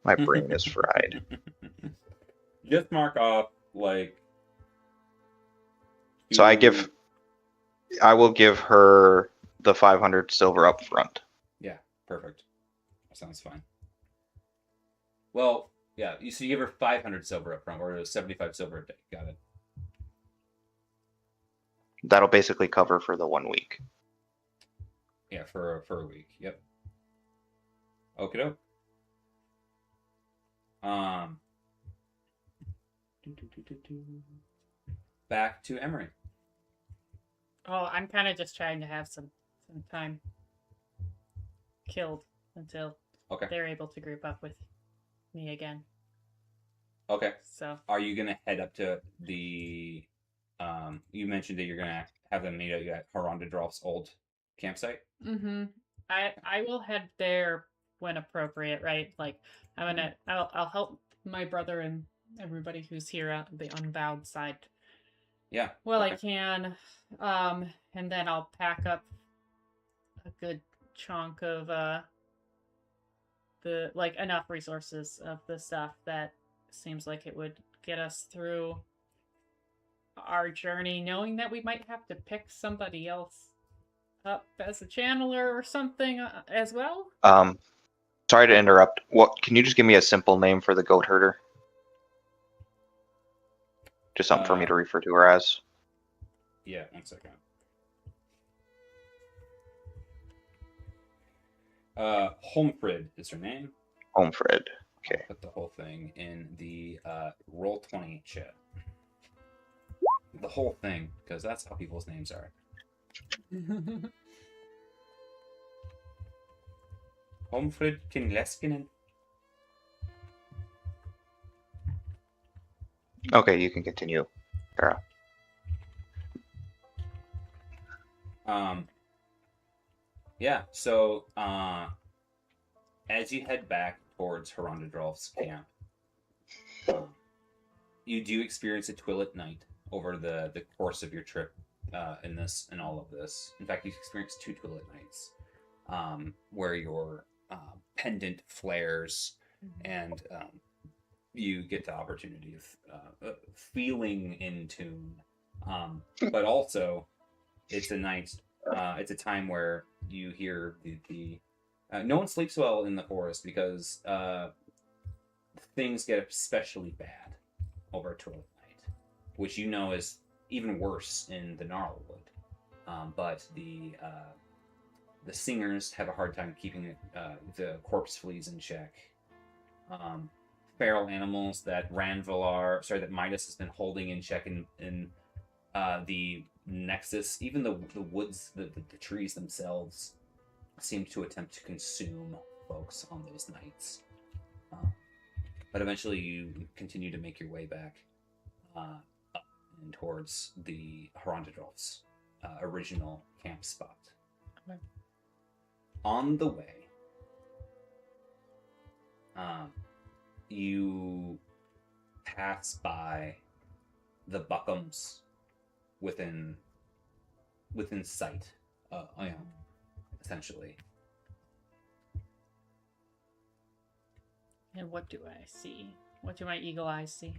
My brain is fried.
Just mark off like.
So I will give her the 500 silver up front.
Yeah, perfect. That sounds fine. Well, yeah, so you give her 500 silver up front, or 75 silver a day. Got it.
That'll basically cover for the 1 week.
Yeah, for a week. Yep. Okie doke. Back to Emery.
Oh, I'm kind of just trying to have some time killed until
Okay.
they're able to group up with me again.
Okay.
So
Are you gonna head up to the? You mentioned that you're gonna have them meet at Harondadrolf's old campsite.
I will head there when appropriate, right? Like I'll help my brother and everybody who's here on the unbowed side.
Yeah.
Well,
okay.
I can, and then I'll pack up a good chunk of the like enough resources of the stuff that seems like it would get us through our journey, knowing that we might have to pick somebody else up as a channeler or something as well.
Sorry to interrupt. What? Can you just give me a simple name for the goat herder? Just something for me to refer to her as.
Yeah, 1 second. Homefred is her name.
Homefred. Okay.
I'll put the whole thing in the Roll20 chat. The whole thing, because that's how people's names are. Homefred Kinleskinen.
Okay, you can continue, Sarah.
Yeah, so as you head back towards Harondadrolf's camp, you do experience a twilight night over the course of your trip in all of this. In fact, you experience 2 twilight nights where your pendant flares and you get the opportunity of feeling in tune. But also, it's a night. It's a time where you hear the no one sleeps well in the forest because things get especially bad over a twilight night, which you know is even worse in the Gnarlwood. But the singers have a hard time keeping the corpse fleas in check. Feral animals that that Midas has been holding in check in the Nexus, even the woods, the trees themselves seem to attempt to consume folks on those nights. But eventually you continue to make your way back up and towards the Harondadrolf's original camp spot.
Okay.
On the way, you pass by the Buckums within sight, essentially.
And what do I see? What do my eagle eyes see?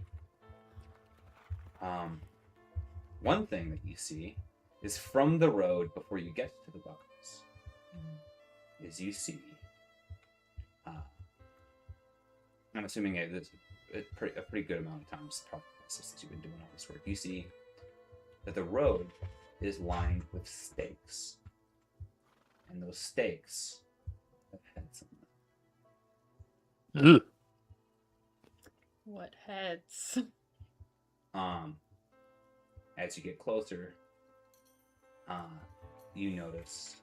One thing that you see is from the road before you get to the Buckums, is you see. I'm assuming it's a pretty good amount of times, probably since you've been doing all this work. You see that the road is lined with stakes, and those stakes have heads on them.
Ugh.
What heads?
As you get closer, you notice.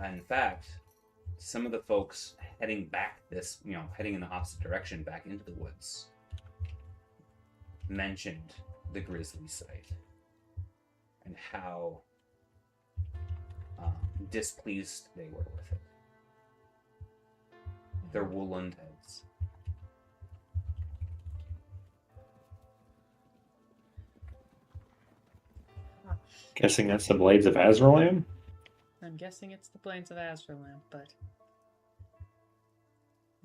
In fact, some of the folks heading in the opposite direction back into the woods mentioned the grizzly site and how displeased they were with it. Their woolen heads.
Guessing that's the Blades of Azralan?
I'm guessing it's the Plains of Azralan, but...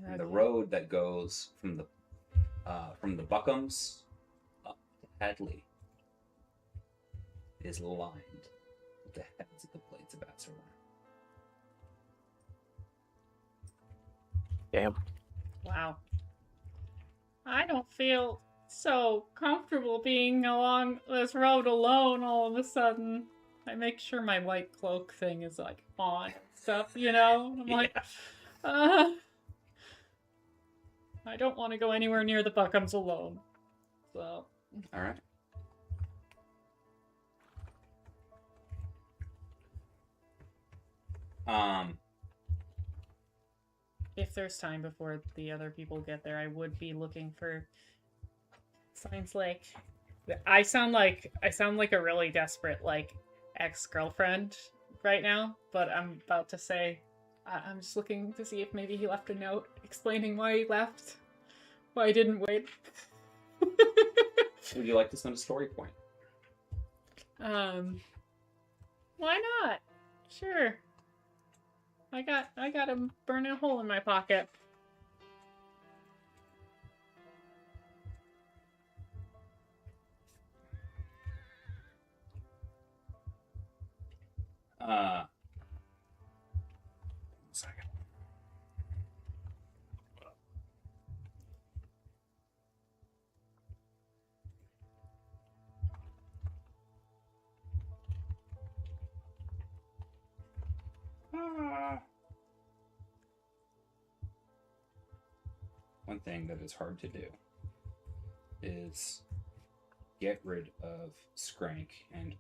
And the road that goes from the Buckums up to Hadley is lined with the heads of the Blades of Azralan.
Damn.
Wow. I don't feel so comfortable being along this road alone all of a sudden. I make sure my white cloak thing is like on and stuff, you know? I'm like, I don't want to go anywhere near the Buckums alone. So.
All right.
If there's time before the other people get there, I would be looking for signs like I sound like a really desperate like ex-girlfriend right now, but I'm about to say I'm just looking to see if maybe he left a note explaining why he left, why he didn't wait.
Would you like to send a story point?
Why not? Sure. I got a burning hole in my pocket.
One second. One thing that is hard to do is get rid of Skrank and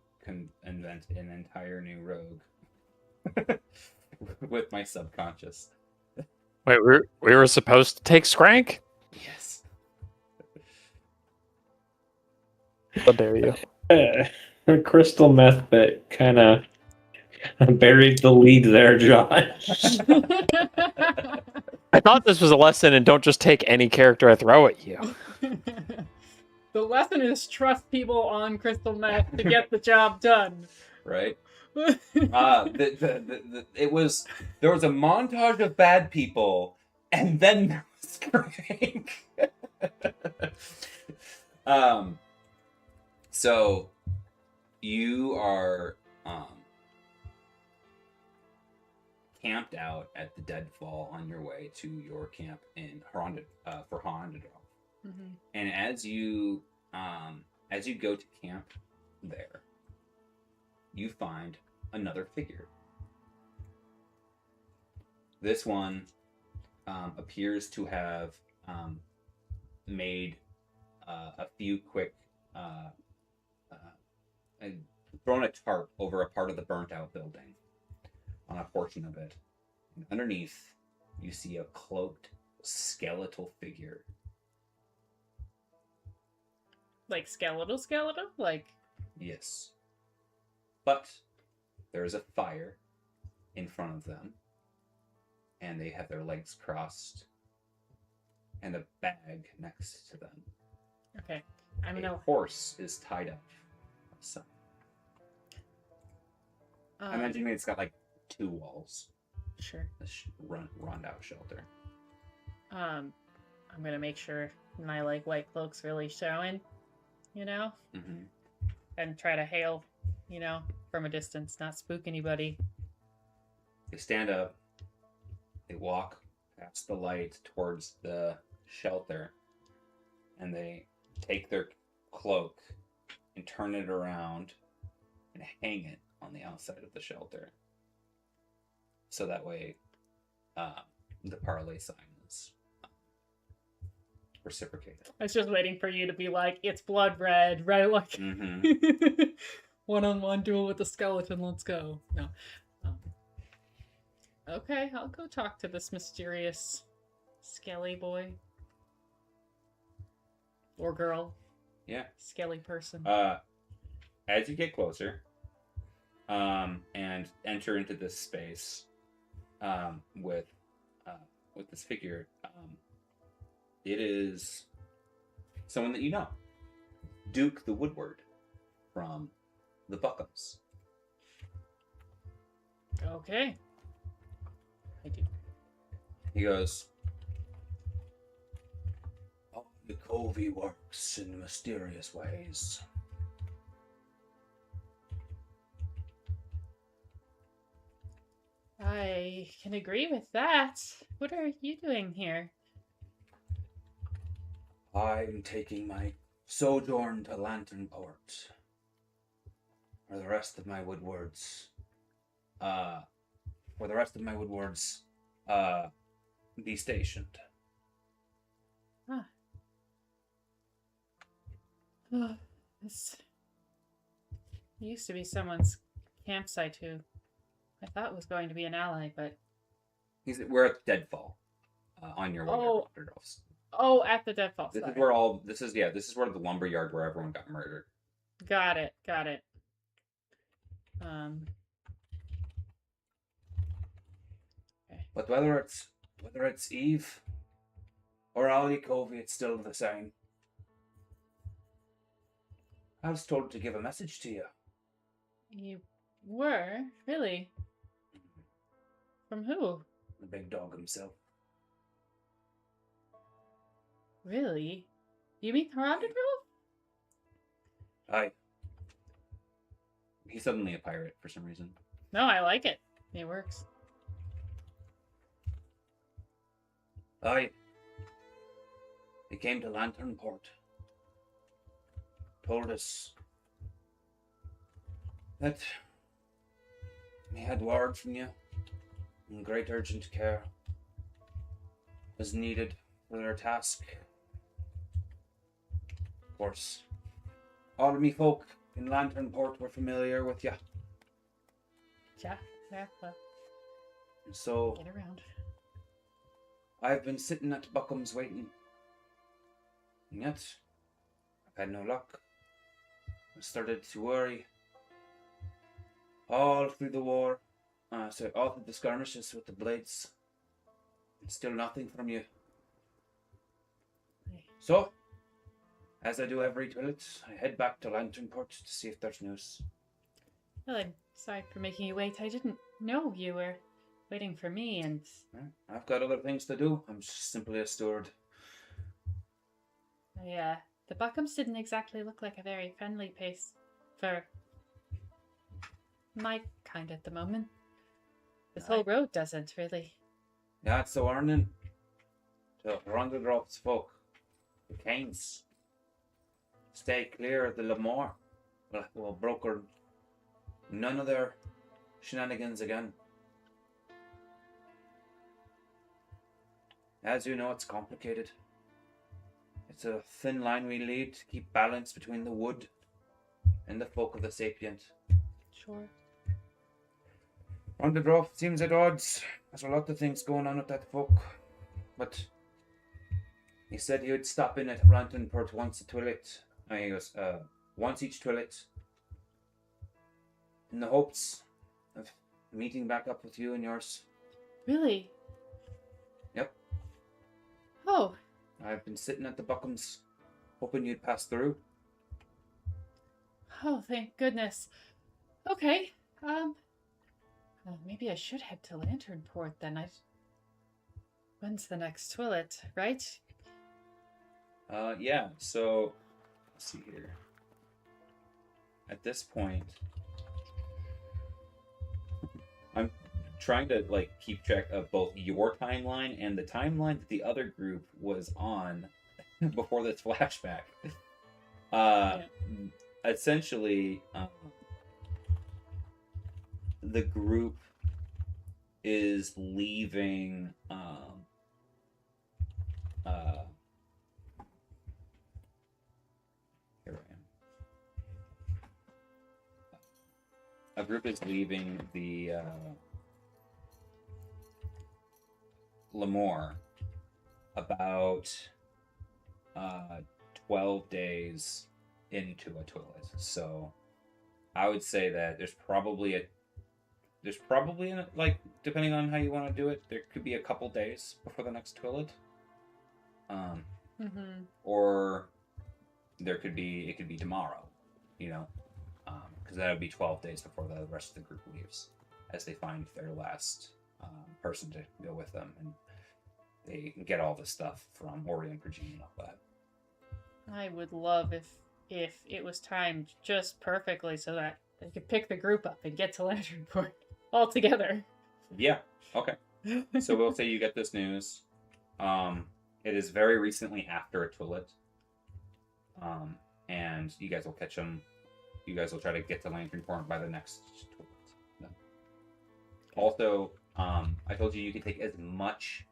invent an entire new rogue with my subconscious.
Wait, we were supposed to take Skrank?
Yes.
How dare you?
Crystal meth bit kind of buried the lead there, Josh.
I thought this was a lesson and don't just take any character I throw at you.
The lesson is trust people on crystal meth to get the job done.
Right? It was there was a montage of bad people, and then there was Skrank. So you are camped out at the Deadfall on your way to your camp in for Honda.
Mm-hmm.
And as you go to camp there, you find another figure. This one appears to have made a few quick thrown a tarp over a part of the burnt out building on a portion of it. And underneath, you see a cloaked skeletal figure.
Like skeletal? Like...
Yes. But there is a fire in front of them, and they have their legs crossed, and a bag next to them.
Okay,
A horse is tied up. So, I'm imagining it's got like 2 walls.
Sure.
This run-out shelter.
I'm gonna make sure my like white cloak's really showing, you know, and try to hail, you know, from a distance, not spook anybody.
They stand up. They walk past the light towards the shelter, and they take their cloak and turn it around and hang it on the outside of the shelter. So that way, the parlay sign is reciprocated.
I was just waiting for you to be like, it's blood red, right? Like, one-on-one duel with the skeleton, let's go. No. Okay, I'll go talk to this mysterious skelly boy. Or girl.
Yeah.
Skelly person.
As you get closer, and enter into this space, with this figure, it is someone that you know, Duke the Woodward from the Buckums.
Okay. I do.
He goes, "The Covey works in mysterious ways."
I can agree with that. What are you doing here?
I'm taking my sojourn to Lantern Port, where the rest of my woodwards, be stationed.
This used to be someone's campsite who I thought was going to be an ally, but
We're at Deadfall, on your way to Rotterdorf's.
Oh, at the Deadfall.
This
Sorry.
is where the lumberyard where everyone got murdered.
Got it. Okay.
But whether it's Eve or Ali Covey, it's still the same. I was told to give a message to you.
You were? Really? From who?
The big dog himself.
Really? You mean Rotterdorf?
Aye. He's suddenly a pirate for some reason.
No, I like it. It works.
Aye. He came to Lantern Port. Told us that he had word from you and great urgent care was needed for their task. Of course, all of me folk in Lantern Port were familiar with you.
Yeah.
And so
Get around.
I've been sitting at Buckham's waiting. And yet, I've had no luck. I started to worry. All through the war, all through the skirmishes with the blades. And still nothing from you. So, as I do every twilight, I head back to Lantern Port to see if there's news.
Well, I'm sorry for making you wait. I didn't know you were waiting for me, and
I've got other things to do. I'm simply a steward.
the Buckums didn't exactly look like a very friendly place for my kind at the moment. This whole road doesn't really.
Yeah, it's a warning to Rotterdorf's folk, the Canes. Stay clear of the Lamore. We'll broker none of their shenanigans again. As you know, it's complicated. It's a thin line we lead to keep balance between the wood and the folk of the sapient.
Sure.
Rotterdorf seems at odds. There's a lot of things going on with that folk. But he said he would stop in at Lantern Port once a twilight. He goes, once each twilight. In the hopes of meeting back up with you and yours.
Really?
Yep.
Oh.
I've been sitting at the Buckums, hoping you'd pass through.
Oh, thank goodness. Okay. Well, maybe I should head to Lantern Port then. When's the next toilet, right?
Yeah, so let's see here. At this point, I'm trying to keep track of both your timeline and the timeline that the other group was on before this flashback. Essentially, the group is leaving here I am. A group is leaving the Lamore about 12 days into a toilet. So I would say that there's probably depending on how you want to do it, there could be a couple days before the next toilet. Or it could be tomorrow, because that would be 12 days before the rest of the group leaves, as they find their last person to go with them, and they get all the stuff from Orient, Virginia, and all that.
I would love if it was timed just perfectly so that they could pick the group up and get to Lantern Port all together.
Yeah. Okay. So we'll say you get this news. It is very recently after a toilet. and you guys will catch them. You guys will try to get to Lantern Corn by the next toilet. Also, I told you you could take as much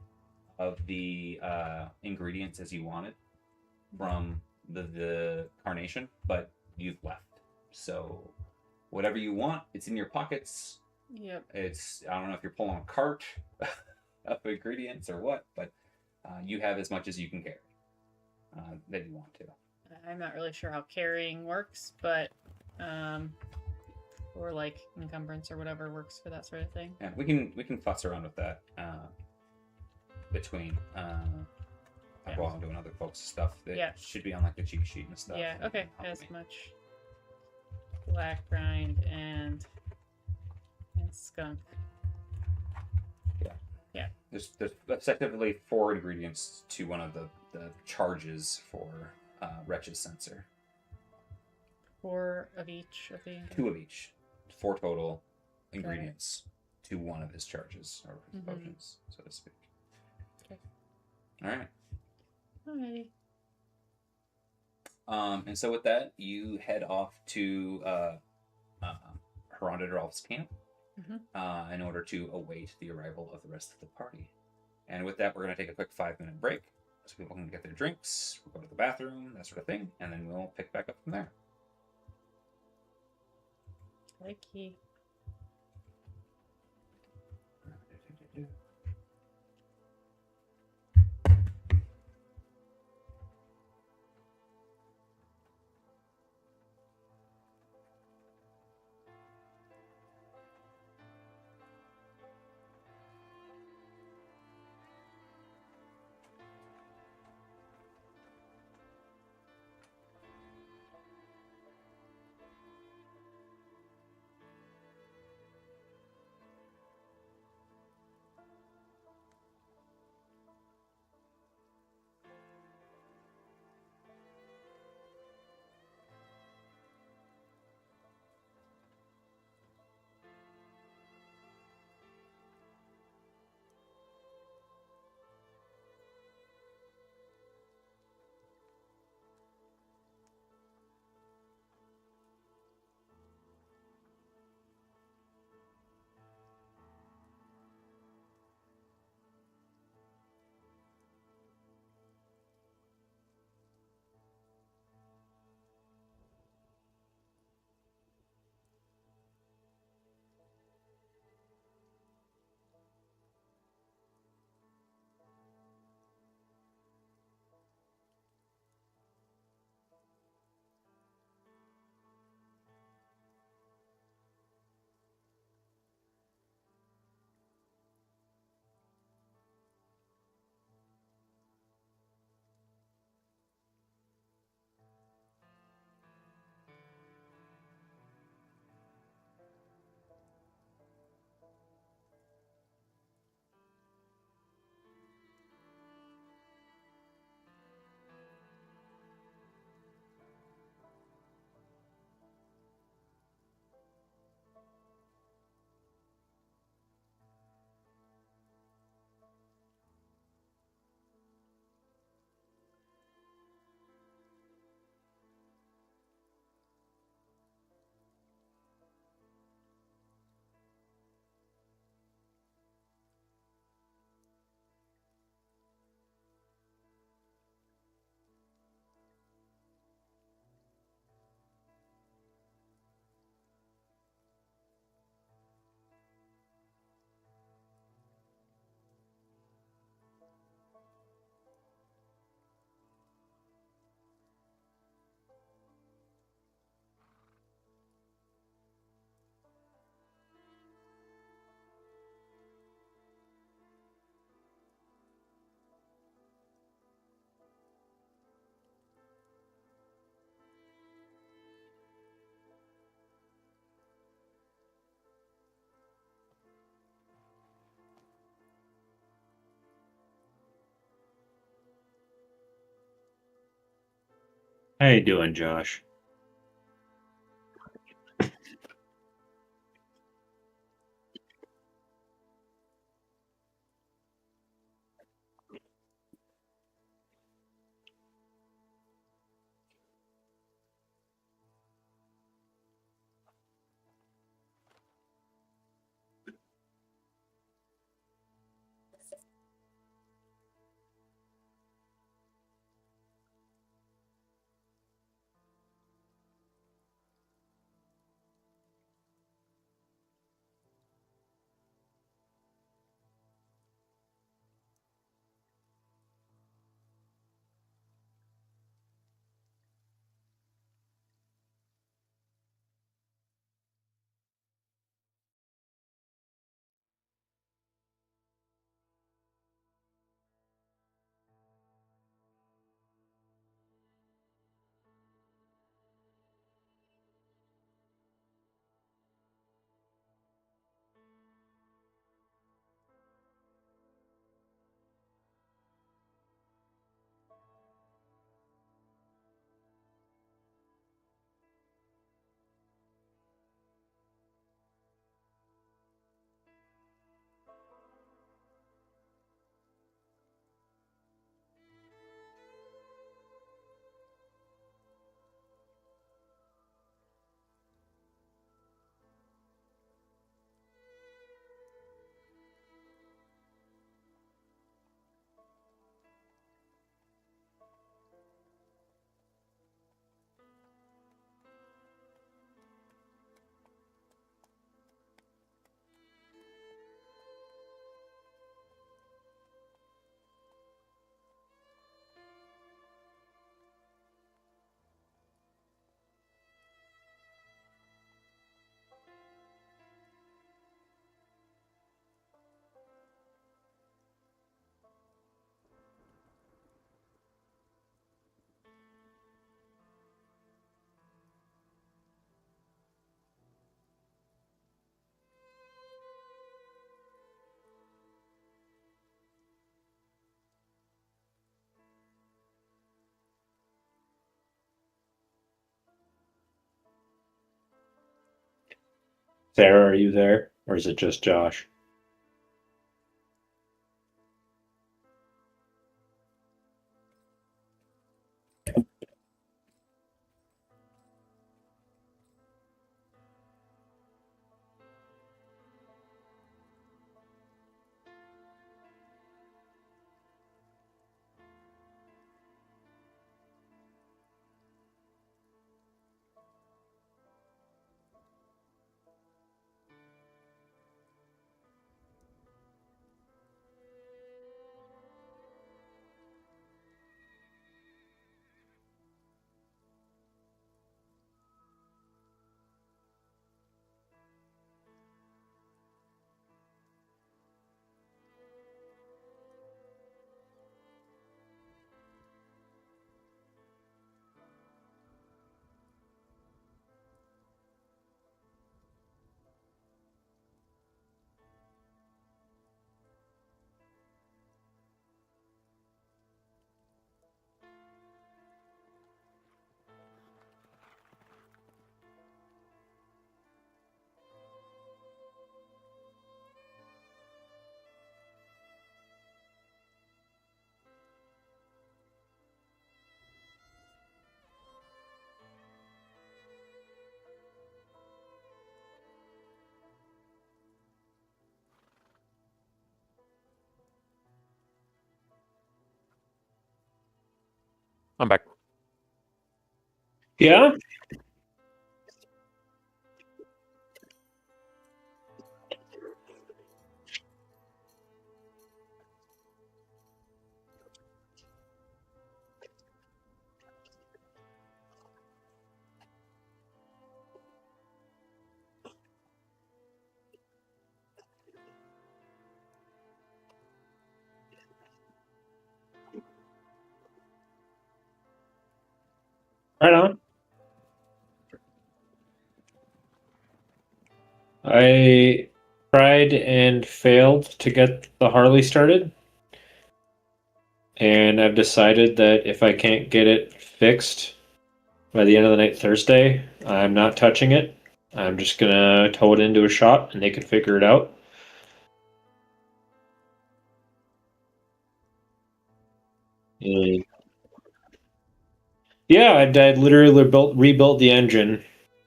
of the ingredients as you wanted from the carnation, but you've left. So whatever you want, it's in your pockets.
Yep.
I don't know if you're pulling a cart of ingredients or what, but you have as much as you can carry that you want to.
I'm not really sure how carrying works, but or like encumbrance or whatever works for that sort of thing.
Yeah, we can fuss around with that between while I'm doing other folks' stuff that should be on like the cheat sheet and stuff.
Yeah. Okay. As much black rind and skunk. Yeah.
There's effectively 4 ingredients to one of the charges for Wretch's sensor.
4 of each of the
2 of each. 4 total ingredients to one of his charges or his potions, so to speak.
Okay.
All right.
Alrighty.
And so with that, you head off to Herondadralf's camp in order to await the arrival of the rest of the party. And with that, we're going to take a quick 5-minute break so people can get their drinks, we'll go to the bathroom, that sort of thing, and then we'll pick back up from there.
Likey.
How you doing, Josh? Sarah, are you there? Or is it just Josh?
I'm back.
Yeah? Right on. I tried and failed to get the Harley started. And I've decided that if I can't get it fixed by the end of the night Thursday, I'm not touching it. I'm just gonna tow it into a shop and they can figure it out. Mm. Yeah, I literally rebuilt the engine,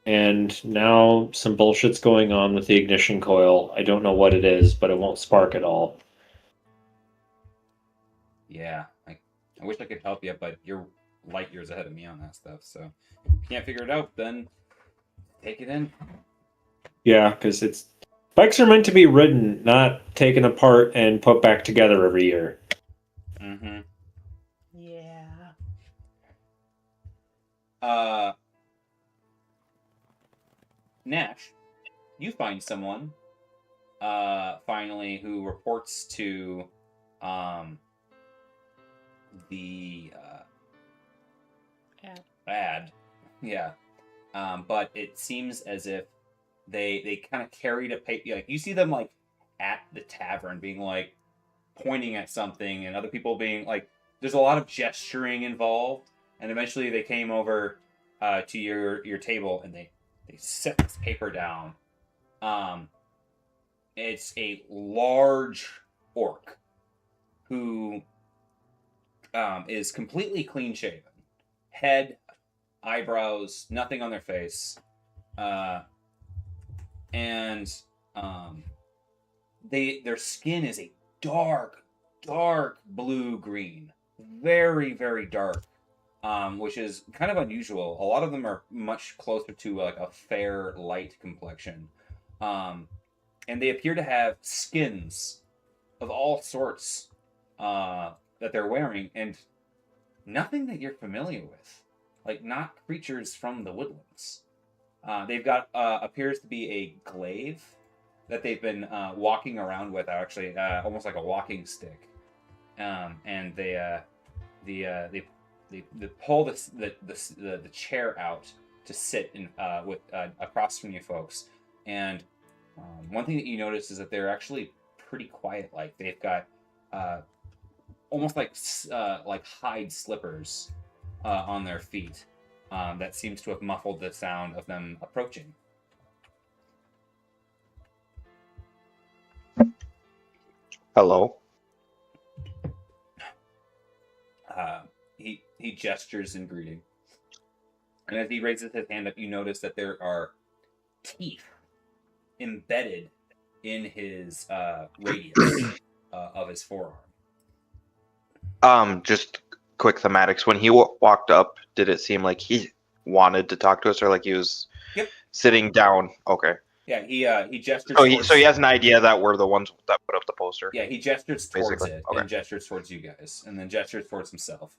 and now some bullshit's going on with the ignition coil. I don't know what it is, but it won't spark at all.
Yeah, I wish I could help you, but you're light years ahead of me on that stuff. So if you can't figure it out, then take it in.
Yeah, because it's bikes are meant to be ridden, not taken apart and put back together every year.
Mm-hmm.
Yeah.
Nash, you find someone finally who reports to the ad. Yeah. But it seems as if they kind of carried a paper. Like you see them like at the tavern, being like pointing at something, and other people being like, there's a lot of gesturing involved. And eventually, they came over to your table, and they set this paper down. It's a large orc who is completely clean shaven, head, eyebrows, nothing on their face, and their skin is a dark blue green, very very dark, which is kind of unusual. A lot of them are much closer to like a fair light complexion, and they appear to have skins of all sorts that they're wearing, and nothing that you're familiar with, like not creatures from the woodlands. They've got appears to be a glaive that they've been walking around with, actually, almost like a walking stick, and they pull the chair out to sit in with across from you folks. And one thing that you notice is that they're actually pretty quiet. Like they've got almost like hide slippers on their feet. That seems to have muffled the sound of them approaching.
Hello.
He gestures in greeting, and as he raises his hand up, you notice that there are teeth embedded in his radius of his forearm.
Just quick thematics. When he walked up, did it seem like he wanted to talk to us, or like he was sitting down? Okay.
Yeah, he gestures.
So he has an idea that we're the ones that put up the poster.
Yeah, he gestures towards
Basically.
it
Okay.
and gestures towards you guys, and then gestures towards himself.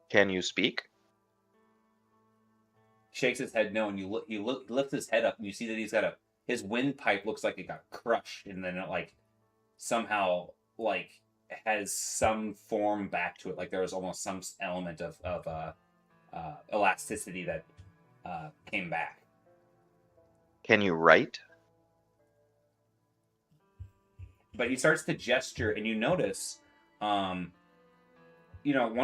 Can you speak?
Shakes his head no, and he lifts his head up, and you see that he's got his windpipe looks like it got crushed, and then it like somehow like has some form back to it, like there was almost some element of elasticity that came back.
Can you write?
But he starts to gesture, and you notice, one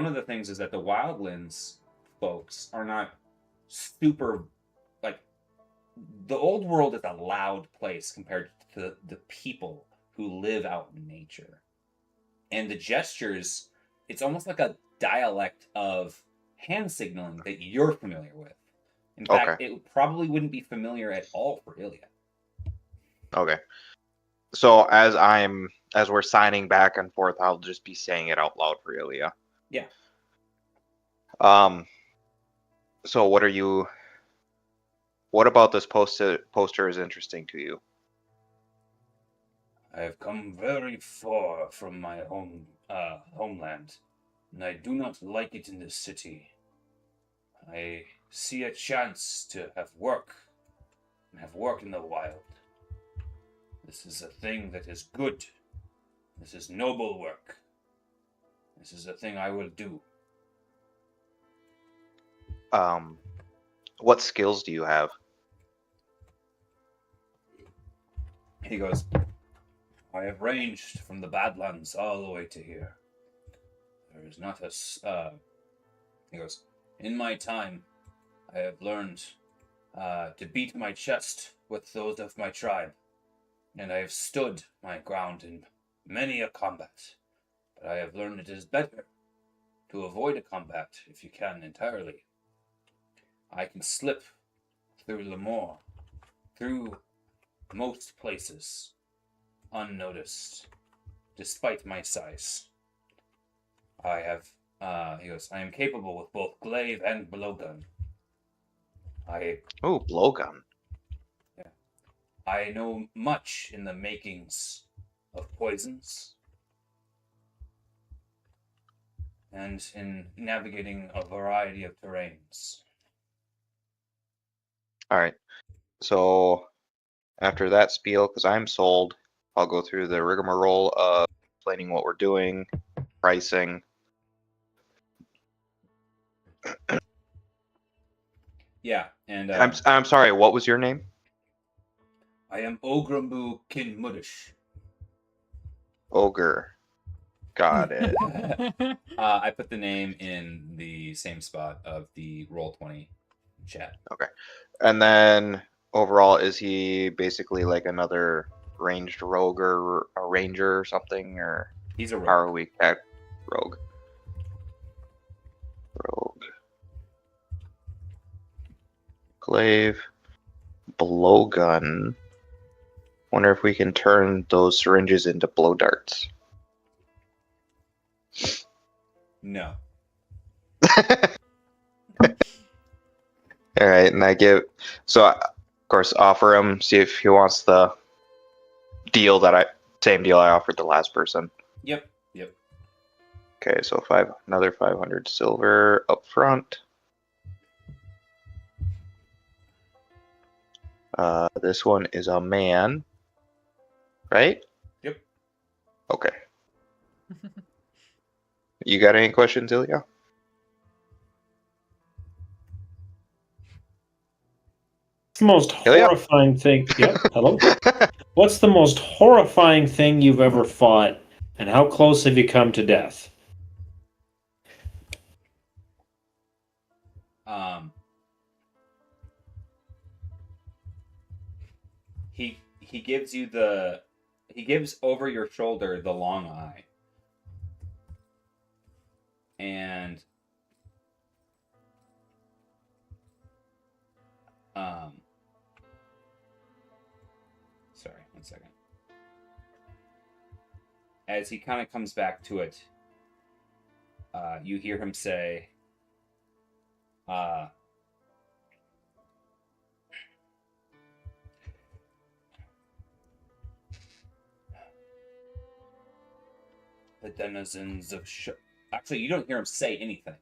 of the things is that the Wildlands folks are not super, like, the old world is a loud place compared to the people who live out in nature. And the gestures, it's almost like a dialect of hand signaling that you're familiar with. In fact, it probably wouldn't be familiar at all for Ilya.
Okay. So as we're signing back and forth, I'll just be saying it out loud for Ilya.
Yeah.
So what about this poster is interesting to you?
I have come very far from my homeland, and I do not like it in this city. I see a chance to have work in the wild. This is a thing that is good. This is noble work. This is a thing I will do.
What skills do you have?
He goes, I have ranged from the Badlands all the way to here. There is not a... he goes, in my time, I have learned to beat my chest with those of my tribe, and I have stood my ground in many a combat. But I have learned it is better to avoid a combat if you can entirely. I can slip through Lemoore, through most places, unnoticed, despite my size. I have, he goes, I am capable with both glaive and blowgun.
Blowgun.
Yeah. I know much in the makings of poisons and in navigating a variety of terrains.
All right. So after that spiel, because I'm sold, I'll go through the rigmarole of explaining what we're doing, pricing.
Yeah, and
I'm sorry. What was your name?
I am Ogrambu Kinmudish.
Ogre. Got it.
I put the name in the same spot of the Roll20 chat.
Okay. And then overall, is he basically like another ranged rogue or a ranger or something? Or
he's a rogue.
How are we at rogue? Rogue. Glaive. Blowgun. Wonder if we can turn those syringes into blow darts.
No.
All right, and of course, offer him, see if he wants the same deal I offered the last person.
Yep.
Okay, so another 500 silver up front. This one is a man, right?
Yep.
Okay. You got any questions, Ilya?
The most horrifying thing. Yep. Hello. What's the most horrifying thing you've ever fought, and how close have you come to death?
he gives over your shoulder the long eye. And sorry, 1 second. As he kind of comes back to it, you hear him say, the denizens of Actually, you don't hear him say anything.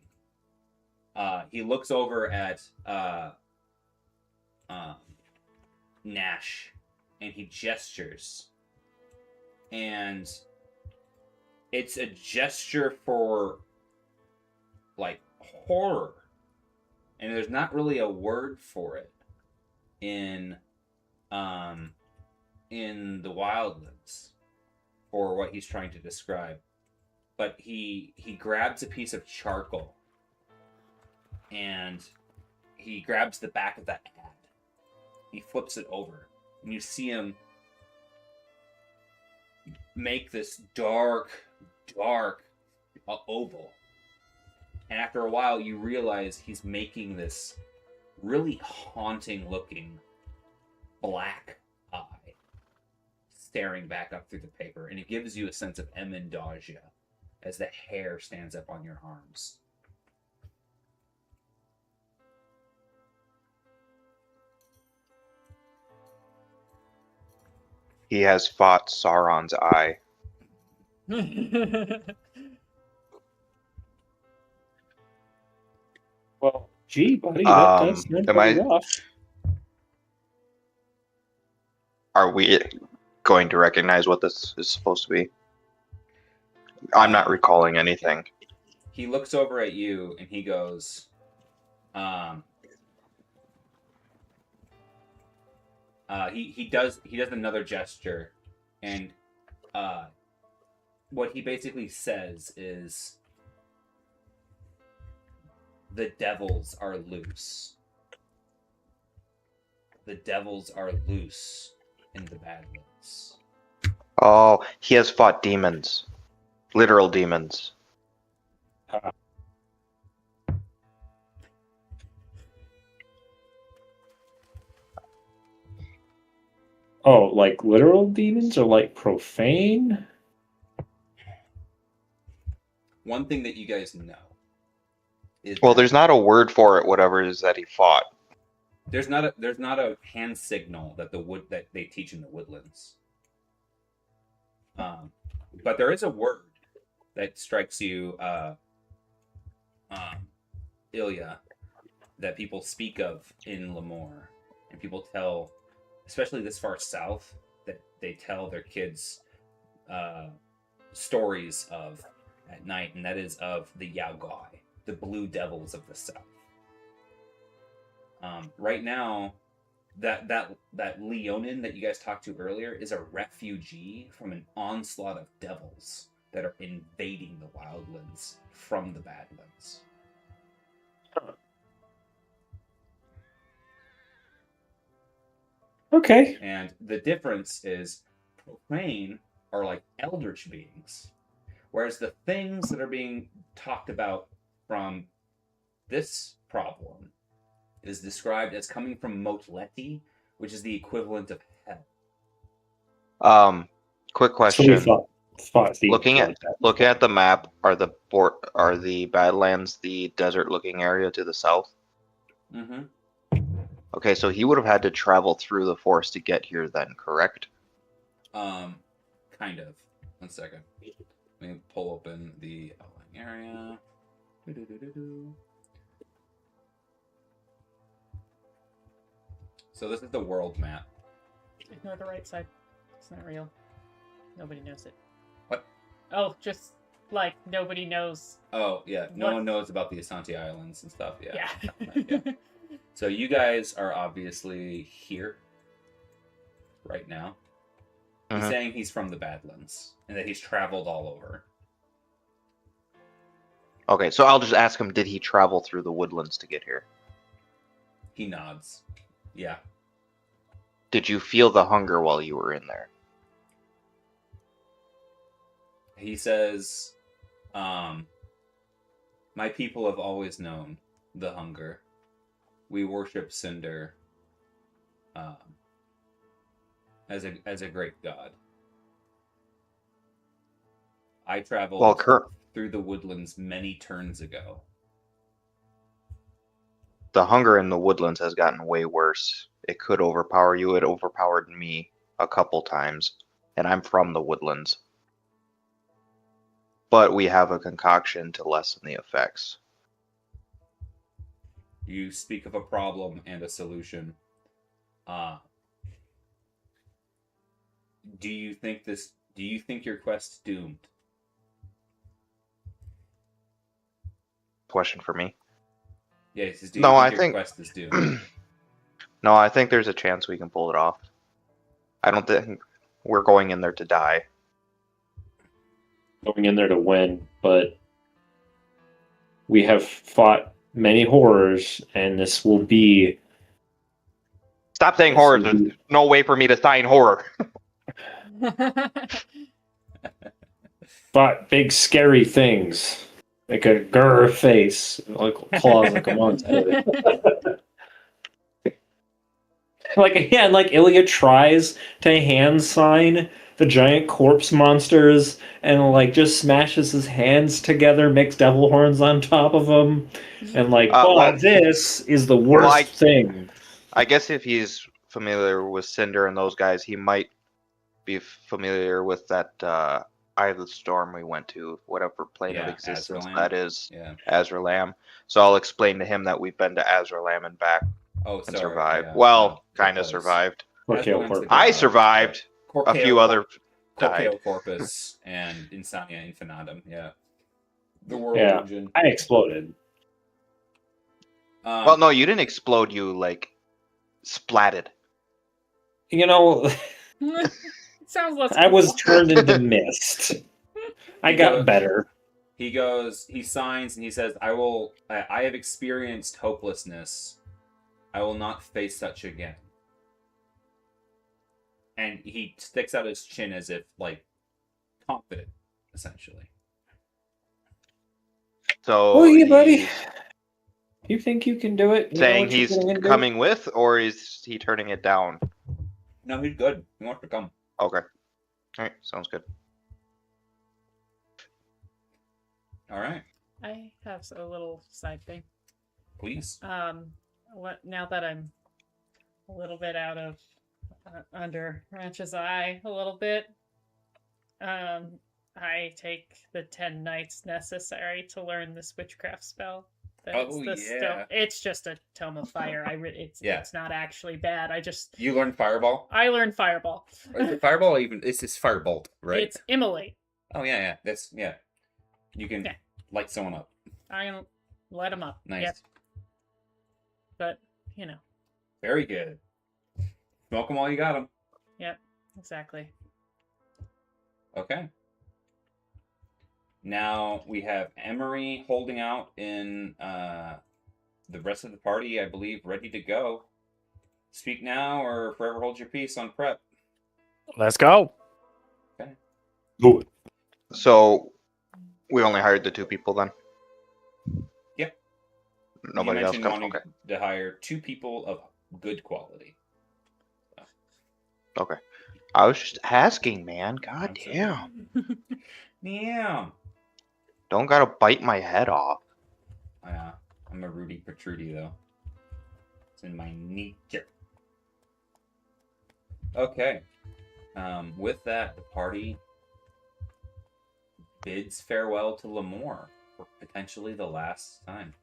He looks over at Nash, and he gestures. And it's a gesture for, like, horror. And there's not really a word for it in the Wildlands for what he's trying to describe. But he grabs a piece of charcoal and he grabs the back of that ad. He flips it over, and you see him make this dark oval. And after a while, you realize he's making this really haunting looking black eye staring back up through the paper, and it gives you a sense of emendagia as the hair stands up on your arms.
He has fought Sauron's eye.
Well, gee, buddy, that does sound pretty rough.
Are we going to recognize what this is supposed to be? I'm not recalling anything.
He looks over at you and he goes, he does another gesture, and what he basically says is, the devils are loose. The devils are loose in the Badlands.
Oh, he has fought demons. Literal demons.
Oh, like literal demons or like profane?
One thing that you guys know is
Well, there's not a word for it, whatever it is that he fought.
there's not a hand signal that they teach in the Woodlands. But there is a word that strikes you, Ilya, that people speak of in Lemoore, and people tell, especially this far south, that they tell their kids stories of at night, and that is of the Yaugai, the blue devils of the south. Right now, that Leonin that you guys talked to earlier is a refugee from an onslaught of devils that are invading the Wildlands from the Badlands.
Okay.
And the difference is, profane are like eldritch beings, whereas the things that are being talked about from this problem is described as coming from Motleti, which is the equivalent of hell.
Quick
So we
question.
fought the
Looking at the map, are the Badlands the desert-looking area to the south?
Mm-hmm.
Okay, so he would have had to travel through the forest to get here then, correct?
Kind of. 1 second. Let me pull open the outlying area. So this is the world map.
Ignore the right side. It's not real. Nobody knows it.
What?
Oh, just like nobody knows.
Oh, yeah. No one knows about the Asante Islands and stuff. Yeah.
Yeah.
So you guys are obviously here right now. He's
Mhm.
saying he's from the Badlands and that he's traveled all over.
Okay, so I'll just ask him, did he travel through the woodlands to get here?
He nods. Yeah.
Did you feel the hunger while you were in there?
He says, my people have always known the hunger. We worship Cinder as a great god. I traveled through the woodlands many turns ago.
The hunger in the woodlands has gotten way worse. It could overpower you. It overpowered me a couple times, and I'm from the woodlands. But we have a concoction to lessen the effects.
You speak of a problem and a solution. Do you think your quest's doomed?
Question for me?
Yes. Do you
No,
think your quest is doomed?
No, I think there's a chance we can pull it off. I don't think we're going in there to die.
Going in there to win, but we have fought many horrors, and this will be...
Stop saying horror. There's no way for me to sign horror.
Fought big scary things. Like a grr face, like claws that come on out of it. Like Ilya tries to hand sign the giant corpse monsters and like just smashes his hands together, makes devil horns on top of them, and this is the worst thing.
I guess if he's familiar with Cinder and those guys, he might be familiar with that Eye of the Storm we went to, whatever plane of existence that is, Azralam. So I'll explain to him that we've been to Azralam and back and survived. Yeah, kind of survived. I survived. A few other died.
Corpeo Corpus and Insomnia Infinitum. Yeah, the world engine.
I exploded.
Well, no, you didn't explode. You splatted.
Sounds less.
I was turned into mist. I got better.
He signs and he says, I have experienced hopelessness. I will not face such again. And he sticks out his chin as if, confident, essentially.
So,
yeah, buddy. You think you can do it?
Saying he's coming with, or is he turning it down?
No, he's good. He wants to come.
Okay. All right. Sounds good.
All right.
I have a little side thing.
Please.
Now that I'm a little bit out of under Ranch's eye a little bit, I take the 10 nights necessary to learn this witchcraft spell. It's just a tome of fire. It's not actually bad.
You learned Fireball?
I learned Fireball.
Is it Fireball or even it's this Firebolt, right?
It's Immolate.
Oh yeah. You can light someone up.
I can light them up.
Nice.
Yep. But
Very good. Smoke them while you got them.
Yep. Exactly.
Okay. Now we have Emery holding out in the rest of the party, I believe, ready to go. Speak now or forever hold your peace on prep.
Let's go.
Okay.
Do it.
So we only hired the 2 people then?
Yep.
Nobody else comes?
Okay. To hire 2 people of good quality. So.
Okay. I was just asking, man. God damn.
Yeah.
Don't gotta bite my head off.
I'm a Rudy Protrudy, though. It's in my nature. Okay. With that, the party bids farewell to Lamore for potentially the last time.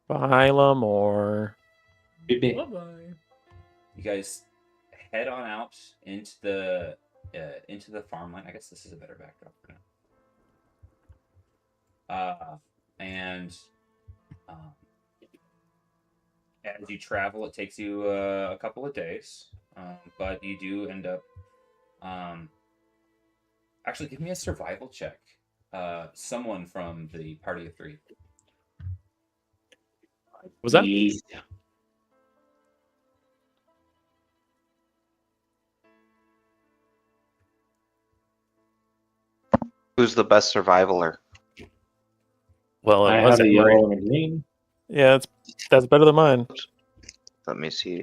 Bye, Lamore.
Bye-bye.
You guys head on out into the farmland. I guess this is a better backdrop for now. As you travel, it takes you a couple of days, but you do end up. Actually, give me a survival check. Someone from the party of 3.
Was that?
Who's the best survivaler?
Well,
I
it was
have a
Emery.
yellow and a green.
Yeah, that's better than mine.
Let me see.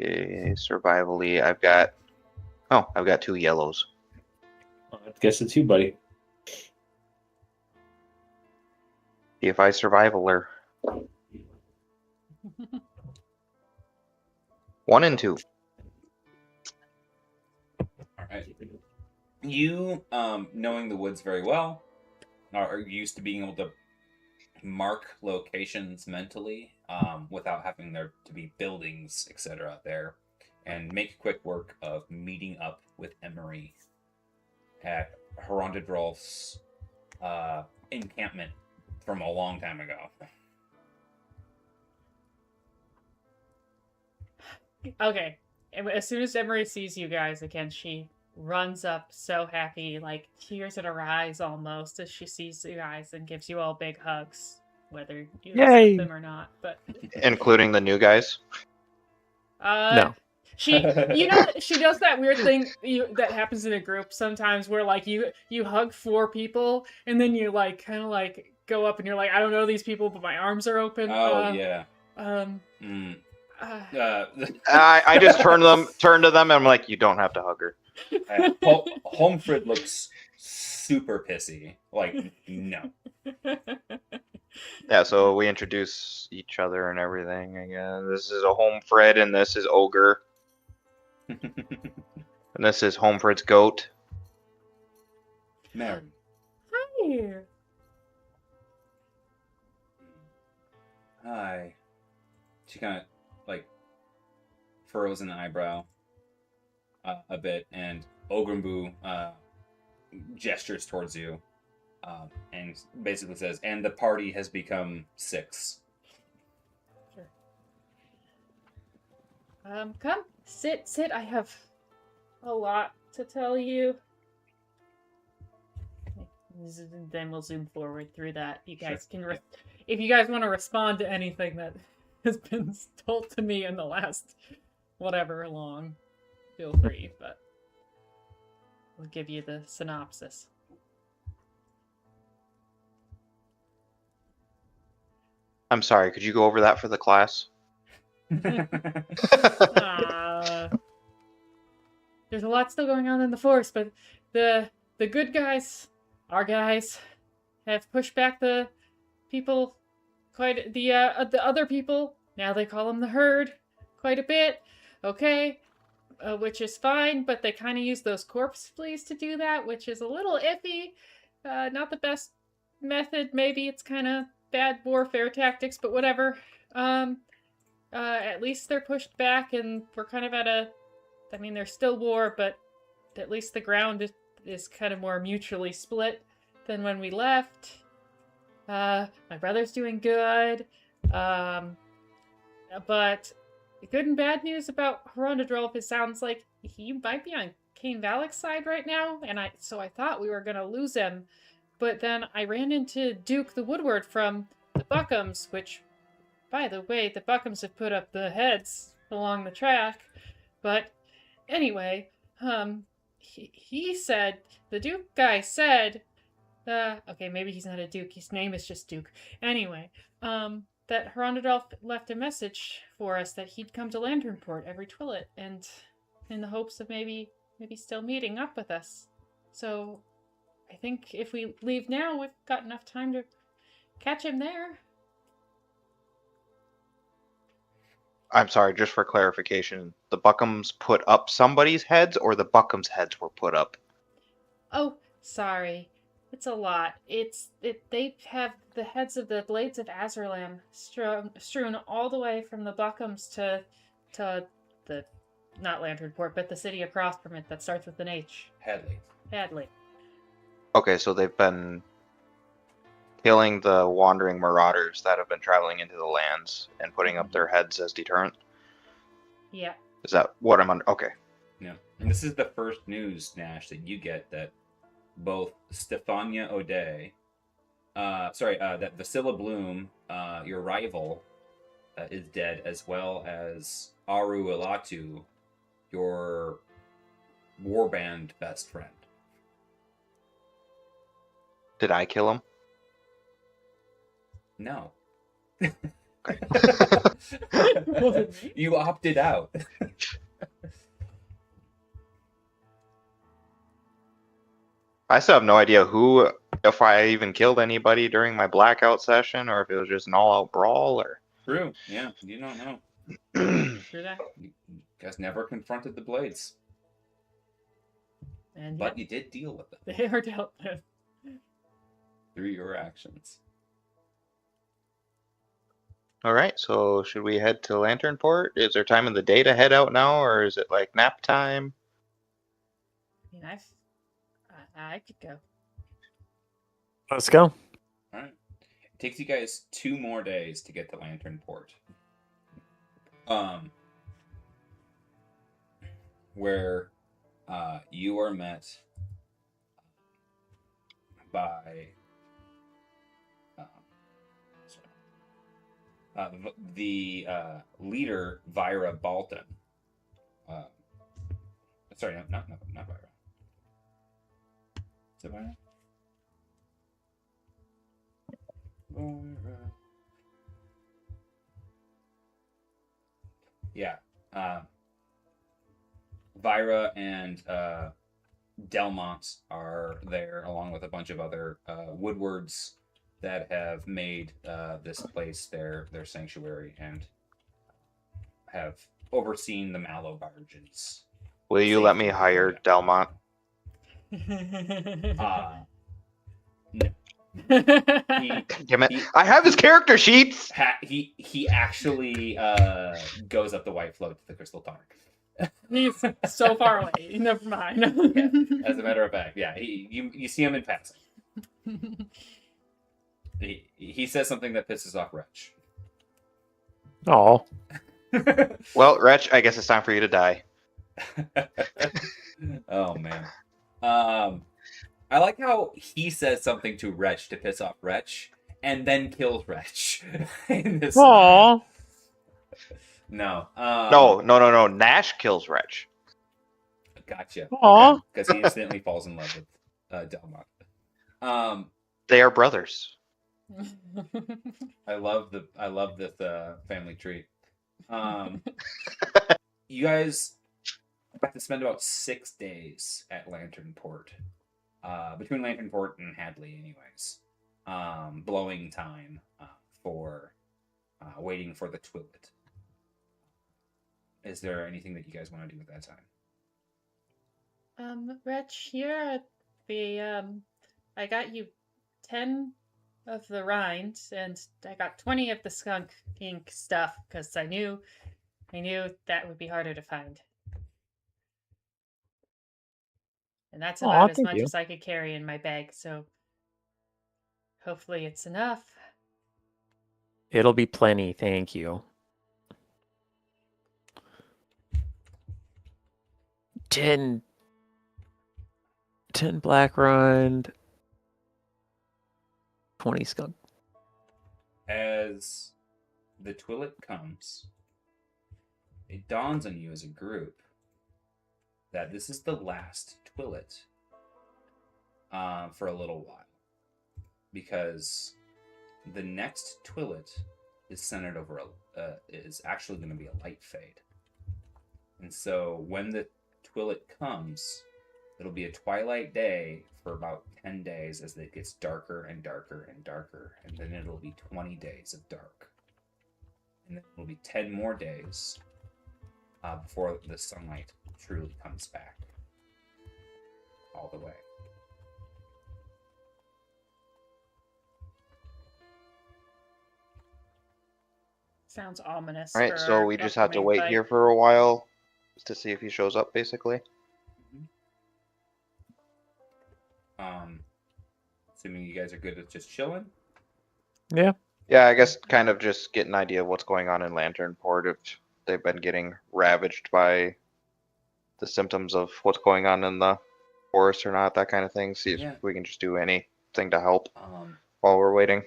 Survivally, I've got 2 yellows.
I guess it's you, buddy.
See if I survivaler. 1 and 2.
All right. You, knowing the woods very well, are used to being able to mark locations mentally without having there to be buildings, etc. there, and make quick work of meeting up with Emery at Herondadrolf's encampment from a long time ago.
Okay. As soon as Emery sees you guys again, she runs up so happy, like tears in her eyes almost, as she sees you guys and gives you all big hugs, whether you
Yay!
accept them or not. But
Including the new guys?
No.
She does that weird thing that happens in a group sometimes, where like you hug 4 people and then you like kind of like go up and you're like, I don't know these people, but my arms are open.
Oh, yeah.
I just turn to them, and I'm like, you don't have to hug her.
Homefred looks super pissy. Like, no.
Yeah, so we introduce each other and everything. Again, this is a Homefred, and this is Ogre, and this is Homefred's goat.
Mary.
Hi.
Hi. She kind of like furrows an eyebrow a bit, and Ogrenbu gestures towards you and basically says, "And the party has become 6."
Sure. Come, sit. I have a lot to tell you. Then we'll zoom forward through that. You guys can, if you guys want to respond to anything that has been told to me in the last whatever long, feel free. But we'll give you the synopsis.
I'm sorry, could you go over that for the class?
There's a lot still going on in the forest, but the good guys, our guys, have pushed back the people quite the other people. Now they call them the herd quite a bit. Okay, which is fine, but they kind of use those corpse fleas to do that, which is a little iffy. Not the best method. Maybe it's kind of bad warfare tactics, but whatever. At least they're pushed back, and we're kind of at a. I mean, there's still war, but at least the ground is kind of more mutually split than when we left. My brother's doing good. But the good and bad news about Herondadrolf, it sounds like he might be on Cain Valek's side right now, and so I thought we were gonna lose him. But then I ran into Duke the Woodward from the Buckums, which, by the way, the Buckums have put up the heads along the track. But anyway, he said, the Duke guy said, okay, maybe he's not a Duke, his name is just Duke. Anyway, that Herondadolf left a message for us that he'd come to Lanternport every twillet, and in the hopes of maybe still meeting up with us. So I think if we leave now, we've got enough time to catch him there.
I'm sorry, just for clarification, the Buckums put up somebody's heads, or the Buckums' heads were put up?
Oh, sorry. It's a lot. They have the heads of the Blades of Azerlam strewn all the way from the Buckums to the, not Lanternport, but the city across from it that starts with an H. Hadley.
Okay, so they've been killing the wandering marauders that have been traveling into the lands and putting up their heads as deterrent?
Yeah.
Is that what I'm under? Okay.
Yeah. And this is the first news, Nash, that you get that both Stefania O'Day, that Vasilla Bloom, your rival, is dead, as well as Aru Ilatu, your warband best friend.
Did I kill him?
No.
Okay.
Was it me?
You opted out.
I still have no idea if I even killed anybody during my blackout session, or if it was just an all-out brawl, or.
True. Yeah, you don't know.
True that.
You guys never confronted the blades,
And
but you did deal with them
they are dealt with.
through your actions.
All right, so should we head to Lanternport? Is there time in the day to head out now, or is it like nap time?
I mean, I could go.
Let's go.
All right. It takes you guys 2 more days to get to Lanternport. Where you are met by the leader, Vira Balton. Sorry, not Vira. Is it Vira? Yeah. Vira and Delmont are there, along with a bunch of other Woodwards that have made this place their sanctuary and have overseen the Mallow barges.
Will you let me hire Delmont?
No.
Damn it! I have his character sheets.
He actually goes up the white float to the crystal targ.
He's so far away. Never mind.
Yeah, as a matter of fact, yeah, you see him in passing. He says something that pisses off Wretch.
Oh,
Well, Wretch, I guess it's time for you to die.
Oh man. I like how he says something to Wretch to piss off Wretch, and then kills Wretch. In this
aw.
No.
No. Nash kills Wretch.
Gotcha.
Aw.
Because he instantly falls in love with Delmont.
They are brothers.
I love this family tree. You guys have to spend about 6 days at Lanternport. Between Lanternport and Hadley, anyways. Blowing time for waiting for the Twillet. Is there anything that you guys want to do at that time?
Wretch, here at the I got you 10 of the rinds, and I got 20 of the skunk ink stuff because I knew that would be harder to find. And that's about as
thank
much
you.
as I could carry in my bag, so hopefully it's enough.
It'll be plenty, thank you. 10 black rind, 20 skunk.
As the Twillet comes, it dawns on you as a group that this is the last Twillet for a little while. Because the next Twillet is centered over is actually going to be a light fade. And so when the Twillet comes, it'll be a twilight day for about 10 days as it gets darker and darker and darker. And then it'll be 20 days of dark. And then it'll be 10 more days before the sunlight truly comes back all the way.
Sounds ominous.
All right,
for
so
our
we just have to
upcoming
wait
fight.
here for a while to see if he shows up, basically.
Assuming you guys are good at just chilling.
Yeah.
Yeah, I guess kind of just get an idea of what's going on in Lanternport, if they've been getting ravaged by the symptoms of what's going on in the forest or not, that kind of thing. See if we can just do anything to help while we're waiting.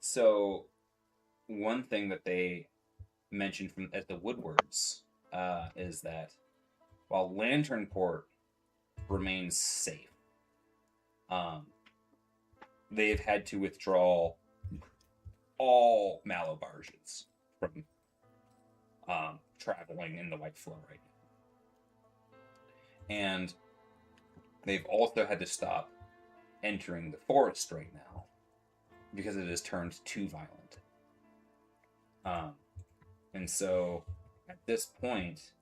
So, one thing that they mentioned at the Woodwards is that while Lanternport remains safe, they've had to withdraw all Malabarges from traveling in the White Flow right now. And they've also had to stop entering the forest right now because it has turned too violent. And so at this point,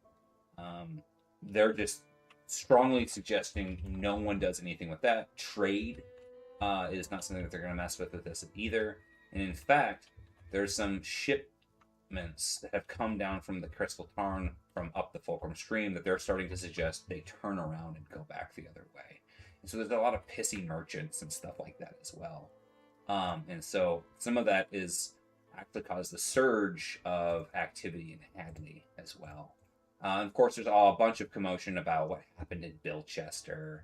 they're just strongly suggesting no one does anything with that. Trade is not something that they're going to mess with this either. And in fact, there's some shipments that have come down from the Crystal Tarn from up the Fulcrum Stream that they're starting to suggest they turn around and go back the other way. And so there's a lot of pissy merchants and stuff like that as well. And so some of that is actually caused a surge of activity in Hadley as well. Of course, there's a bunch of commotion about what happened in Bilchester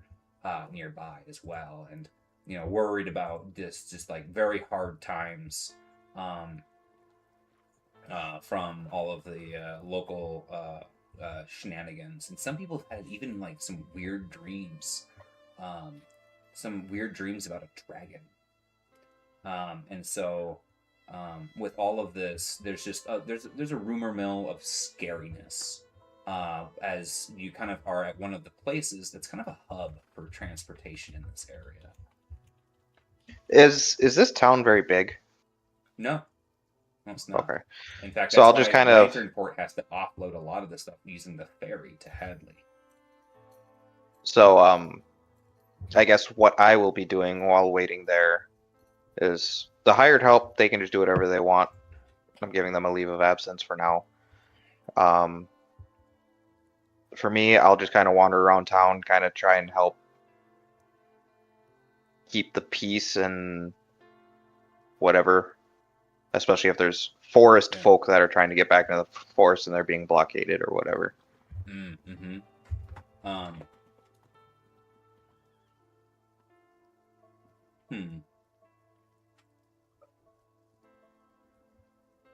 nearby as well, and worried about this just like very hard times from all of the local shenanigans, and some people have had even like some weird dreams about a dragon, and so. With all of this, there's just there's a rumor mill of scariness as you kind of are at one of the places that's kind of a hub for transportation in this area.
Is this town very big?
No, it's not.
Okay.
In fact,
So
that's
I'll just
why
kind of
Lanternport has to offload a lot of the stuff using the ferry to Hadley.
So I guess what I will be doing while waiting there is the hired help. They can just do whatever they want. I'm giving them a leave of absence for now. For me, I'll just kind of wander around town, kind of try and help keep the peace and whatever. Especially if there's forest folk that are trying to get back into the forest and they're being blockaded or whatever.
Mm-hmm.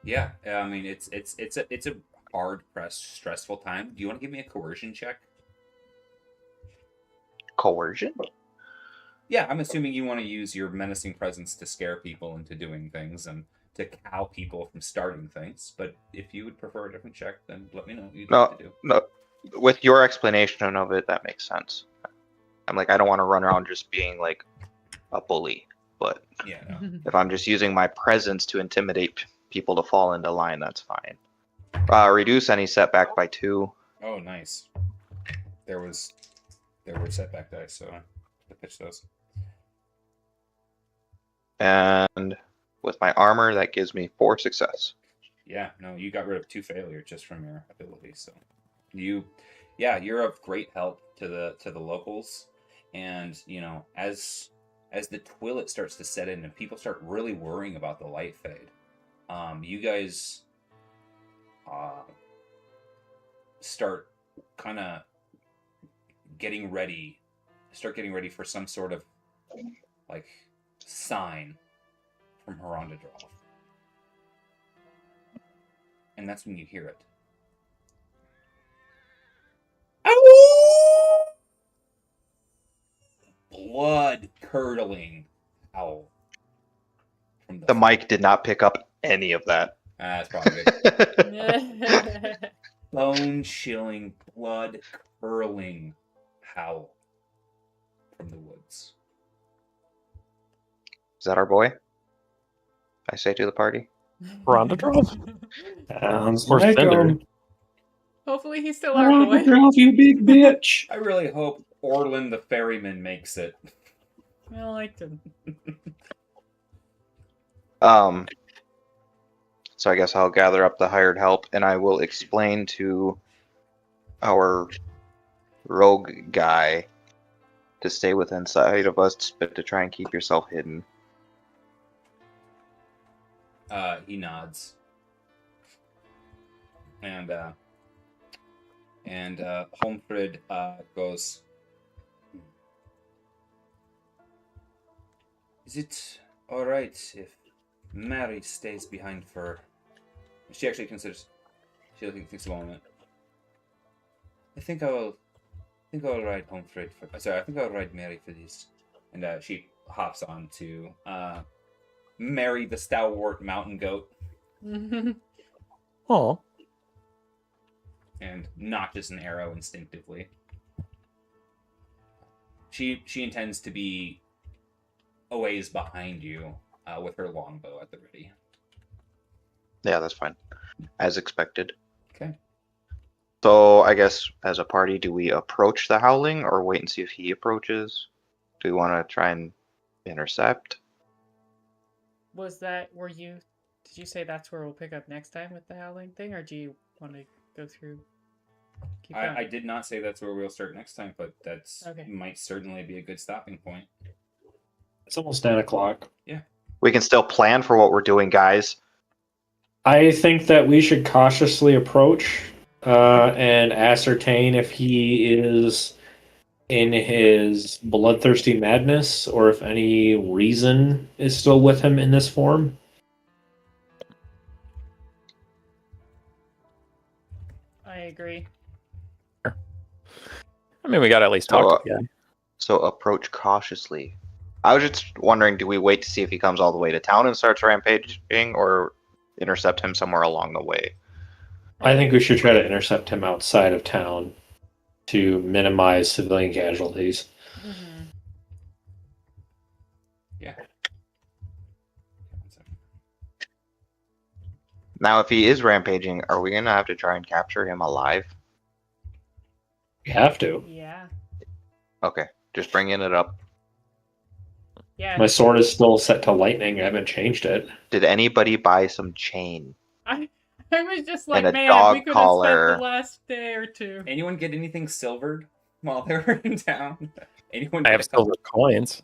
Yeah, I mean it's a hard pressed, stressful time. Do you want to give me a coercion check?
Coercion?
Yeah, I'm assuming you want to use your menacing presence to scare people into doing things and to cow people from starting things. But if you would prefer a different check, then let me know what you'd like to do.
No, with your explanation of it, that makes sense. I'm like, I don't want to run around just being like a bully, but
yeah, no.
If I'm just using my presence to intimidate people to fall into line, that's fine. Reduce any setback by 2.
Oh, nice. There were setback dice, so I pitch those.
And with my armor, that gives me 4 success.
Yeah, no, you got rid of 2 failures just from your ability, so you're of great help to the locals, and as the twilight starts to set in and people start really worrying about the light fade, you guys start kind of getting ready for some sort of like sign from Herondadrov. And that's when you hear it. Ow! Blood-curdling howl. From
the mic did not pick up any of that.
That's probably good. Bone-chilling, blood-curdling howl from the woods.
Is that our boy? I say to the party.
Rondadrov?
Sounds
Or
like
Cinder.
Hopefully he's still our boy.
Rondadrov, you big bitch.
I really hope Orlin the ferryman makes it.
I liked him.
So I guess I'll gather up the hired help and I will explain to our rogue guy to stay within sight of us, but to try and keep yourself hidden.
He nods. And Homefred goes, "Is it all right if Mary stays behind for..." She actually considers. She thinks a moment. I think I'll ride Homefred for. Sorry, I think I'll ride Mary for these. And she hops on to Mary the stalwart mountain goat
Oh,
and notches an arrow instinctively. She intends to be a ways behind you with her longbow at the ready.
Yeah, that's fine. As expected.
Okay.
So I guess as a party, do we approach the howling or wait and see if he approaches? Do we want to try and intercept?
Did you say that's where we'll pick up next time with the howling thing, or do you want to go through? Keep going?
I did not say that's where we'll start next time, but that's
Okay.
might certainly be a good stopping point.
It's almost 9 o'clock.
We can still plan for what we're doing, guys.
I think that we should cautiously approach and ascertain if he is in his bloodthirsty madness or if any reason is still with him in this form.
I agree.
I mean, we got to at least talk to the guy.
So approach cautiously. I was just wondering, do we wait to see if he comes all the way to town and starts rampaging, or intercept him somewhere along the way?
I think we should try to intercept him outside of town to minimize civilian casualties.
Mm-hmm.
Yeah.
Now, if he is rampaging, are we gonna have to try and capture him alive?
We have to.
Yeah.
Okay, just bringing it up.
Yeah.
My sword is still set to lightning. I haven't changed it.
Did anybody buy some chain?
I was just like,
And a
man,
dog
we could have
collar.
spent the last day or two.
Anyone get anything silvered while they were in town? Anyone?
I have
get a couple-
silver coins.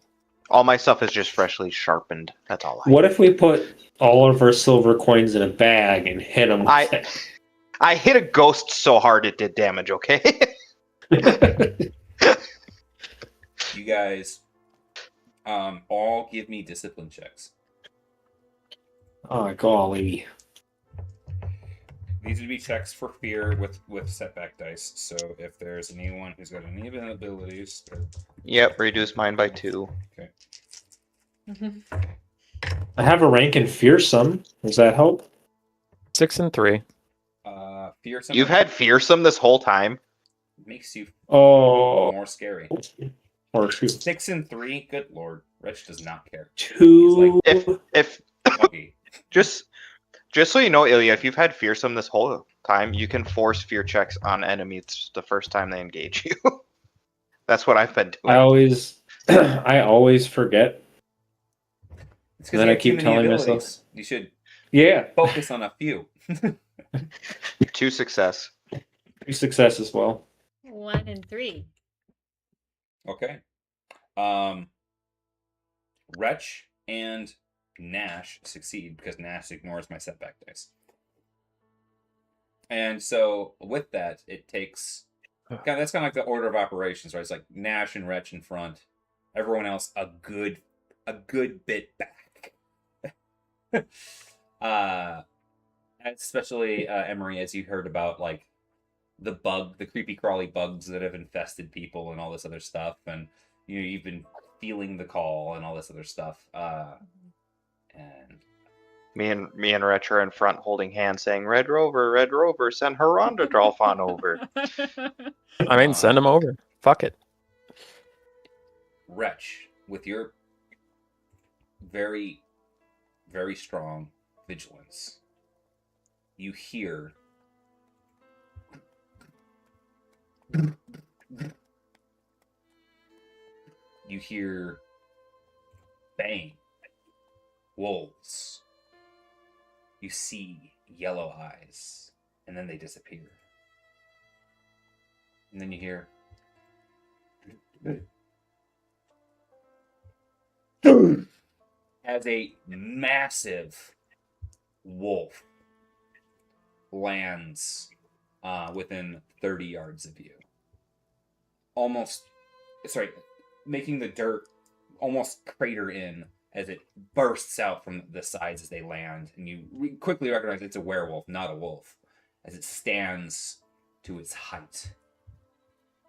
All my stuff is just freshly sharpened. That's all I.
What if we put all of our silver coins in a bag and hit them with
I hit a ghost so hard it did damage. Okay.
it?
You guys, all give me discipline checks.
Oh, golly.
These would be checks for fear with setback dice. So if there's anyone who's got any abilities,
Yep, reduce mine by 2.
okay.
I have a rank in fearsome. Does that help?
6 and 3.
Fear.
You've had fearsome this whole time.
makes you
Oh.
more scary.
Or 2.
6 and 3. Good lord, Rich does not care.
2.
If
Buggy.
just so you know, Ilya, if you've had fearsome this whole time, you can force fear checks on enemies the first time they engage you. That's what I've been doing.
I always forget.
It's
And then
you
I
have
keep
too many
telling
abilities.
myself-
You should
Yeah.
focus on a few.
2 success.
3 success as well.
1 and 3.
Okay. Wretch and Nash succeed because Nash ignores my setback dice. And so with that, it takes that's kind of like the order of operations, right? It's like Nash and Wretch in front, everyone else a good bit back. Especially Emery, as you heard about like the creepy crawly bugs that have infested people and all this other stuff, and you've been feeling the call and all this other stuff. And
Me and Retch are in front holding hands saying, Red Rover, send Haronda Drolfon over.
I mean, send him over. Fuck it.
Wretch, with your very, very strong vigilance, you hear bang, wolves. You see yellow eyes, and then they disappear. And then you hear as a massive wolf lands within 30 yards of you. Making the dirt almost crater in as it bursts out from the sides as they land. And you quickly recognize it's a werewolf, not a wolf, as it stands to its height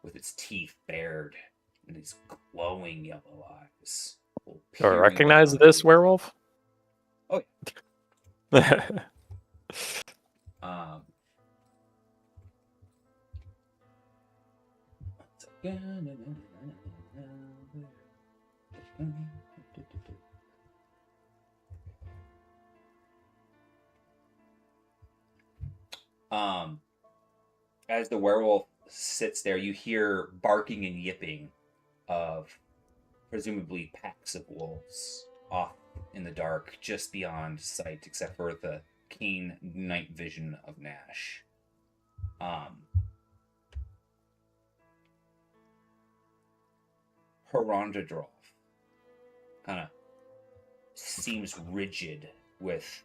with its teeth bared and these glowing yellow eyes.
Do I recognize this werewolf?
Oh, as the werewolf sits there, you hear barking and yipping of presumably packs of wolves off in the dark, just beyond sight, except for the keen night vision of Nash. Herondadrov kind of seems rigid with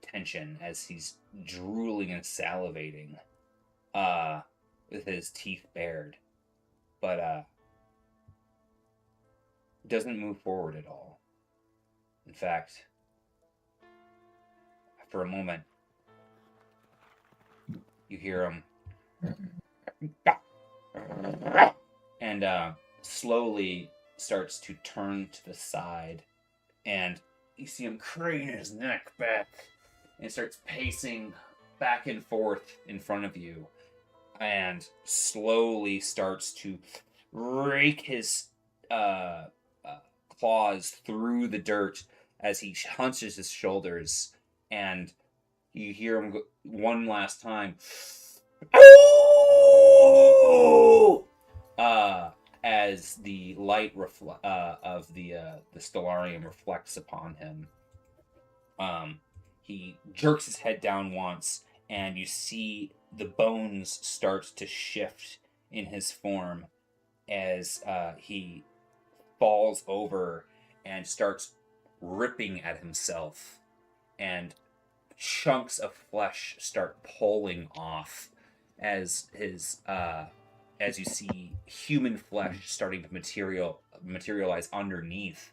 tension as he's drooling and salivating with his teeth bared, but doesn't move forward at all. In fact, for a moment, you hear him and slowly starts to turn to the side, and you see him crane his neck back and starts pacing back and forth in front of you, and slowly starts to rake his claws through the dirt as he hunches his shoulders, and you hear him go one last time, as the light of the stellarium reflects upon him. He jerks his head down once, and you see the bones start to shift in his form as he falls over and starts ripping at himself, and chunks of flesh start pulling off as his as you see human flesh starting to materialize underneath,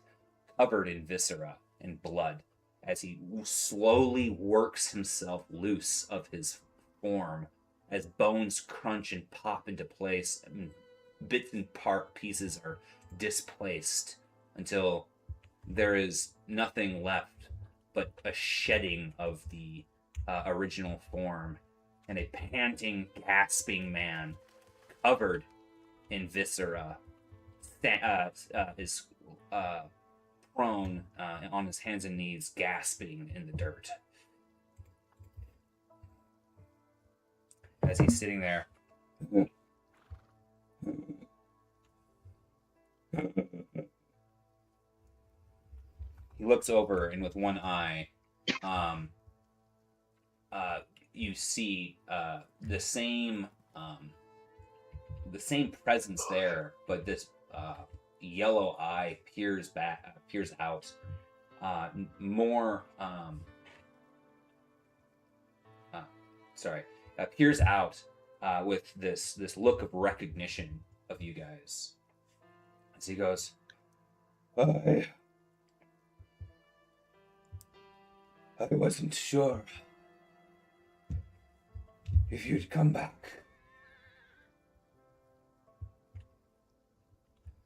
covered in viscera and blood, as he slowly works himself loose of his form, as bones crunch and pop into place, and bits and pieces are displaced until there is nothing left but a shedding of the original form, and a panting, gasping man covered in viscera is prone on his hands and knees, gasping in the dirt. As he's sitting there, he looks over, and with one eye, you see the same presence there, but this yellow eye peers out, peers out with this look of recognition of you guys. As he goes, I wasn't sure if you'd come back.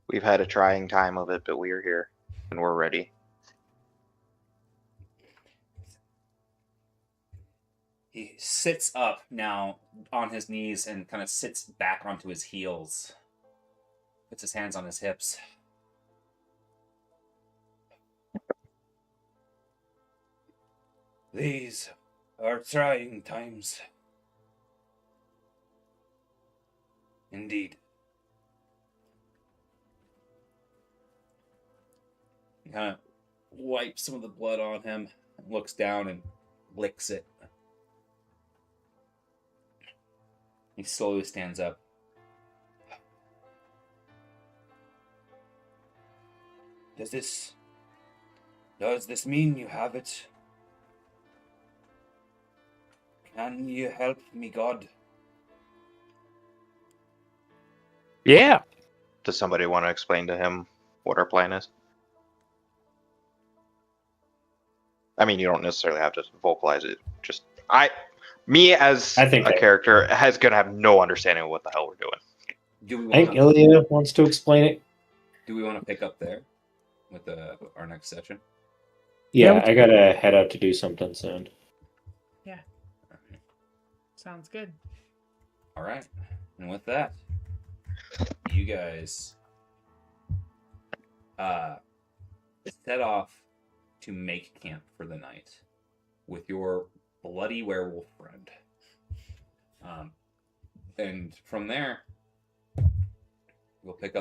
We've had a trying time of it, but we're here, and we're ready.
He sits up now on his knees and kind of sits back onto his heels. Puts his hands on his hips. These are trying times. Indeed. He kind of wipes some of the blood on him, looks down and licks it. He slowly stands up. Does this mean you have it? Can you help me, God?
Yeah.
Does somebody want to explain to him what our plan is? I mean, you don't necessarily have to vocalize it. Just me as a character is gonna have no understanding of what the hell we're doing.
I think Ilya wants to explain it.
Do we want to pick up there? with our next session?
Yeah,
Yeah,
I gotta head out to do something soon.
Sounds good.
All right. And with that, you guys set off to make camp for the night with your bloody werewolf friend. And from there, we'll pick up